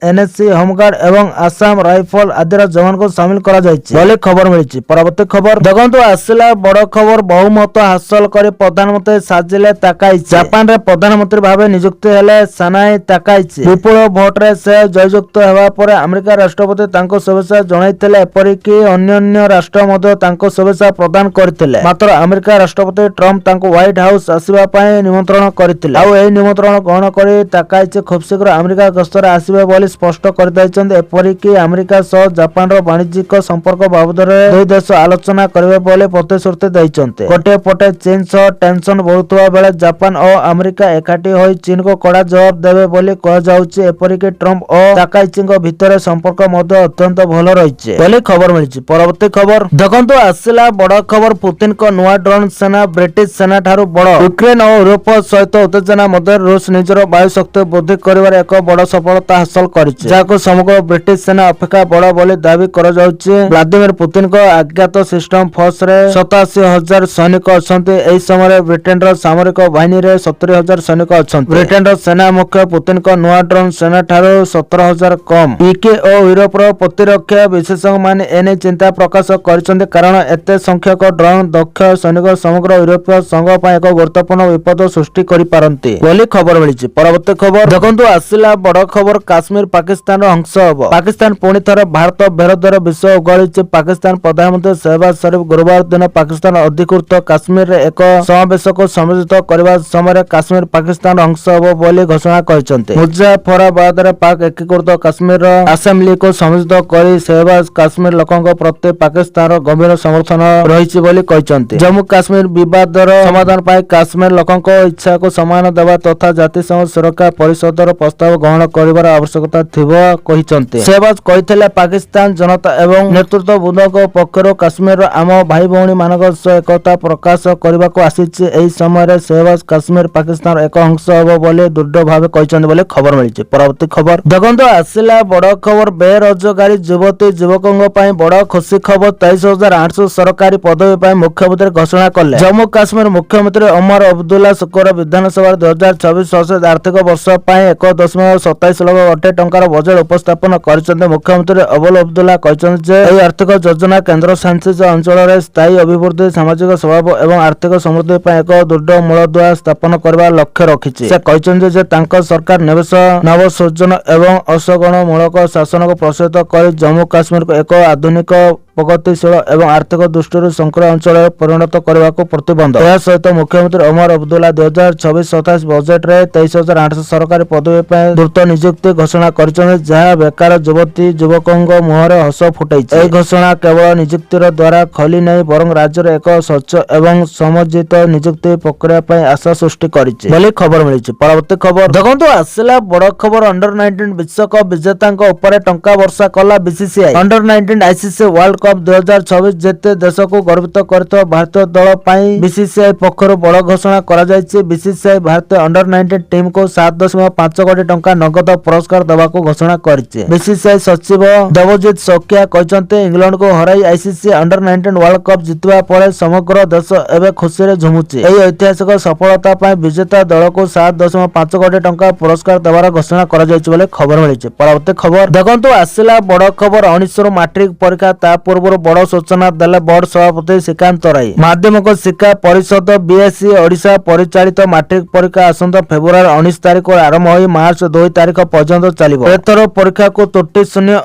ଏନଏସସି, ହୋମଗାର୍ଡ ଏବଂ ଆସାମ ରାଇଫଲ ଆଦିର ଯବାନଙ୍କୁ ସାମିଲ କରାଯାଇଛି ବୋଲି ଖବର ମିଳିଛି। ପରବର୍ତ୍ତୀ ଖବର ଦେଖନ୍ତୁ, ଆସିଲା ବଡ଼ ଖବର। ବହୁମତ ହାସଲ କରି ପ୍ରଧାନମନ୍ତ୍ରୀ ସାଜିଲେ ତାକାଇଚି। ଜାପାନରେ ପ୍ରଧାନମନ୍ତ୍ରୀ ଭାବେ ନିଯୁକ୍ତି ହେଲେ ସାନାଇ ତାକାଇଚି। ବିପୁଳ ଭୋଟରେ ସେ ଜୟଯୁକ୍ତ ହେବା ପରେ ଆମେରିକା ରାଷ୍ଟ୍ରପତି ତାଙ୍କୁ ଶୁଭେଚ୍ଛା ଜଣାଇଥିଲେ। ଏପରିକି ଅନ୍ୟାନ୍ୟ ରାଷ୍ଟ୍ର ମଧ୍ୟ ତାଙ୍କୁ ଶୁଭେଚ୍ଛା ପ୍ରଦାନ କରିଥିଲେ। ମାତ୍ର ଆମେରିକା ରାଷ୍ଟ୍ରପତି ଟ୍ରମ୍ପ ତାଙ୍କୁ ହ୍ୱାଇଟ ହାଉସ ଆସିବା ପାଇଁ ନିମନ୍ତ୍ରଣ କରିଥିଲେ। ଆଉ ଏହି ନିମନ୍ତ୍ରଣ ଗ୍ରହଣ କରି ତାକାଇଚି ଖୁବ୍ ଶୀଘ୍ର ଆମେରିକା ଗସ୍ତରେ ଆସିବେ ବୋଲି ସ୍ପଷ୍ଟ କରିଦେଇଛନ୍ତି। ଏପରିକି ଆମେରିକା ସହ ଜାପାନର ବାଣିଜ୍ୟିକ ସମ୍ପର୍କ ବାବଦରେ ଦୁଇ ଦେଶ ଆଲୋଚନା କରିବେ ବୋଲି ପ୍ରତିଶ୍ରୁତି ଦେଇଛନ୍ତି। ଗୋଟିଏ ପଟେ ଚୀନ ସହ ଟେନସନ ବଢୁଥିବା ବେଳେ ଜାପାନ ଓ ଆମେରିକା ଏକାଠି ହୋଇ ଚୀନକୁ କଡ଼ା ଜବାବ ଦେବେ ବୋଲି କୁହାଯାଉଛି। ଏପରିକି ଟ୍ରମ୍ପ ଓ ତାକାଇଚିଙ୍କ ଭିତରେ ସମ୍ପର୍କ ମଧ୍ୟ ଅତ୍ୟନ୍ତ ଭଲ ରହିଛି ବୋଲି ଖବର ମିଳିଛି। ପରବର୍ତ୍ତୀ ଖବର ଦେଖନ୍ତୁ, ଆସିଲା ବଡ଼ ଖବର। ପୁତିନଙ୍କ ନୂଆ ଡ୍ରୋନ ସେନା ବ୍ରିଟିଶ ସେନା ଠାରୁ ବଡ଼। ୟୁକ୍ରେନ ଓ ୟୁରୋପ ସହିତ ଉତ୍ତେଜନା ମଧ୍ୟରେ ରୁଷ ନିଜର ବାୟୁ ଶକ୍ତି ବୃଦ୍ଧି କରିବାରେ ଏକ ବଡ଼ ସଫଳତା ହାସଲ କରିଛି, ଯାହାକୁ ସମଗ୍ର ବ୍ରିଟିଶ ସେନା ଅପେକ୍ଷା ବଡ଼ ବୋଲି ଦାବି କରାଯାଉଛି। ଭ୍ଲାଦିମିର ପୁତିନଙ୍କ ଅଜ୍ଞାତ ସିଷ୍ଟମ ଫୋର୍ସରେ 87,000 ସୈନିକ ଅଛନ୍ତି। ଏହି ସମୟରେ ବ୍ରିଟେନର ସାମରିକ ବାହିନୀରେ 70,000 ସୈନିକ ଅଛନ୍ତି। ବ୍ରିଟେନର ସେନା ମୁଖ୍ୟ ପୁତିନଙ୍କ ନୂଆ ଡ୍ରୋନ ସେନା ଠାରୁ 17,000 କମ୍। ୟୁକେ ଓ ୟୁରୋପର ପ୍ରତିରକ୍ଷା ବିଶେଷଜ୍ଞମାନେ ଏନେଇ ଚିନ୍ତା ପ୍ରକାଶ କରିଛନ୍ତି କାରଣ ଏତେ ସଂଖ୍ୟକ ଡ୍ରୋନ ଦକ୍ଷ ସୈନିକ ସମଗ୍ର ୟୁରୋପୀୟ ସଂଘ ପାଇଁ ଏକ ଗୁରୁତ୍ୱପୂର୍ଣ୍ଣ ବିପଦ ସୃଷ୍ଟି କରିପାରନ୍ତି ବୋଲି ଖବର ମିଳିଛି। ପରବର୍ତ୍ତୀ ଖବର ଦେଖନ୍ତୁ, ଆସିଲା ବଡ଼ ଖବର। କାଶ୍ମୀର ପାକିସ୍ତାନର ଅଂଶ ହେବ। ପାକିସ୍ତାନ ପୁଣି ଥରେ ଭାରତ ବିରୋଧରେ ବିଷ ଉଗାଳିଛି। ପାକିସ୍ତାନ ପ୍ରଧାନମନ୍ତ୍ରୀ ଶେହବାଜ ସରିଫ ଗୁରୁବାର ଦିନ ପାକିସ୍ତାନ ଅଧିକୃତ କାଶ୍ମୀରରେ ଏକ ସମାବେଶକୁ ସମ୍ବୋଧିତ କରିବା ସମୟରେ କାଶ୍ମୀର ପାକିସ୍ତାନର ଅଂଶ ହେବ ବୋଲି ଘୋଷଣା କରିଛନ୍ତି। ମୁଜାଫରାବାଦରେ ପାକ୍ ଏକୀକୃତ କାଶ୍ମୀରର ଆସେମ୍ବଲିକୁ ସମ୍ବୋଧିତ କରି ଶେହବାଜ କାଶ୍ମୀର ଲୋକଙ୍କ ପ୍ରତି ପାକିସ୍ତାନର ଗମ୍ଭୀର ସମର୍ଥନ ରହିଛି ବୋଲି କହିଛନ୍ତି। ଜମ୍ମୁ କାଶ୍ମୀର ବିବାଦର ସମାଧାନ ପାଇଁ କାଶ୍ମୀର ଲୋକଙ୍କ ଇଚ୍ଛାକୁ ସମ୍ମାନ ଦେବା ତଥା ଜାତିସଂଘ ସୁରକ୍ଷା ପରିଷଦର ପ୍ରସ୍ତାବ ଗ୍ରହଣ କରିବାର ଆବଶ୍ୟକତା ଥିବା କହିଛନ୍ତି। ସେହବାଜ କହିଥିଲେ ପାକିସ୍ତାନ ଜନତା ଏବଂ ନେତୃତ୍ୱବୃନ୍ଦଙ୍କ ପକ୍ଷରୁ କାଶ୍ମୀରର ଆମ ଭାଇ ଭଉଣୀ ମାନଙ୍କ ସହ ଏକତା ପ୍ରକାଶ କରିବାକୁ ଆସିଛି। ଏହି ସମୟରେ ସେହବାଜ କାଶ୍ମୀର ପାକିସ୍ତାନର ଏକ ଅଂଶ ହେବ ବୋଲି ଦୃଢ ଭାବେ କହିଛନ୍ତି ବୋଲି ଖବର ମିଳିଛି। ପରବର୍ତ୍ତୀ ଖବର ଦେଖନ୍ତୁ, ଆସିଲା ବଡ ଖବର। ବେରୋଜଗାରୀ ଯୁବତୀ ଯୁବକଙ୍କ ପାଇଁ ବଡ ଖୁସି ଖବର। 23,800 ସରକାରୀ ପଦବୀ ପାଇଁ ମୁଖ୍ୟମନ୍ତ୍ରୀ ଘୋଷଣା କଲେ। ଜମ୍ମୁ କାଶ୍ମୀର ମୁଖ୍ୟମନ୍ତ୍ରୀ ଓମର ଅବଦୁଲ୍ଲା ଶୁକ୍ରବାର ବିଧାନସଭାରେ 2024-25 ଆର୍ଥିକ ବର୍ଷ ପାଇଁ 1.27 ଲକ୍ଷ କୋଟି ଟଙ୍କାର ବଜେଟ ଉପସ୍ଥାପନ କରିଛନ୍ତି। ମୁଖ୍ୟମନ୍ତ୍ରୀ ଓମର ଅବଦୁଲ୍ଲା କହିଛନ୍ତି ଯେ ଏହି ଆର୍ଥିକ ଯୋଜନା କେନ୍ଦ୍ରଶାସିତ ଅଞ୍ଚଳରେ ସ୍ଥାୟୀ ଅଭିବୃଦ୍ଧି, ସାମାଜିକ ସ୍ୱଭାବ ଏବଂ ଆର୍ଥିକ ସମୃଦ୍ଧି ପାଇଁ ଏକ ଦୃଢ ମୂଳଦୁଆ ସ୍ଥାପନ କରିବାର ଲକ୍ଷ୍ୟ ରଖିଛି। ସେ କହିଛନ୍ତି ଯେ ତାଙ୍କ ସରକାର ନିବେଶ, ନବସୃଜନ ଏବଂ ଅଂଶଗ୍ରହଣମୂଳକ ଶାସନକୁ ପ୍ରୋତ୍ସାହିତ କରି ଜମ୍ମୁ କାଶ୍ମୀରକୁ ଏକ ଆଧୁନିକ, ପ୍ରଗତିଶୀଳ ଏବଂ ଆର୍ଥିକ ଦୃଷ୍ଟିରୁ ସଂକୀର୍ଣ୍ଣ ଅଞ୍ଚଳରେ ପରିଣତ କରିବାକୁ ପ୍ରତିବଦ୍ଧ। ଏହା ସହିତ ମୁଖ୍ୟମନ୍ତ୍ରୀ ଓମର ଅବଦୁଲ୍ଲା 2026-27 ବଜେଟରେ 23,800 ସରକାରୀ ପଦବୀ ପାଇଁ ଦ୍ରୁତ ନିଯୁକ୍ତି ଘୋଷଣା କରିଛନ୍ତି, ଯାହା ବେକାର ଯୁବତୀ ଯୁବକଙ୍କ ମୁହଁରେ ହସ ଫୁଟାଇଛି। ଏହି ଘୋଷଣା କେବଳ ନିଯୁକ୍ତିର ଦ୍ୱାର ଖୋଲି ନାହିଁ, ବରଂ ରାଜ୍ୟରେ ଏକ ସ୍ୱଚ୍ଛ ଏବଂ ସମନ୍ୱିତ ନିଯୁକ୍ତି ପ୍ରକ୍ରିୟା ପାଇଁ ଆଶା ସୃଷ୍ଟି କରିଛି ବୋଲି ଖବର ମିଳିଛି। ପରବର୍ତ୍ତୀ ଖବର ଦେଖନ୍ତୁ, ଆସିଲା ବଡ ଖବର। ଅଣ୍ଡର-19 ବିଶ୍ୱକପ ବିଜେତାଙ୍କ ଉପରେ ଟଙ୍କା ବର୍ଷା କଲା ବିସିସିଆଇ। ଅଣ୍ଡର-19 ଆଇସିସି ୱାର୍ଲଡ କପ୍ 2026 ଯେତେ ଦେଶକୁ ଗର୍ବିତ କରିଥିବା ଭାରତୀୟ ଦଳ ପାଇଁ ବିସିସିଆଇ ପକ୍ଷରୁ ବଡ ଘୋଷଣା କରାଯାଇଛି। ବିସିସିଆଇ ଭାରତୀୟ ଅଣ୍ଡର-19 ଟିମକୁ 7.5 କୋଟି ଟଙ୍କା ନଗଦ ପୁରସ୍କାର ଦେବାକୁ ଘୋଷଣା କରିଛି। ବିସିସିଆଇ ସଚିବ ଦେବଜିତ ସୌକିଆ କହିଛନ୍ତି, ଇଂଲଣ୍ଡକୁ ହରାଇ ଆଇସିସି ଅଣ୍ଡର-19 ୱାର୍ଲଡ କପ୍ ଜିତିବା ପରେ ସମଗ୍ର ଦେଶ ଏବେ ଖୁସିରେ ଝୁମୁଛି। ଏହି ଐତିହାସିକ ସଫଳତା ପାଇଁ ବିଜେତା ଦଳକୁ 7.5 କୋଟି ଟଙ୍କା ପୁରସ୍କାର ଦେବାର ଘୋଷଣା କରାଯାଇଛି ବୋଲି ଖବର ମିଳିଛି। ପରବର୍ତ୍ତୀ ଖବର ଦେଖନ୍ତୁ, ଆସିଲା ବଡ ଖବର। 19ରୁ ମାଟ୍ରିକ ପରୀକ୍ଷା, ତା ପୂର୍ବରୁ ବଡ ସୂଚନା ଦେଲେ ବୋର୍ଡ ସଭାପତି ଶ୍ରୀକାନ୍ତ ତରାଇ। ମାଧ୍ୟମିକ ଶିକ୍ଷା ପରିଷଦ ବିଏସ୍ଇ ଓଡ଼ିଶା ପରିଚାଳିତ ମାଟ୍ରିକ ପରୀକ୍ଷା ଆସନ୍ତା ଫେବୃଆରୀ 19 ତାରିଖରୁ ଆରମ୍ଭ ହୋଇ ମାର୍ଚ୍ଚ 2 ତାରିଖ ପର୍ଯ୍ୟନ୍ତ ଚାଲିବ। ଏଥର ପରୀକ୍ଷାକୁ ତ୍ରୁଟି ଶୂନ୍ୟ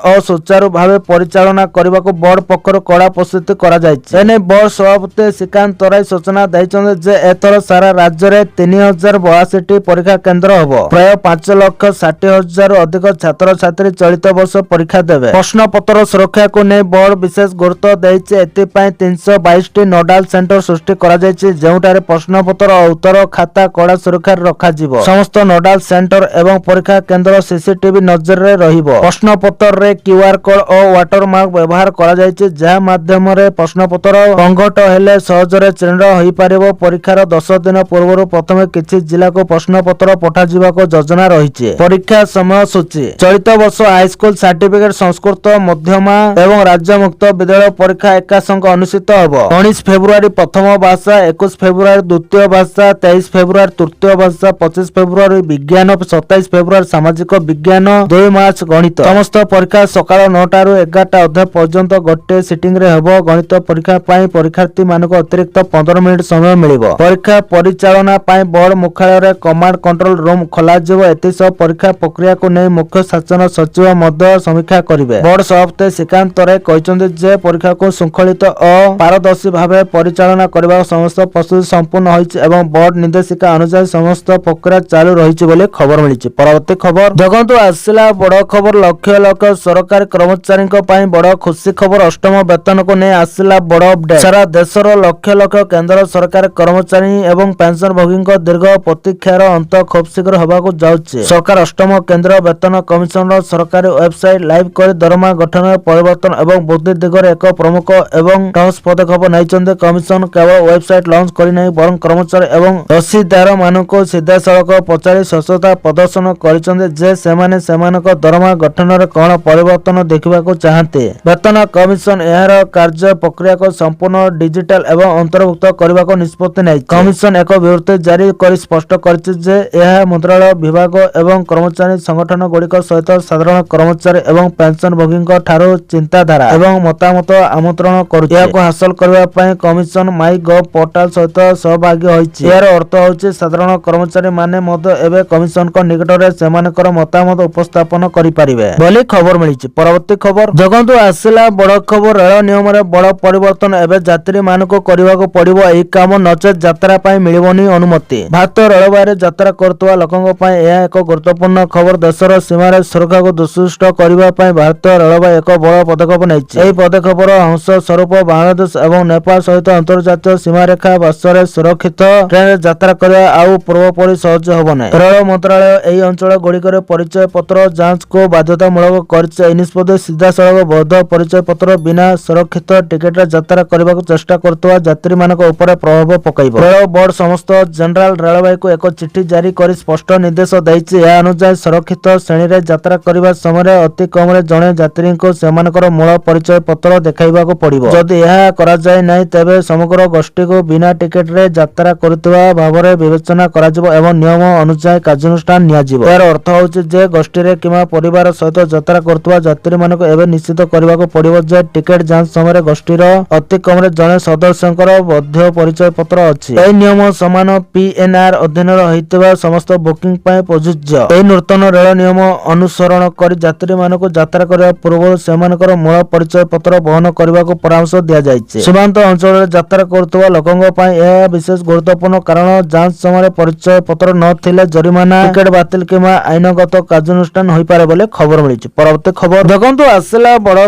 ଓ ସୁଚାରୁ ଭାବେ ପରିଚାଳନା କରିବାକୁ ବୋର୍ଡ ପକ୍ଷରୁ କଡ଼ା ପ୍ରସ୍ତୁତି କରାଯାଇଛି। ଏନେଇ ବୋର୍ଡ ସଭାପତି ଶ୍ରୀକାନ୍ତ ତରାଇ ସୂଚନା ଦେଇଛନ୍ତି ଯେ ଏଥର ସାରା ରାଜ୍ୟରେ 3,082ଟି ପରୀକ୍ଷା କେନ୍ଦ୍ର ହେବ। ପ୍ରାୟ 5,60,000ରୁ ଅଧିକ ଛାତ୍ରଛାତ୍ରୀ ଚଳିତ ବର୍ଷ ପରୀକ୍ଷା ଦେବେ। ପ୍ରଶ୍ନପତ୍ର ସୁରକ୍ଷାକୁ ନେଇ ବୋର୍ଡ ବିଶେଷ ଗୁରୁତ୍ୱ ଦେଇଛି। ଏଥିପାଇଁ 322ଟି ନୋଡାଲ ସେଣ୍ଟର ସୃଷ୍ଟି କରାଯାଇଛି, ଯେଉଁଠାରେ ପ୍ରଶ୍ନପତ୍ର ଓ ଉତ୍ତର ଖାତା କଡ଼ା ସୁରକ୍ଷାରେ ରଖାଯିବ। ସମସ୍ତ ନୋଡାଲ ସେଣ୍ଟର ଏବଂ ପରୀକ୍ଷା କେନ୍ଦ୍ର ସିସିଟିଭି ନଜରରେ ରହିବ। ପ୍ରଶ୍ନପତ୍ରରେ କ୍ୟୁଆର କୋଡ ଓ ୱାଟରମାର୍କ ବ୍ୟବହାର କରାଯାଇଛି, ଯାହା ମାଧ୍ୟମରେ ପ୍ରଶ୍ନପତ୍ର ସଂଘଟ ହେଲେ ସହଜରେ ଚିହ୍ନଟ ହୋଇପାରିବ। ପରୀକ୍ଷାର 10 ଦିନ ପୂର୍ବରୁ ପ୍ରଥମେ କିଛି ଜିଲ୍ଲାକୁ ପ୍ରଶ୍ନପତ୍ର ପଠାଯିବାକୁ ଯୋଜନା ରହିଛି। ପରୀକ୍ଷା ସମୟସୂଚୀ ଚଳିତ ବର୍ଷ ହାଇସ୍କୁଲ ସାର୍ଟିଫିକେଟ, ସଂସ୍କୃତ ମଧ୍ୟମା ଏବଂ ରାଜ୍ୟ ମୁକ୍ତ ବିଦ୍ୟାଳୟ ପରୀକ୍ଷା ଏକା ସଙ୍ଗେ ଅନୁଷ୍ଠିତ ହେବ। 19 ଫେବୃଆରୀ ପ୍ରଥମ ଭାଷା, 21 ଫେବୃଆରୀ ଦ୍ୱିତୀୟ ଭାଷା, 23 ଫେବୃଆରୀ ତୃତୀୟ ଭାଷା, 25 ଫେବୃଆରୀ ବିଜ୍ଞାନ, 27 ଫେବୃଆରୀ ସାମାଜିକ ବିଜ୍ଞାନ, 2 ମାର୍ଚ୍ଚ ଗଣିତ। ସମସ୍ତ ପରୀକ୍ଷା ସକାଳ 9ଟାରୁ 11ଟା ଅଧେ ପର୍ଯ୍ୟନ୍ତ ଗୋଟିଏ ସିଟିଂରେ ହେବ। ଗଣିତ ପରୀକ୍ଷା ପାଇଁ ପରୀକ୍ଷାର୍ଥୀ ମାନଙ୍କୁ ଅତିରିକ୍ତ 15 ମିନିଟ ସମୟ ମିଳିବ। ପରୀକ୍ଷା ପରିଚାଳନା ପାଇଁ ବୋର୍ଡ ମୁଖ୍ୟାଳୟରେ କମାଣ୍ଡ କଣ୍ଟ୍ରୋଲ ରୁମ୍ ଖୋଲାଯିବ। ଏଥିସହ ପରୀକ୍ଷା ପ୍ରକ୍ରିୟାକୁ ନେଇ ମୁଖ୍ୟ ଶାସନ ସଚିବ ମଧ୍ୟ ସମୀକ୍ଷା କରିବେ। ବୋର୍ଡ ସଭାପତି ଶ୍ରୀକାନ୍ତ ତରାଇ କହିଛନ୍ତି ଯେ ପରୀକ୍ଷାକୁ ଶୃଙ୍ଖଳିତ ଓ ପାରଦର୍ଶୀ ଭାବେ ପରିଚାଳନା କରିବାକୁ ସମସ୍ତ ପ୍ରସ୍ତୁତି ସମ୍ପୂର୍ଣ୍ଣ ହୋଇଛି ଏବଂ ବୋର୍ଡ ନିର୍ଦ୍ଦେଶିକା ଅନୁଯାୟୀ ସମସ୍ତ ପ୍ରକ୍ରିୟା ଚାଲୁ ରହିଛି ବୋଲି ଖବର ମିଳିଛି। ପରବର୍ତ୍ତୀ ଖବର ଦେଖନ୍ତୁ, ଆସିଲା ବଡ ଖବର। ଲକ୍ଷ ଲକ୍ଷ ସରକାରୀ କର୍ମଚାରୀଙ୍କ ପାଇଁ ବଡ ଖୁସି ଖବର। 8ମ ବେତନକୁ ନେଇ ଆସିଲା ବଡ ଅପଡେଟ। ସାରା ଦେଶର ଲକ୍ଷ ଲକ୍ଷ କେନ୍ଦ୍ର ସରକାରୀ କର୍ମଚାରୀ ଏବଂ ପେନସନଭୋଗୀଙ୍କ ଦୀର୍ଘ ପ୍ରତୀକ୍ଷାର ଅନ୍ତ ଖୁବ୍ ଶୀଘ୍ର ହେବାକୁ ଯାଉଛି। ସରକାର 8ମ କେନ୍ଦ୍ରୀୟ ବେତନ କମିଶନର ସରକାରୀ ୱେବସାଇଟ ଲାଇଭ କରି ଦରମା ଗଠନରେ ପରିବର୍ତ୍ତନ ଏବଂ ବୃଦ୍ଧି ଦିଗରେ ଏକ ପ୍ରମୁଖ ଏବଂ ଠୋସ୍ ପଦକ୍ଷେପ ନେଇଛନ୍ତି। କମିଶନ କେବଳ ୱେବସାଇଟ ଲଞ୍ଚ କରିନାହିଁ, ବରଂ କର୍ମଚାରୀ ଏବଂ ଅଂଶୀଦାରମାନଙ୍କୁ ସିଧାସଳଖ ପଚାରି ସ୍ୱଚ୍ଛତା ପ୍ରଦର୍ଶନ କରିଛନ୍ତି ଯେ ସେମାନେ ସେମାନଙ୍କ ଦରମା ଗଠନରେ କଣ ପରିବର୍ତ୍ତନ ଦେଖିବାକୁ ଚାହାନ୍ତି। ବେତନ କମିଶନ ଏହାର କାର୍ଯ୍ୟ ପ୍ରକ୍ରିୟାକୁ ସମ୍ପୂର୍ଣ୍ଣ ଡିଜିଟାଲ ଏବଂ ଅନ୍ତର୍ଭୁକ୍ତ କରିବାକୁ ନିଷ୍ପତ୍ତି ନେଇଛି। କମିଶନ ଏକ ବିବୃତ୍ତି ଜାରି କରି ସ୍ପଷ୍ଟ କରିଛି ଯେ ଏହା ମନ୍ତ୍ରଣାଳୟ, ବିଭାଗ ଏବଂ କର୍ମଚାରୀ ସଂଗଠନ ଗୁଡ଼ିକ ସହିତ ସାଧାରଣ କର୍ମଚାରୀ ଏବଂ ପେନସନଭୋଗୀଙ୍କ ଠାରୁ ଚିନ୍ତାଧାରା ଏବଂ ମତାମତ ଆମନ୍ତ୍ରଣ କରୁଛି। ଏହାକୁ ହାସଲ କରିବା ପାଇଁ କମିଶନ ମାଇ ଗଭ୍ ପୋର୍ଟାଲ ସହିତ ସହଭାଗୀ ହୋଇଛି। ଏହାର ଅର୍ଥ ହେଉଛି ସାଧାରଣ କର୍ମଚାରୀ ମାନେ ମଧ୍ୟ ଏବେ କମିଶନଙ୍କ ନିକଟରେ ସେମାନଙ୍କର ମତାମତ ଉପସ୍ଥାପନ କରିପାରିବେ ବୋଲି ଖବର ମିଳିଛି। ପରବର୍ତ୍ତୀ ଖବର ଦେଖନ୍ତୁ, ଆସିଲା ବଡ ଖବର। ରେଳ ନିୟମରେ ବଡ ପରିବର୍ତ୍ତନ। ଏବେ ଯାତ୍ରୀମାନଙ୍କୁ କରିବାକୁ ପଡିବ ଏହି କାମ, ନଚେତ୍ ଯାତ୍ରା ପାଇଁ ମିଳିବନି ଅନୁମତି। ଭାରତୀୟ ରେଳବାଇରେ ଯାତ୍ରା କରୁଥିବା ଲୋକଙ୍କ ପାଇଁ ଏହା ଏକ ଗୁରୁତ୍ୱପୂର୍ଣ୍ଣ ଖବର। ଦେଶର ସୀମାରେ ସୁରକ୍ଷାକୁ ସୁଦୃଢ଼ କରିବା ପାଇଁ ଭାରତୀୟ ରେଳବାଇ ଏକ ବଡ଼ ପଦକ୍ଷେପ ନେଇଛି। ଏହି ପରବର୍ତ୍ତୀ ଖବର ହଂସ ସ୍ୱରୂପ ବାଂଲାଦେଶ ଏବଂ ନେପାଳ ସହିତ ଅନ୍ତର୍ଜାତୀୟ ସୀମାରେଖା ପାର୍ଶ୍ୱରେ ସୁରକ୍ଷିତ ଟ୍ରେନରେ ଯାତ୍ରା କରିବା ଆଉ ପୂର୍ବପରି ସହଜ ହେବ ନାହିଁ। ରେଳ ମନ୍ତ୍ରଣାଳୟ ଏହି ଅଞ୍ଚଳ ଗୁଡ଼ିକରେ ପରିଚୟ ପତ୍ର ଯାଞ୍ଚକୁ ବାଧ୍ୟତାମୂଳକ କରିଛି। ଏହି ନିଷ୍ପତ୍ତି ସିଧାସଳଖ ବୈଧ ପରିଚୟ ପତ୍ର ବିନା ସୁରକ୍ଷିତ ଟିକେଟରେ ଯାତ୍ରା କରିବାକୁ ଚେଷ୍ଟା କରୁଥିବା ଯାତ୍ରୀମାନଙ୍କ ଉପରେ ପ୍ରଭାବ ପକାଇବ। ରେଳ ବୋର୍ଡ ସମସ୍ତ ଜେନେରାଲ ରେଳବାଇକୁ ଏକ ଚିଠି ଜାରି କରି ସ୍ପଷ୍ଟ ନିର୍ଦ୍ଦେଶ ଦେଇଛି। ଏହା ଅନୁଯାୟୀ ସୁରକ୍ଷିତ ଶ୍ରେଣୀରେ ଯାତ୍ରା କରିବା ସମୟରେ ଅତି କମରେ ଜଣେ ଯାତ୍ରୀଙ୍କୁ ସେମାନଙ୍କର ମୂଳ ପରିଚୟ ପତ୍ର ଦେଖାଇବାକୁ ପଡ଼ିବ। ଯଦି ଏହା କରାଯାଏ ନାହିଁ ତେବେ ସମଗ୍ର ଗୋଷ୍ଠୀକୁ ବିନା ଟିକେଟରେ ଯାତ୍ରା କରୁଥିବା ଭାବରେ ବିବେଚନା କରାଯିବ ଏବଂ ନିୟମ ଅନୁଯାୟୀ କାର୍ଯ୍ୟାନୁଷ୍ଠାନ ନିଆଯିବ। ଏହାର ଅର୍ଥ ହେଉଛି ଯେ ଗୋଷ୍ଠୀରେ କିମ୍ବା ପରିବାର ସହିତ ଯାତ୍ରା କରୁଥିବା ଯାତ୍ରୀମାନଙ୍କୁ ଏବେ ନିଶ୍ଚିତ କରିବାକୁ ପଡ଼ିବ ଯେ ଟିକେଟ ଯାଞ୍ଚ ସମୟରେ ଗୋଷ୍ଠୀର ଅତି କମରେ ଜଣେ ସଦସ୍ୟଙ୍କର ବୈଧ ପରିଚୟ ପତ୍ର ଅଛି। ଏହି ନିୟମ ସମାନ PNR ଅଧୀନରେ ହୋଇଥିବା ସମସ୍ତ ବୁକିଂ ପାଇଁ ପ୍ରଯୁଜ୍ୟ। ଏହି ନୂତନ ରେଳ ନିୟମ ଅନୁସରଣ କରି ଯାତ୍ରୀମାନଙ୍କୁ ଯାତ୍ରା କରିବା ପୂର୍ବରୁ ସେମାନଙ୍କର ମୂଳ ପରିଚୟ ପତ୍ର ବହନ କରିବାକୁ ପରାମର୍ଶ ଦିଆଯାଇଛି। ସୀମାନ୍ତ ଅଞ୍ଚଳରେ ଯାତ୍ରା କରୁଥିବା ଲୋକଙ୍କ ପାଇଁ ଏହା ବିଶେଷ ଗୁରୁତ୍ୱପୂର୍ଣ୍ଣ କାରଣ ଯାଞ୍ଚ ସମୟରେ ପରିଚୟ ପତ୍ର ନଥିଲେ ଜରିମାନା, ଟିକେଟ ବାତିଲ କିମ୍ବା ଆଇନଗତ କାର୍ଯ୍ୟାନୁଷ୍ଠାନ ହୋଇପାରେ ବୋଲି ଖବର ମିଳିଛି। ପରବର୍ତ୍ତୀ ଖବର ଦେଖନ୍ତୁ ଆସିଲା ବଡ଼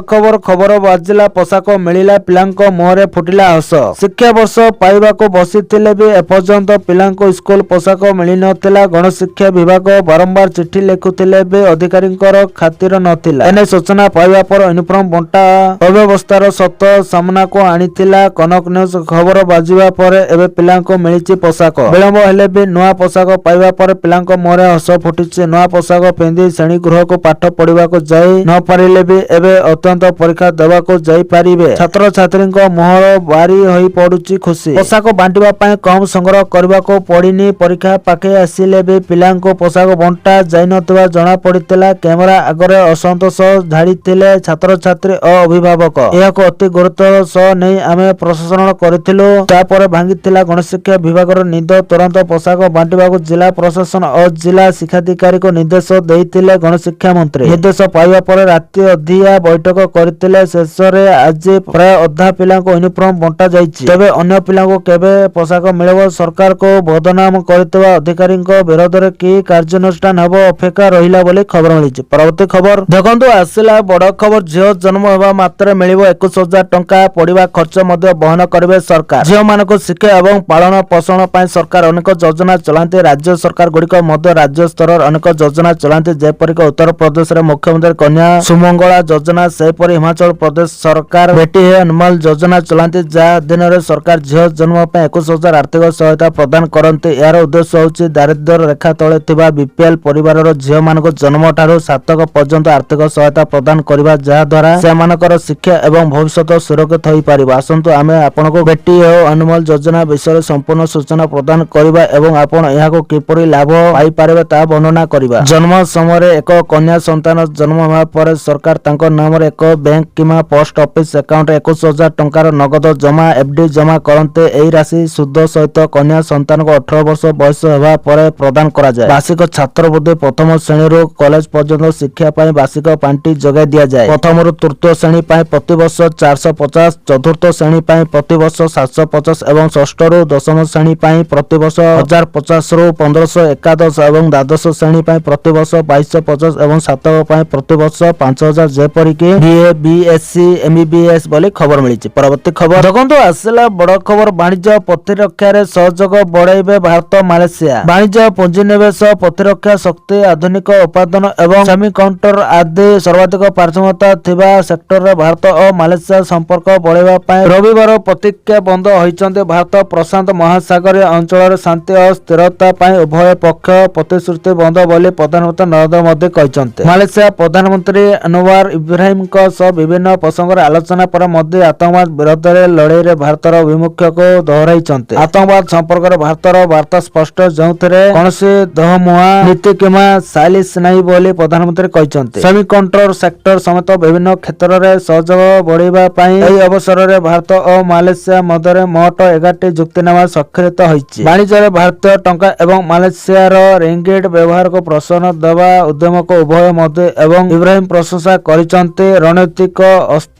ଖବର ବାଜିଲା ପୋଷାକ ମିଳିଲା ପିଲାଙ୍କ ମୁହଁରେ ଫୁଟିଲା ହସ। ଶିକ୍ଷାବର୍ଷ ପାଇବାକୁ ବସିଥିଲେ ବି ଏପର୍ଯ୍ୟନ୍ତ ପିଲାଙ୍କୁ ସ୍କୁଲ ପୋଷାକ ମିଳିନଥିଲା। ଗଣଶିକ୍ଷା ବିଭାଗ ବାରମ୍ବାର ଚିଠି ଲେଖୁଥିଲେ ବି ଅଧିକାରୀଙ୍କର ଖାତିର ନଥିଲା। ଏନେ ସୂଚନା ପାଇବା ପରେ ୟୁନିଫର୍ମ ବଣ୍ଟା ଅବ୍ୟବସ୍ଥାର ସତ ସାମ୍ନାକୁ ଆଣିଥିଲା କନକ ନ୍ୟୁଜ। ଖବର ବାଜିବା ପରେ ଏବେ ପିଲାଙ୍କୁ ମିଳିଛି ପୋଷାକ। ବିଳମ୍ବ ହେଲେ ବି ନୂଆ ପୋଷାକ ପାଇବା ପରେ ପିଲାଙ୍କ ମୁହଁରେ ହସ ଫୁଟିଛି। ନୂଆ ପୋଷାକ ପିନ୍ଧି ଶ୍ରେଣୀଗୃହକୁ ପାଠ ପଢିବାକୁ ଯାଇ ନ ପାରିଲେ ବି ଏବେ ଅତ୍ୟନ୍ତ ପରୀକ୍ଷା ଦେବାକୁ ଯାଇପାରିବେ। ଛାତ୍ରଛାତ୍ରୀଙ୍କ ମୁହଁର ବାରି ହୋଇ ପଡୁଛି ଖୁସି। ପୋଷାକ ବାଣ୍ଟିବା ପାଇଁ କମ୍ ସଂଗ୍ରହ କରିବାକୁ ପଡିନି। ପରୀକ୍ଷା ପାଖେଇ ଆସିଲେ ବି ପିଲାଙ୍କୁ ପୋଷାକ ବଣ୍ଟା ଯାଇନଥିବା ଜଣା ପଡିଥିଲା। କ୍ୟାମେରା ଆଗରେ ଅସନ୍ତୋଷ ଝାଡ଼ିଥିଲେ ଛାତ୍ରଛାତ୍ରୀ ଓ ଅଭିଭାବକ। ଏହାକୁ ଅତି ଗୁରୁତ୍ୱର ସହ ନେଇ ଆମେ ପ୍ରଶାସନ କରିଥିଲୁ। ତାପରେ ଭାଙ୍ଗିଥିଲା ଗଣଶିକ୍ଷା ବିଭାଗର ନିଦ। ତୁରନ୍ତ ପୋଷାକ ବାଣ୍ଟିବାକୁ ଜିଲ୍ଲା ପ୍ରଶାସନ ଓ ଜିଲ୍ଲା ଶିକ୍ଷାଧିକାରୀଙ୍କୁ ନିର୍ଦ୍ଦେଶ ଦେଇଥିଲେ ଗଣଶିକ୍ଷା ମନ୍ତ୍ରୀ। ନିର୍ଦ୍ଦେଶ ପାଇବା ପରେ ରାତି ଅଧିଆ ବୈଠକ କରିଥିଲେ। ଶେଷରେ ଆଜି ପ୍ରାୟ ଅଧା ପିଲାଙ୍କୁ ୟୁନିଫର୍ମ ବଣ୍ଟା ଯାଇଛି। ତେବେ ଅନ୍ୟ ପିଲାଙ୍କୁ କେବେ ପୋଷାକ ମିଳିବ? ସରକାରକୁ ବଦନାମ କରିଥିବା ଅଧିକାରୀଙ୍କ ବିରୋଧରେ କି କାର୍ଯ୍ୟାନୁଷ୍ଠାନ ହେବ ଅପେକ୍ଷା ରହିଲା ବୋଲି ଖବର ମିଳିଛି। ପରବର୍ତ୍ତୀ ଖବର ଦେଖନ୍ତୁ ଆସିଲା ବଡ଼ ଖବର। ଝିଅ ଜନ୍ମ ହେବା ମାତ୍ରେ ମିଳିବ 21,000 ଟଙ୍କା। ପଢିବା ଖର୍ଚ୍ଚ ମଧ୍ୟ ବହନ କରିବେ ସରକାର। ଝିଅମାନଙ୍କୁ ଶିକ୍ଷା ଏବଂ ପାଳନ ପୋଷଣ ପାଇଁ ସରକାର ଅନେକ ଯୋଜନା ଚଳାନ୍ତି। ରାଜ୍ୟ ସରକାର ଗୁଡ଼ିକ ମଧ୍ୟ ରାଜ୍ୟ ସ୍ତରରେ ଅନେକ ଯୋଜନା ଚଳାନ୍ତି। ଯେପରିକି ଉତ୍ତରପ୍ରଦେଶରେ ମୁଖ୍ୟମନ୍ତ୍ରୀ କନ୍ୟା ସୁମଙ୍ଗଳା ଯୋଜନା, ସେହିପରି ହିମାଚଳ ପ୍ରଦେଶ ସରକାର ବେଟି ହେ ଅନମୋଲ ଯୋଜନା ଚଳାନ୍ତି, ଯାହା ଅଧୀନରେ ସରକାର ଝିଅ ଜନ୍ମ ପାଇଁ 21,000 ଆର୍ଥିକ ସହାୟତା ପ୍ରଦାନ କରନ୍ତି। ଏହାର ଉଦ୍ଦେଶ୍ୟ ହେଉଛି ଦାରିଦ୍ର୍ୟ ରେଖା ତଳେ ଥିବା BPL ପରିବାରର ଝିଅମାନଙ୍କୁ ଜନ୍ମଠାରୁ ସ୍ନାତକ ପର୍ଯ୍ୟନ୍ତ ଆର୍ଥିକ ସହାୟତା ପ୍ରଦାନ କରିବା, ଯାହାଦ୍ୱାରା ସେମାନଙ୍କର ଶିକ୍ଷା ଏବଂ ଭବିଷ୍ୟତ ସୁରକ୍ଷିତ ହୋଇପାରିବ। ଆସନ୍ତୁ ଆମେ ଆପଣଙ୍କୁ ବେଟି ହେ ଅନମୋଲ ଯୋଜନା ବିଷୟରେ ସମ୍ପୂର୍ଣ୍ଣ ସୂଚନା ପ୍ରଦାନ କରିବା ଏବଂ ଆପଣ ଏହାକୁ କିପରି ଲାଭ ପାଇପାରିବେ ତାହା ବର୍ଣ୍ଣନା କରିବା। ଜନ୍ମ ସମୟରେ ଏକ କନ୍ୟା ସନ୍ତାନ ଜନ୍ମ ହେବା ପରେ ସରକାର ତାଙ୍କ ନାମରେ ଏକ ବ୍ୟାଙ୍କ କିମ୍ବା ପୋଷ୍ଟ ଅଫିସ ଆକାଉଣ୍ଟରେ 21,000 ଟଙ୍କାର ନଗଦ ଜମା FD ଜମା କରନ୍ତି। ଏହି ରାଶି ସୁଧ ସହିତ କନ୍ୟା ସନ୍ତାନକୁ 18 ବର୍ଷ ବୟସ ହେବା ପରେ ପ୍ରଦାନ କରାଯାଏ। ବାର୍ଷିକ ଛାତ୍ରବୃତ୍ତି ପ୍ରଥମ ଶ୍ରେଣୀରୁ କଲେଜ ପର୍ଯ୍ୟନ୍ତ ଶିକ୍ଷା ପାଇଁ ବାର୍ଷିକ ପାଣ୍ଠି ଯୋଗାଇ ଦିଆଯାଏ। ପ୍ରଥମରୁ ତୃତୀୟ ଶ୍ରେଣୀ ପାଇଁ ପ୍ରତିବର୍ଷ 450, ଚତୁର୍ଥ ଶ୍ରେଣୀ ପାଇଁ ପ୍ରତିବର୍ଷ 750 ଏବଂ ଷଷ୍ଠରୁ ଦଶମ ଶ୍ରେଣୀ ପାଇଁ ପ୍ରତିବର୍ଷ 1050ରୁ 1500, ଏକାଦଶ ଏବଂ ଦ୍ୱାଦଶ ଶ୍ରେଣୀ ପାଇଁ ପ୍ରତିବର୍ଷ 2250 ଏବଂ ସ୍ନାତକ ପାଇଁ ପ୍ରତିବର୍ଷ 5000, ଯେପରିକି BA, BSc, MBBS ବୋଲି ଖବର ମିଳିଛି। ପରବର୍ତ୍ତୀ ଖବର ଦେଖନ୍ତୁ ଆସିଲା ବଡ଼ ଖବର। ବାଣିଜ୍ୟ ପ୍ରତିରକ୍ଷାରେ ସହଯୋଗ ବଢାଇବେ ଭାରତ ମାଲେସିଆ। ବାଣିଜ୍ୟ ପୁଞ୍ଜିନିବେଶ, ପ୍ରତିରକ୍ଷା ଶକ୍ତି, ଆଧୁନିକ ଉତ୍ପାଦନ ଏବଂ ସେମିକଣ୍ଡକ୍ଟର ଆଦି ସର୍ବାଧିକ ପ୍ରାଥମିକତା ଥିବା ସେକ୍ଟରରେ ଭାରତ ଓ ମାଲେସିଆ ସମ୍ପର୍କ ବଢାଇବା ପାଇଁ ରବିବାର ପ୍ରତିଜ୍ଞାବଦ୍ଧ ହୋଇଛନ୍ତି। ଭାରତ ପ୍ରଶାନ୍ତ ମହାସାଗରୀୟ ଅଞ୍ଚଳରେ ଶାନ୍ତି ଓ ସ୍ଥିରତା ପାଇଁ ଉଭୟ ପକ୍ଷ ପ୍ରତିଶ୍ରୁତିବଦ୍ଧ ବୋଲି ପ୍ରଧାନମନ୍ତ୍ରୀ ନରେନ୍ଦ୍ର ମୋଦି କହିଛନ୍ତି। ମାଲେସିଆ ପ୍ରଧାନମନ୍ତ୍ରୀ ଆନୱାର ଇବ୍ରାହିମଙ୍କ ସହ ବିଭିନ୍ନ ପ୍ରସଙ୍ଗରେ ଆଲୋଚନା ପରେ ମୋଦି ଆତଙ୍କବାଦ ବିରୋଧରେ ଲଢ଼େଇରେ ଭାରତର ଅଭିମୁଖ୍ୟକୁ ଦୋହରାଇଛନ୍ତି। ଆତଙ୍କବାଦ ସମ୍ପର୍କରେ ଭାରତର ବାର୍ତ୍ତା ସ୍ପଷ୍ଟ, ଯେଉଁଥିରେ କୌଣସି ଦୋହମୁହାଁ ନୀତି କିମ୍ବା ସାଲିସ ନାହିଁ ବୋଲି ପ୍ରଧାନମନ୍ତ୍ରୀ କହିଛନ୍ତି। ସେମିକଣ୍ଡକ୍ଟର ସେକ୍ଟର ସମେତ ବିଭିନ୍ନ କ୍ଷେତ୍ରରେ ସହଯୋଗ ବଢାଇବା ପାଇଁ ଏହି ଅବସରରେ ଭାରତ ଓ ମାଲେସିଆ ମଧ୍ୟରେ ମୋଟ 11ଟି ଚୁକ୍ତିନାମା ସ୍ୱାକ୍ଷରିତ ହୋଇଛି। ବାଣିଜ୍ୟରେ ଭାରତୀୟ ଟଙ୍କା ଏବଂ ମାଲେସିଆର ରିଙ୍ଗିଟ୍ ବ୍ୟବହାରକୁ ପ୍ରୋତ୍ସାହନ ଦେବା ଉଦ୍ୟମକୁ ଉଭୟ ମୋଦି ଏବଂ ଇବ୍ରାହିମ ପ୍ରଶଂସା କରିଛନ୍ତି। ରଣନୈତିକ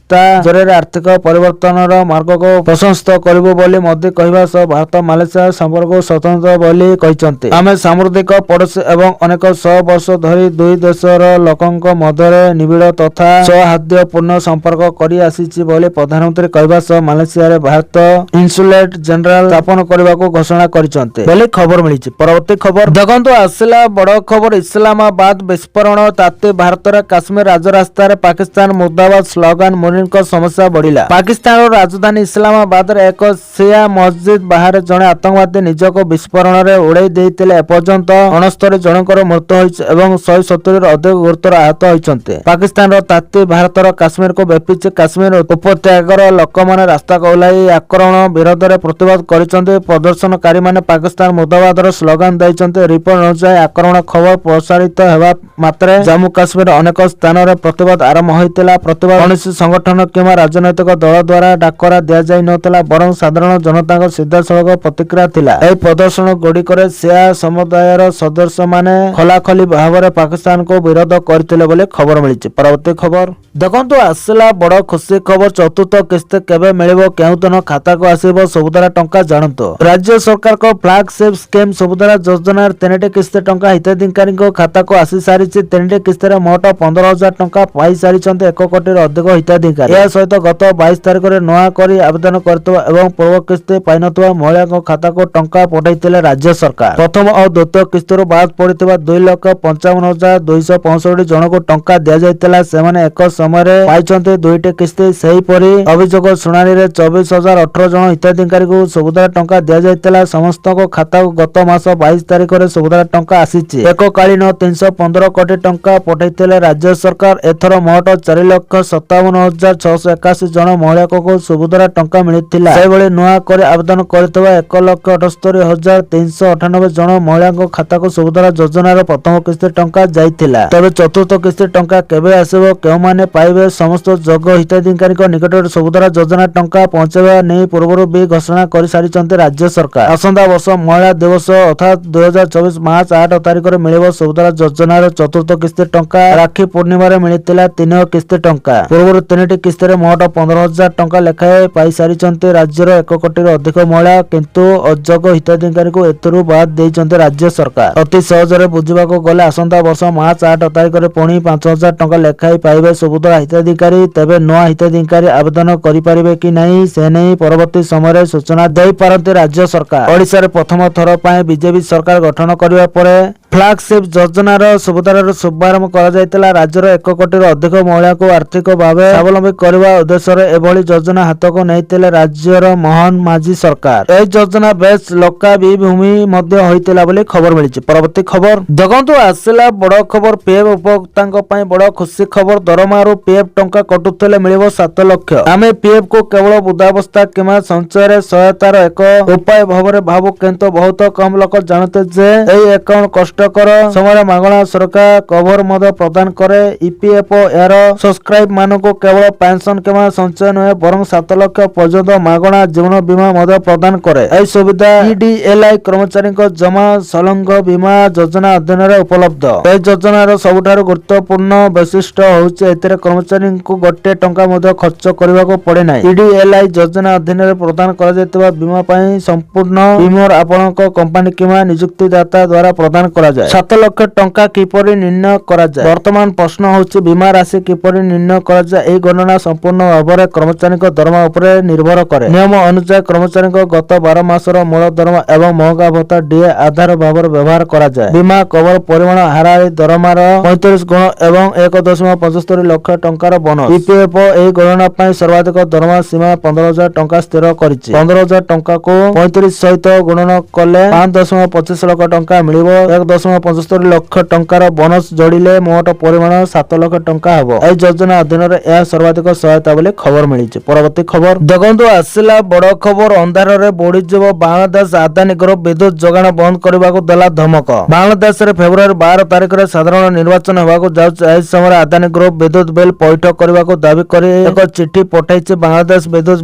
ବ୍ୟବସ୍ଥା ଜରିଆରେ ଆର୍ଥିକ ପରିବର୍ତ୍ତନର ମାର୍ଗକୁ ପ୍ରଶସ୍ତ କରିବୁ ବୋଲି ମୋଦି କହିବା ସହ ଭାରତ ମାଲେସିଆ ସମ୍ପର୍କକୁ ସ୍ୱତନ୍ତ୍ର ବୋଲି କହିଛନ୍ତି। ଆମେ ସାମୁଦ୍ରିକ ପଡୋଶୀ ଏବଂ ଅନେକ ଶହ ବର୍ଷ ଧରି ଦୁଇ ଦେଶର ଲୋକଙ୍କ ମଧ୍ୟରେ ନିବିଡ଼ ତଥା ସୌହାର୍ଦ୍ଦ୍ୟପୂର୍ଣ୍ଣ ସମ୍ପର୍କ କରି ଆସିଛି ବୋଲି ପ୍ରଧାନମନ୍ତ୍ରୀ କହିବା ସହ ମାଲେସିଆରେ ଭାରତ ଇନସୁଲେଟ ଜେନେରାଲ ସ୍ଥାପନ କରିବାକୁ ଘୋଷଣା କରିଛନ୍ତି ବୋଲି ଖବର ମିଳିଛି। ପରବର୍ତ୍ତୀ ଖବର ଦେଖନ୍ତୁ, ଆସିଲା ବଡ଼ ଖବର। ଇସଲାମାବାଦ ବିସ୍ଫୋରଣ ତାତି ଭାରତରେ କାଶ୍ମୀର ରାଜରାସ୍ତାରେ ପାକିସ୍ତାନ ମୁର୍ଦାବାଦ ସ୍ଲୋଗାନ ମୋଦିଙ୍କ ସମସ୍ୟା ବଢ଼ିଲା। ପାକିସ୍ତାନର ରାଜଧାନୀ ଇସଲାମାବାଦରେ ଏକ ଶିଆ ମସଜିଦ ବାହାରେ ଜଣେ ଆତଙ୍କବାଦୀ ନିଜକୁ ବିସ୍ଫୋରଣରେ ଉଡ଼ାଇ ଦେଇଥିଲେ। ଏପର୍ଯ୍ୟନ୍ତ 69 ଜଣଙ୍କର ମୃତ୍ୟୁ ହୋଇଛି ଏବଂ 170ରୁ ଅଧିକ ଗୁରୁତର ଆହତ ହୋଇଛନ୍ତି। ପାକିସ୍ତାନର ତାତି ଭାରତର କାଶ୍ମୀରକୁ ବ୍ୟାପିଛି। କାଶ୍ମୀର ଉପତ୍ୟକାର ଲୋକମାନେ ରାସ୍ତାକୁ ଓହ୍ଲାଇ ଆକ୍ରମଣ ବିରୋଧରେ ପ୍ରତିବାଦ କରିଛନ୍ତି। ପ୍ରଦର୍ଶନକାରୀମାନେ ପାକିସ୍ତାନ ମୁର୍ଦାବାଦର ସ୍ଲୋଗାନ ଦେଇଛନ୍ତି। ରିପୋର୍ଟ ଅନୁଯାୟୀ ଆକ୍ରମଣ ଖବର ପ୍ରସାରିତ ହେବା ମାତ୍ରେ ଜାମ୍ମୁ କାଶ୍ମୀରର ଅନେକ ସ୍ଥାନରେ ପ୍ରତିବାଦ ଆରମ୍ଭ ହୋଇଥିଲା। ପ୍ରତିବାଦ କୌଣସି ସଂଗଠନ କିମ୍ବା ରାଜନୈତିକ ଦଳ ଦ୍ୱାରା ଡାକରା ଦିଆଯାଇ ନଥିଲା, ବରଂ ସାଧାରଣ ଜନତାଙ୍କ ସିଧାସଳଖ ପ୍ରତିକ୍ରିୟା ଥିଲା। ଏହି ପ୍ରଦର୍ଶନ ଗୁଡ଼ିକରେ ଶିଆ ସମୁଦାୟର ସଦସ୍ୟମାନେ ଖୋଲାଖୋଲି ଭାବରେ ପାକିସ୍ତାନକୁ ବିରୋଧ କରିଥିଲେ ବୋଲି ଖବର ମିଳିଛି। ପରବର୍ତ୍ତୀ ଖବର ଦେଖନ୍ତୁ, ଆସିଲା ବଡ଼ ଖୁସି ଖବର। ଚତୁର୍ଥ କିସ୍ତି କେବେ ମିଳିବ, କେଉଁଦିନ ଖାତାକୁ ଆସିବ ସୁଭଦ୍ରା ଟଙ୍କା ଜାଣନ୍ତୁ। ରାଜ୍ୟ ସରକାରଙ୍କ ଫ୍ଲାଗସିପ୍ ସ୍କିମ୍ ସୁଭଦ୍ରା ଯୋଜନାର 3ଟି କିସ୍ତି ଟଙ୍କା ହିତାଧିକାରୀଙ୍କ ଖାତାକୁ ଆସି ସାରିଛି। 3ଟି କିସ୍ତିରେ ମୋଟ 15,000 ଟଙ୍କା ପାଇସାରିଛନ୍ତି 1 କୋଟିରୁ ଅଧିକ ହିତାଧିକାରୀ। ଏହା ସହିତ ଗତ 22 ତାରିଖରେ ନୂଆ କରି ଆବେଦନ କରିଥିବା ଏବଂ ପୂର୍ବ କିସ୍ତି ପାଇନଥିବା ମହିଳାଙ୍କ ଖାତାକୁ ଟଙ୍କା ପଠାଇଥିଲେ ରାଜ୍ୟ ସରକାର। ପ୍ରଥମ ଓ ଦ୍ୱିତୀୟ କିସ୍ତିରୁ ବାଦ୍ ପଡ଼ିଥିବା 2,55,265 ଜଣଙ୍କୁ ଟଙ୍କା ଦିଆଯାଇଥିଲା। ସେମାନେ ଏକ ସମୟରେ ପାଇଛନ୍ତି 2ଟି କିସ୍ତି। ସେହିପରି ଅଭିଯୋଗ ଶୁଣାଣିରେ 24,018 ଜଣ ହିତାଧିକାରୀଙ୍କୁ ସୁଭଦ୍ରା ଟଙ୍କା ଦିଆଯାଇଥିଲା। ସମସ୍ତଙ୍କ ଖାତାକୁ ଗତ ମାସ 22 ତାରିଖରେ ସୁଭଦ୍ରା ଟଙ୍କା ଆସିଛି। ଏକକାଳୀନ 315 କୋଟି ଟଙ୍କା ପଠାଇଥିଲେ ରାଜ୍ୟ ସରକାର। ଏଥର ମୋଟ 4,57,681 ଜଣ ମହିଳାଙ୍କୁ ସୁଭଦ୍ରା ଟଙ୍କା ମିଳିଥିଲା। ସେହିଭଳି ନୂଆ କରି ଆବେଦନ କରିଥିବା 1,78,398 ଜଣ ମହିଳାଙ୍କ ଖାତାକୁ ସୁଭଦ୍ରା ଯୋଜନାର ପ୍ରଥମ କିସ୍ତି ଟଙ୍କା ଯାଇଥିଲା। ତେବେ ଚତୁର୍ଥ କିସ୍ତି ଟଙ୍କା କେବେ ଆସିବ, କେଉଁମାନେ ପାଇବେ? ସମସ୍ତ ଯୋଗ୍ୟ ହିତାଧିକାରୀଙ୍କ ନିକଟରେ ସୁଭଦ୍ରା ଯୋଜନା ଟଙ୍କା ପହଞ୍ଚାଇବା ନେଇ ପୂର୍ବରୁ ବି ଘୋଷଣା କରିସାରିଛନ୍ତି ରାଜ୍ୟ ସରକାର। ଆସନ୍ତା ବର୍ଷ ମହିଳା ଦିବସ ଅର୍ଥାତ୍ 2024 ମାର୍ଚ୍ଚ 8 ତାରିଖରେ ମିଳିବ ସୁଭଦ୍ରା ଯୋଜନାର ଚତୁର୍ଥ କିସ୍ତି ଟଙ୍କା। ରାକ୍ଷୀ ପୂର୍ଣ୍ଣିମାରେ ମିଳିଥିଲା 3 କିସ୍ତି ଟଙ୍କା। ପୂର୍ବରୁ 3ଟି କିସ୍ତିରେ ମୋଟ 15,000 ଟଙ୍କା ଲେଖାଏଁ ପାଇସାରିଛନ୍ତି ରାଜ୍ୟର 1 କୋଟିରୁ ଅଧିକ ମହିଳା। କିନ୍ତୁ ଅଯୋଗ୍ୟ ହିତାଧିକାରୀଙ୍କୁ ଏଥିରୁ ବାଦ୍ ଦେଇଛନ୍ତି ରାଜ୍ୟ ସରକାର। ଅତି ସହଜରେ ବୁଝିବାକୁ ଗଲେ ଆସନ୍ତା ବର୍ଷ ମାର୍ଚ୍ଚ 8 ତାରିଖରେ ପୁଣି 5,000 ଟଙ୍କା ଲେଖାଏଁ ପାଇବେ ସୁଭଦ୍ରା ହିତାଧିକାରୀ। ତେବେ ନୂଆ ହିତାଧିକାରୀ ଆବେଦନ କରିପାରିବେ କି ନାହିଁ ସେ ନେଇ ପରବର୍ତ୍ତୀ ସମୟରେ ସୂଚନା ଦେଇପାରନ୍ତି ରାଜ୍ୟ ସରକାର। ଓଡ଼ିଶାରେ ପ୍ରଥମ ଥର ପାଇଁ ବିଜେପି ସରକାର ଗଠନ କରିବା ପରେ ଫ୍ଲାଗସିପ୍ ଯୋଜନାର ସୁଭଦ୍ରାର ଶୁଭାରମ୍ଭ କରାଯାଇଥିଲା। ରାଜ୍ୟର 1 କୋଟିରୁ ଅଧିକ ମହିଳାଙ୍କୁ ଆର୍ଥିକ ଭାବେ ସ୍ୱାବଲମ୍ବୀ କରିବା ଉଦ୍ଦେଶ୍ୟରେ ଏଭଳି ଯୋଜନା ହାତକୁ ନେଇଥିଲେ ରାଜ୍ୟର ମୋହନ ମାଝୀ ସରକାର। ଏହି ଯୋଜନା ବେଶ ଲୋକାଭିମୁଖୀ ମଧ୍ୟ ହୋଇଥିଲା ବୋଲି ଖବର ମିଳିଛି। ପରବର୍ତ୍ତୀ ଖବର ଦେଖନ୍ତୁ, ଆସିଲା ବଡ଼ ଖବର। ପିଏଫ୍ ଉପଭୋକ୍ତାଙ୍କ ପାଇଁ ବଡ଼ ଖୁସି ଖବର। ଦରମାରୁ ପିଏଫ୍ ଟଙ୍କା କଟୁଥିଲେ ମିଳିବ 7 ଲକ୍ଷ। ଆମେ ପିଏଫ୍ କୁ କେବଳ ବୃଦ୍ଧାବସ୍ଥା କିମ୍ବା ସଞ୍ଚୟରେ ସହାୟତାର ଏକ ଉପାୟ ଭାବରେ ଭାବୁ, କିନ୍ତୁ ବହୁତ କମ୍ ଲୋକ ଜାଣନ୍ତି ଯେ ଏହି ଆକାଉଣ୍ଟ କଷ୍ଟକର ସମୟରେ ମାଗଣା ସୁରକ୍ଷା କଭର ମଧ୍ୟ ପ୍ରଦାନ କରେ। ଇପିଏଫ୍ଓ ଏହାର ସବସ୍କ୍ରାଇବ ମାନଙ୍କୁ କେବଳ ପେନସନ କିମ୍ବା ସଞ୍ଚୟ ନୁହେଁ, ବରଂ 7 ଲକ୍ଷ ପର୍ଯ୍ୟନ୍ତ ମାଗଣା ଜୀବନ ବୀମା ମଧ୍ୟ ପ୍ରଦାନ କରେ। ଏହି ସୁବିଧା ଇଡିଏଲ୍ଆଇ କର୍ମଚାରୀଙ୍କ ଜମା ସଂଲଗ୍ନ ବୀମା ଯୋଜନା ଅଧୀନରେ ଉପଲବ୍ଧ। ଏହି ଯୋଜନାର ସବୁଠାରୁ ଗୁରୁତ୍ୱପୂର୍ଣ୍ଣ ବୈଶିଷ୍ଟ୍ୟ ହେଉଛି ଏଥିରେ କର୍ମଚାରୀଙ୍କୁ ଗୋଟିଏ ଟଙ୍କା ମଧ୍ୟ ଖର୍ଚ୍ଚ କରିବାକୁ ପଡେ ନାହିଁ। ଇଡିଏଲ୍ଆଇ ଯୋଜନା ଅଧୀନରେ ପ୍ରଦାନ କରାଯାଇଥିବା ବୀମା ପାଇଁ ସମ୍ପୂର୍ଣ୍ଣ ପ୍ରିମିୟମ ଆପଣଙ୍କ କମ୍ପାନୀ କିମ୍ବା ନିଯୁକ୍ତିଦାତା ଦ୍ୱାରା ପ୍ରଦାନ କରାଯାଏ। 7 ଲକ୍ଷ ଟଙ୍କା କିପରି ନିର୍ଣ୍ଣୟ କରାଯାଏ? ବର୍ତ୍ତମାନ ପ୍ରଶ୍ନ ହେଉଛି ବୀମା ରାଶି କିପରି ନିର୍ଣ୍ଣୟ କରାଯାଏ? ଏହି ଗଣନା ସମ୍ପୂର୍ଣ୍ଣ ଭାବରେ କର୍ମଚାରୀଙ୍କ ଦରମା ଉପରେ ନିର୍ଭର କରେ। ନିୟମ ଅନୁଯାୟୀ କର୍ମଚାରୀଙ୍କ ଗତ 12 ମାସର ମୂଳ ଦରମା ଏବଂ ମହଙ୍ଗା ଭତ୍ତା ଡିଏ ଆଧାର ଭାବରେ ବ୍ୟବହାର କରାଯାଏ। ବୀମା କଭର ପରିମାଣ ହାରାହାରି ଦରମାର 35 ଗୁଣ ଏବଂ 1.75 ଲକ୍ଷ ଟଙ୍କାର ବୋନସ। ଇପିଏଫ୍ଓ ଏହି ଗଣନା ପାଇଁ ସର୍ବାଧିକ ଦରମା ସୀମା 15,000 ଟଙ୍କା ସ୍ଥିର କରିଛି। 15,000 ଟଙ୍କାକୁ 35 ସହିତ ଗୁଣନ କଲେ 5.25 ଲକ୍ଷ ଟଙ୍କା ମିଳିବ। 1.75 ଲକ୍ଷ ଟଙ୍କାର ବୋନସ ଯୋଡ଼ିଲେ ମୋଟ ପରିମାଣ 7 ଲକ୍ଷ ଟଙ୍କା ହେବ। ଏହି ଯୋଜନା ଅଧୀନରେ ଏହା ସର୍ବାଧିକ ସହାୟତା ବୋଲି ଖବର ମିଳିଛି। ପରବର୍ତ୍ତୀ ଖବର ଦେଖନ୍ତୁ, ଆସିଲା ବଡ଼ ଖବର। ଅନ୍ଧାରରେ ବୁଡ଼ିଯିବ ବାଂଲାଦେଶ। ଆଦାନୀ ଗ୍ରୁପ ବିଦ୍ୟୁତ ଯୋଗାଣ ବନ୍ଦ କରିବାକୁ ଦେଲା ଧମକ। ବାଂଲାଦେଶରେ ଫେବୃଆରୀ 12 ତାରିଖରେ ସାଧାରଣ ନିର୍ବାଚନ ହେବାକୁ ଯାଉଛି। ଏହି ସମୟରେ ଆଦାନୀ ଗ୍ରୁପ ବିଦ୍ୟୁତ ବିଲ୍ ପୈଠ କରିବାକୁ ଦାବି କରି ଏକ ଚିଠି ପଠାଇଛି। ବାଂଲାଦେଶ ବିଦ୍ୟୁତ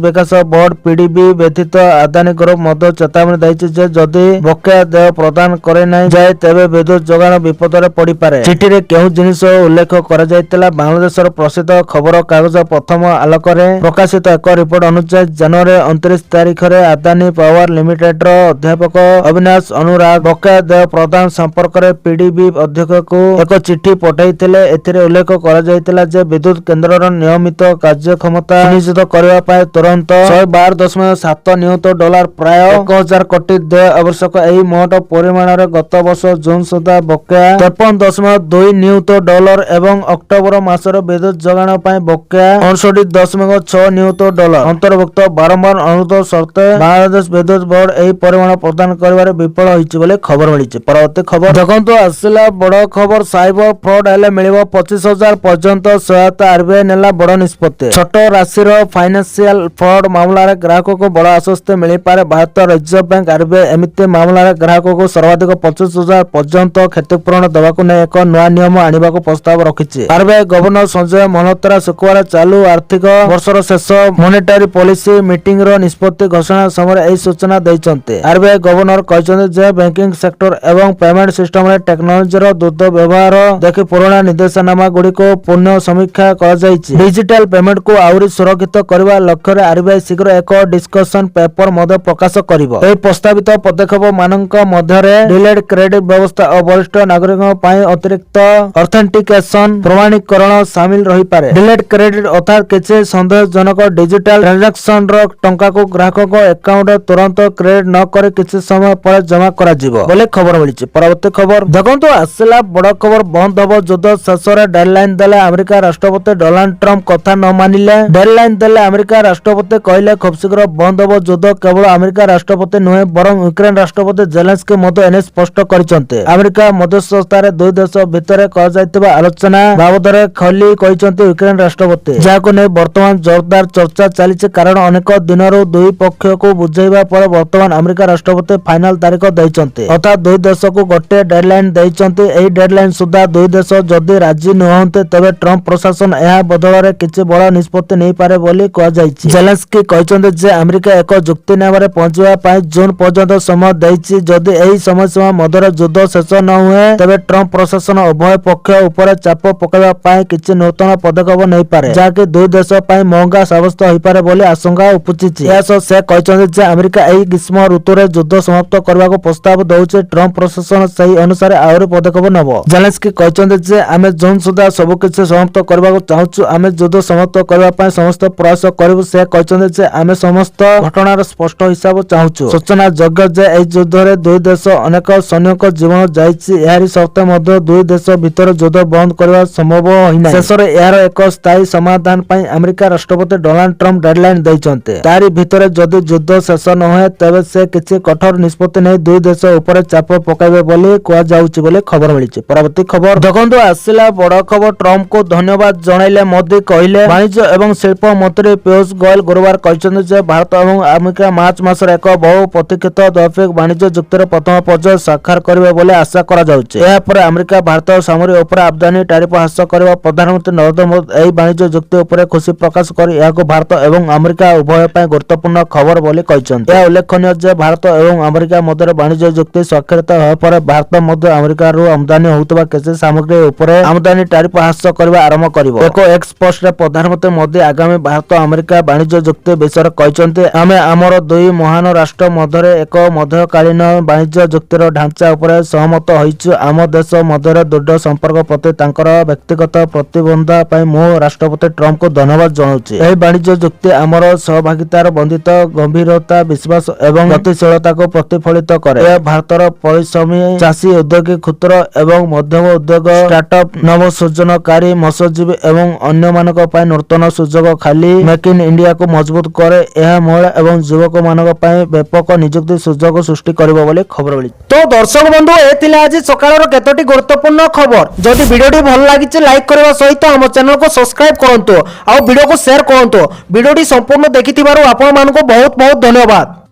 ବିକାଶ ବୋର୍ଡ ପିଡିବି ବ୍ୟତୀତ ଆଦାନୀ ଗ୍ରୁପ ମଧ୍ୟ ଚେତାବନୀ ଦେଇଛି ଯେ ଯଦି ବକେୟା ଦେୟ ପ୍ରଦାନ କରି ନାହିଁ ଯାଏ ତେବେ ତେବେ ବିଦ୍ୟୁତ ଯୋଗାଣ ବିପଦରେ ପଡ଼ିପାରେ। ଚିଠିରେ କେଉଁ ଜିନିଷ ଉଲ୍ଲେଖ କରାଯାଇଥିଲା? ବାଂଲାଦେଶର ପ୍ରସିଦ୍ଧ ଖବର କାଗଜ ପ୍ରଥମ ଆଲୋକରେ ପ୍ରକାଶିତ ଏକ ରିପୋର୍ଟ ଅନୁଯାୟୀ ଜାନୁଆରୀ 29 ତାରିଖରେ ଆଦାନୀ ପାୱାର ଲିମିଟେଡର ଅଧ୍ୟାପକ ଅବିନାଶ ଅନୁରାଗ ବକେୟା ଦେୟ ପ୍ରଦାନ ସମ୍ପର୍କରେ ପିଡିବି ଅଧ୍ୟକ୍ଷଙ୍କୁ ଏକ ଚିଠି ପଠାଇଥିଲେ। ଏଥିରେ ଉଲ୍ଲେଖ କରାଯାଇଥିଲା ଯେ ବିଦ୍ୟୁତ କେନ୍ଦ୍ରର ନିୟମିତ କାର୍ଯ୍ୟକ୍ଷମତା ସୁନିଶ୍ଚିତ କରିବା ପାଇଁ ତୁରନ୍ତ $112.7 ପ୍ରାୟ 1000 କୋଟି ଦେୟ ଆବଶ୍ୟକ। ଏହି ମୋଟ ପରିମାଣରେ ଗତ ବର୍ଷ ଜୁନ ସୁଦ୍ଧା ବକେୟା $53.2 ଏବଂ ଅକ୍ଟୋବର ମାସରେ ବିଦ୍ୟୁତ ଯୋଗାଣ ପାଇଁ ବକେୟା $69.6 ଅନ୍ତର୍ଭୁକ୍ତ। ବାରମ୍ବାର ଅନୁରୋଧ ସତ୍ତ୍ୱେ ବାଂଲାଦେଶ ବିଦ୍ୟୁତ ବୋର୍ଡ ଏହି ପରିମାଣ ପ୍ରଦାନ କରିବାରେ ବିଫଳ ହୋଇଛି ବୋଲି ଖବର ମିଳିଛି। ପରବର୍ତ୍ତୀ ଖବର ଦେଖନ୍ତୁ, ଆସିଲା ବଡ଼ ଖବର। ସାଇବର ଫ୍ରଡ୍ ହେଲେ ମିଳିବ 25,000 ପର୍ଯ୍ୟନ୍ତ ସହାୟତା। ଆରବିଆଇ ନେଲା ବଡ଼ ନିଷ୍ପତ୍ତି। ଛୋଟ ରାଶିର ଫାଇନାନ୍ସିଆଲ ଫ୍ରଡ୍ ମାମଲାରେ ଗ୍ରାହକଙ୍କୁ ବଡ଼ ଆଶ୍ୱସ୍ତି ମିଳିପାରେ। ଭାରତୀୟ ରିଜର୍ଭ ବ୍ୟାଙ୍କ ଆରବିଆଇ ଏମିତି ମାମଲାରେ ଗ୍ରାହକଙ୍କୁ ସର୍ବାଧିକ 25,000 ପର୍ଯ୍ୟନ୍ତ କ୍ଷତିପୂରଣ ଦେବାକୁ ନେଇ ଏକ ନୂଆ ନିୟମ ଆଣିବାକୁ ପ୍ରସ୍ତାବ ରଖିଛି। ଆରବିଆଇ ଗଭର୍ଣ୍ଣର ସଞ୍ଜୟ ମଲ୍ହୋତ୍ରା ଶୁକ୍ରବାର ଚାଲୁ ଆର୍ଥିକ ବର୍ଷର ଶେଷ ମନିଟାରୀ ପଲିସି ମିଟିଂର ନିଷ୍ପତ୍ତି ଘୋଷଣା ସମୟରେ ଏହି ସୂଚନା ଦେଇଛନ୍ତି। ଆରବିଆଇ ଗଭର୍ଣ୍ଣର କହିଛନ୍ତି ଯେ ବ୍ୟାଙ୍କିଂ ସେକ୍ଟର ଏବଂ ପେମେଣ୍ଟ ସିଷ୍ଟମରେ ଟେକ୍ନୋଲୋଜିର ଦ୍ରୁତ ବ୍ୟବହାର ଦେଖି ପୁରୁଣା ନିର୍ଦ୍ଦେଶନାମା ଗୁଡ଼ିକୁ ପୁନଃ ସମୀକ୍ଷା କରାଯାଇଛି। ଡିଜିଟାଲ ପେମେଣ୍ଟକୁ ଆହୁରି ସୁରକ୍ଷିତ କରିବା ଲକ୍ଷ୍ୟରେ ଆରବିଆଇ ଶୀଘ୍ର ଏକ ଡିସ୍କସନ ପେପର ମଧ୍ୟ ପ୍ରକାଶ କରିବ। ଏହି ପ୍ରସ୍ତାବିତ ପଦକ୍ଷେପ ମାନଙ୍କ ମଧ୍ୟରେ ଡିଲେଡ୍ କ୍ରେଡିଟ ବ୍ୟବସ୍ଥା ଓ ବରିଷ୍ଠ ନାଗରିକଙ୍କ ପାଇଁ ଅତିରିକ୍ତ ଅଥେଣ୍ଟିକେସନ ପ୍ରମାଣୀକରଣ ସାମିଲ ରହିପାରେ। ଡିଲେଡ୍ କ୍ରେଡିଟ ଅର୍ଥାତ୍ କିଛି ସନ୍ଦେହଜନକ ଡିଜିଟାଲ ଟ୍ରାଞ୍ଜାକ୍ସନର ଟଙ୍କାକୁ ଗ୍ରାହକଙ୍କ ଆକାଉଣ୍ଟରେ ତୁରନ୍ତ କ୍ରେଡିଟ ନ କରି କିଛି ସମୟ ପରେ ଜମା କରାଯିବ ବୋଲି ଖବର ମିଳିଛି। ପରବର୍ତ୍ତୀ ଖବର ଦେଖନ୍ତୁ, ଆସିଲା ବଡ଼ ଖବର। ବନ୍ଦ ହେବ ଯୁଦ୍ଧ, ଶେଷରେ ଡେଡଲାଇନ ଦେଲେ ଆମେରିକା ରାଷ୍ଟ୍ରପତି ଡୋନାଲ୍ଡ ଟ୍ରମ୍ପ। କଥା ନ ମାନିଲେ ଡେଡଲାଇନ ଦେଲେ ଆମେରିକା ରାଷ୍ଟ୍ରପତି। କହିଲେ ଖୁବ୍ ଶୀଘ୍ର ବନ୍ଦ ହେବ ଯୁଦ୍ଧ। କେବଳ ଆମେରିକା ରାଷ୍ଟ୍ରପତି ନୁହେଁ, ବରଂ ୟୁକ୍ରେନ ରାଷ୍ଟ୍ରପତି ଜେଲେନ୍ସ୍କି ମଧ୍ୟ ଏନେଇ ସ୍ପଷ୍ଟ କରିଛନ୍ତି। ଆମେରିକା ମଧ୍ୟସ୍ଥତାରେ ଦୁଇ ଦେଶ ଭିତରେ କରାଯାଇଥିବା ଆଲୋଚନା ବାବଦରେ ଖୋଲି କହିଛନ୍ତି ୟୁକ୍ରେନ ରାଷ୍ଟ୍ରପତି, ଯାହାକୁ ନେଇ ବର୍ତ୍ତମାନ ଜୋରଦାର ଚର୍ଚ୍ଚା ଚାଲିଛି। କାରଣ ଅନେକ ଦିନରୁ ଦୁଇ ପକ୍ଷକୁ ବୁଝାଇବା ପରେ ବର୍ତ୍ତମାନ ଆମେରିକା ରାଷ୍ଟ୍ରପତି ଫାଇନାଲ ତାରିଖ ଦେଇଛନ୍ତି, ଅର୍ଥାତ୍ ଦୁଇ ଦେଶକୁ ଗୋଟିଏ ଡେଡଲାଇନ ଦେଇଛନ୍ତି। ଏହି ଡେଡଲାଇନ ସୁଦ୍ଧା ଦୁଇ ଦେଶ ଯଦି ରାଜି ନୁହନ୍ତି ତେବେ ଟ୍ରମ୍ପ ପ୍ରଶାସନ ଏହା ବଦଳରେ କିଛି ବଡ଼ ନିଷ୍ପତ୍ତି ନେଇପାରେ ବୋଲି କୁହାଯାଇଛି। ଜେଲେନ୍ସ୍କି କହିଛନ୍ତି ଯେ ଆମେରିକା ଏକ ଚୁକ୍ତିନାମାରେ ପହଞ୍ଚିବା ପାଇଁ ଜୁନ ପର୍ଯ୍ୟନ୍ତ ସମୟ ଦେଇଛି। ଯଦି ଏହି সময়ସୀମା ମଧ୍ୟରେ ଯୁଦ୍ଧ ଶେଷ ନ ହୁଏ ତେବେ ଟ୍ରମ୍ପ ପ୍ରଶାସନ ଉଭୟ ପକ୍ଷ ଉପରେ ଚାପ ପକାଇବା ପାଇଁ କିଛି ନୂତନ ପଦକ୍ଷେପ ନେଇପାରେ, ଯାହାକି ଦୁଇ ଦେଶ ପାଇଁ ମହଙ୍ଗା ସାବ୍ୟସ୍ତ ହୋଇପାରେ ବୋଲି ଆଶଙ୍କା ଉପୁଜିଛି। ଏହାସହ ସେ କହିଛନ୍ତି ଯେ ଆମେରିକା ଏହି ଗ୍ରୀଷ୍ମ ଋତୁରେ ଯୁଦ୍ଧ ସମାପ୍ତ କରିବାକୁ ପ୍ରସ୍ତାବ ଦେଉଛି। ଟ୍ରମ୍ପ ପ୍ରଶାସନ ସେହି ଅନୁସାରେ ଆହୁରି ପଦକ୍ଷେପ ନେବ। ଜେଲେନ୍ସ୍କି କହିଛନ୍ତି ଯେ ଆମେ ଜୁନ ସୁଦ୍ଧା ସବୁକିଛି ସମାପ୍ତ କରିବାକୁ ଚାହୁଁଛୁ। ଆମେ ଯୁଦ୍ଧ ସମାପ୍ତ କରିବା ପାଇଁ ସମସ୍ତ ପ୍ରୟାସ କରିବୁ। ସେ କହିଛନ୍ତି ଯେ ଆମେ ସମସ୍ତ ଘଟଣାର ସ୍ପଷ୍ଟ ହିସାବ ଚାହୁଁଛୁ। ସୂଚନାଯୋଗ୍ୟ ଯେ ଏହି ଯୁଦ୍ଧରେ ଦୁଇ ଦେଶ ଅନେକ ସୈନ୍ୟଙ୍କ ଜୀବନ ଯାଇଛି। ଏହାରି ସତ୍ତ୍ୱେ ମଧ୍ୟ ଦୁଇ ଦେଶ ଭିତରେ ଯୁଦ୍ଧ ବନ୍ଦ କରିବା ସମ୍ଭବ ହୋଇନାହିଁ। ଶେଷରେ ଏହାର ଏକ ସ୍ଥାୟୀ ସମାଧାନ ପାଇଁ ଆମେରିକା ରାଷ୍ଟ୍ରପତି ଡୋନାଲ୍ଡ ଟ୍ରମ୍ପ ଡେଡଲାଇନ ଦେଇଛନ୍ତି। ତାରି ଭିତରେ ଯଦି ଯୁଦ୍ଧ ଶେଷ ନ ହୁଏ ତେବେ ସେ କିଛି କଠୋର ନିଷ୍ପତ୍ତି ନେଇ ଦୁଇ ଦେଶ ଉପରେ ଚାପ ପକାଇବେ ବୋଲି କୁହାଯାଉଛି ବୋଲି ଖବର ମିଳିଛି। ପରବର୍ତ୍ତୀ ଖବର ଦେଖନ୍ତୁ, ଆସିଲା ବଡ଼ ଖବର। ଟ୍ରମ୍ପଙ୍କୁ ଧନ୍ୟବାଦ ଜଣାଇଲେ ମୋଦି। କହିଲେ ବାଣିଜ୍ୟ ଏବଂ ଶିଳ୍ପ ମନ୍ତ୍ରୀ ପୀୟୂଷ ଗୋୟଲ ଗୁରୁବାର କହିଛନ୍ତି ଯେ ଭାରତ ଏବଂ ଆମେରିକା ମାର୍ଚ୍ଚ ମାସରେ ଏକ ବହୁ ପ୍ରତୀକ୍ଷିତ ଦ୍ୱିପକ୍ଷୀୟ ବାଣିଜ୍ୟ ଚୁକ୍ତିର ପ୍ରଥମ ପର୍ଯ୍ୟାୟ ସ୍ୱାକ୍ଷର କରିବେ ବୋଲି ଆଶା କରାଯାଉଛି। ଏହାପରେ ଆମେରିକା ଭାରତୀୟ ସାମଗ୍ରୀ ଉପରେ ଆମଦାନୀ ଟାରିଫ ହ୍ରାସ କରିବ। ପ୍ରଧାନମନ୍ତ୍ରୀ ନରେନ୍ଦ୍ର ମୋଦି ଏହି ବାଣିଜ୍ୟ ଚୁକ୍ତି ଉପରେ ଖୁସି ପ୍ରକାଶ କରି ଏହାକୁ ଭାରତ ଏବଂ ଆମେରିକା ଉଭୟ ପାଇଁ ଗୁରୁତ୍ୱପୂର୍ଣ୍ଣ ଖବର ବୋଲି କହିଛନ୍ତି। ଏହା ଉଲ୍ଲେଖନୀୟ ଯେ ଭାରତ ଏବଂ ଆମେରିକା ମଧ୍ୟରେ ବାଣିଜ୍ୟ ଚୁକ୍ତି ସ୍ୱାକ୍ଷରିତ ହେବା ପରେ ଭାରତ ମଧ୍ୟ ଆମେରିକାରୁ ଆମଦାନୀ ହେଉଥିବା କିଛି ସାମଗ୍ରୀ ଉପରେ ଆମଦାନୀ ଟାରିଫ ହ୍ରାସ କରିବା ଆରମ୍ଭ କରିବ। ଏକ ଏକ୍ସ ପୋଷ୍ଟରେ ପ୍ରଧାନମନ୍ତ୍ରୀ ମୋଦି ଆଗାମୀ ଭାରତ ଆମେରିକା ବାଣିଜ୍ୟ ଚୁକ୍ତି ବିଷୟରେ କହିଛନ୍ତି, ଆମେ ଆମର ଦୁଇ ମହାନ ରାଷ୍ଟ୍ର ମଧ୍ୟରେ ଏକ ମଧ୍ୟକାଳୀନ ବାଣିଜ୍ୟ ଚୁକ୍ତିର ଢାଞ୍ଚା ଉପରେ ସହମତ ହୋଇଛୁ। ଆମ ଦେଶ ମଧ୍ୟରେ ଦୃଢ଼ ସମ୍ପର୍କ ପ୍ରତି ତାଙ୍କର ବ୍ୟକ୍ତିଗତ ପ୍ରତିବଦ୍ଧତା ପାଇଁ ମୁଁ ରାଷ୍ଟ୍ରପତି ଟ୍ରମ୍ପଙ୍କୁ ଧନ୍ୟବାଦ ଜଣାଉଛି। ଏହି ବାଣିଜ୍ୟ ଚୁକ୍ତି ଆମର ସହଭାଗିତାର ବନ୍ଧିତ ଗମ୍ଭୀରତା, ବିଶ୍ୱାସ ଏବଂ ଗତିଶୀଳତାକୁ ପ୍ରତିଫଳିତ କରେ। ଏହା ଭାରତର ପରିଶ୍ରମୀ ଚାଷୀ, ଉଦ୍ୟୋଗୀ, କ୍ଷୁଦ୍ର ଏବଂ ମଧ୍ୟମ ଉଦ୍ୟୋଗ, ଷ୍ଟାର୍ଟଅପ୍, ନବସୃଜନକାରୀ, ମତ୍ସ୍ୟଜୀବୀ ଏବଂ ଅନ୍ୟମାନଙ୍କ ପାଇଁ ନୂତନ ସୁଯୋଗ ଖାଲି ମେକ୍ ଇନ୍ ଇଣ୍ଡିଆକୁ ମଜବୁତ କରେ। ଏହା ମହିଳା ଏବଂ ଯୁବକମାନଙ୍କ ପାଇଁ ବ୍ୟାପକ ନିଯୁକ୍ତି ସୁଯୋଗ ସୃଷ୍ଟି କରିବ ବୋଲି ଖବର ମିଳିଛି। ତ ଦର୍ଶକ ବନ୍ଧୁ, ଏ ଥିଲା ଆଜି ସକାଳର କେତୋଟି ଗୁରୁତ୍ୱପୂର୍ଣ୍ଣ ଖବର। ଯଦି ଭିଡ଼ିଓଟି ଭଲ ଲାଗିଛି ଲାଇକ୍ କରିବା ସହିତ ଆମ ଚ୍ୟାନେଲକୁ ସବସ୍କ୍ରାଇବ କରନ୍ତୁ ଆଉ ଭିଡ଼ିଓକୁ ସେୟାର କରନ୍ତୁ। ଭିଡ଼ିଓଟି ସମ୍ପୂର୍ଣ୍ଣ ଦେଖିଥିବାରୁ ଆପଣମାନଙ୍କୁ ବହୁତ ବହୁତ ଧନ୍ୟବାଦ।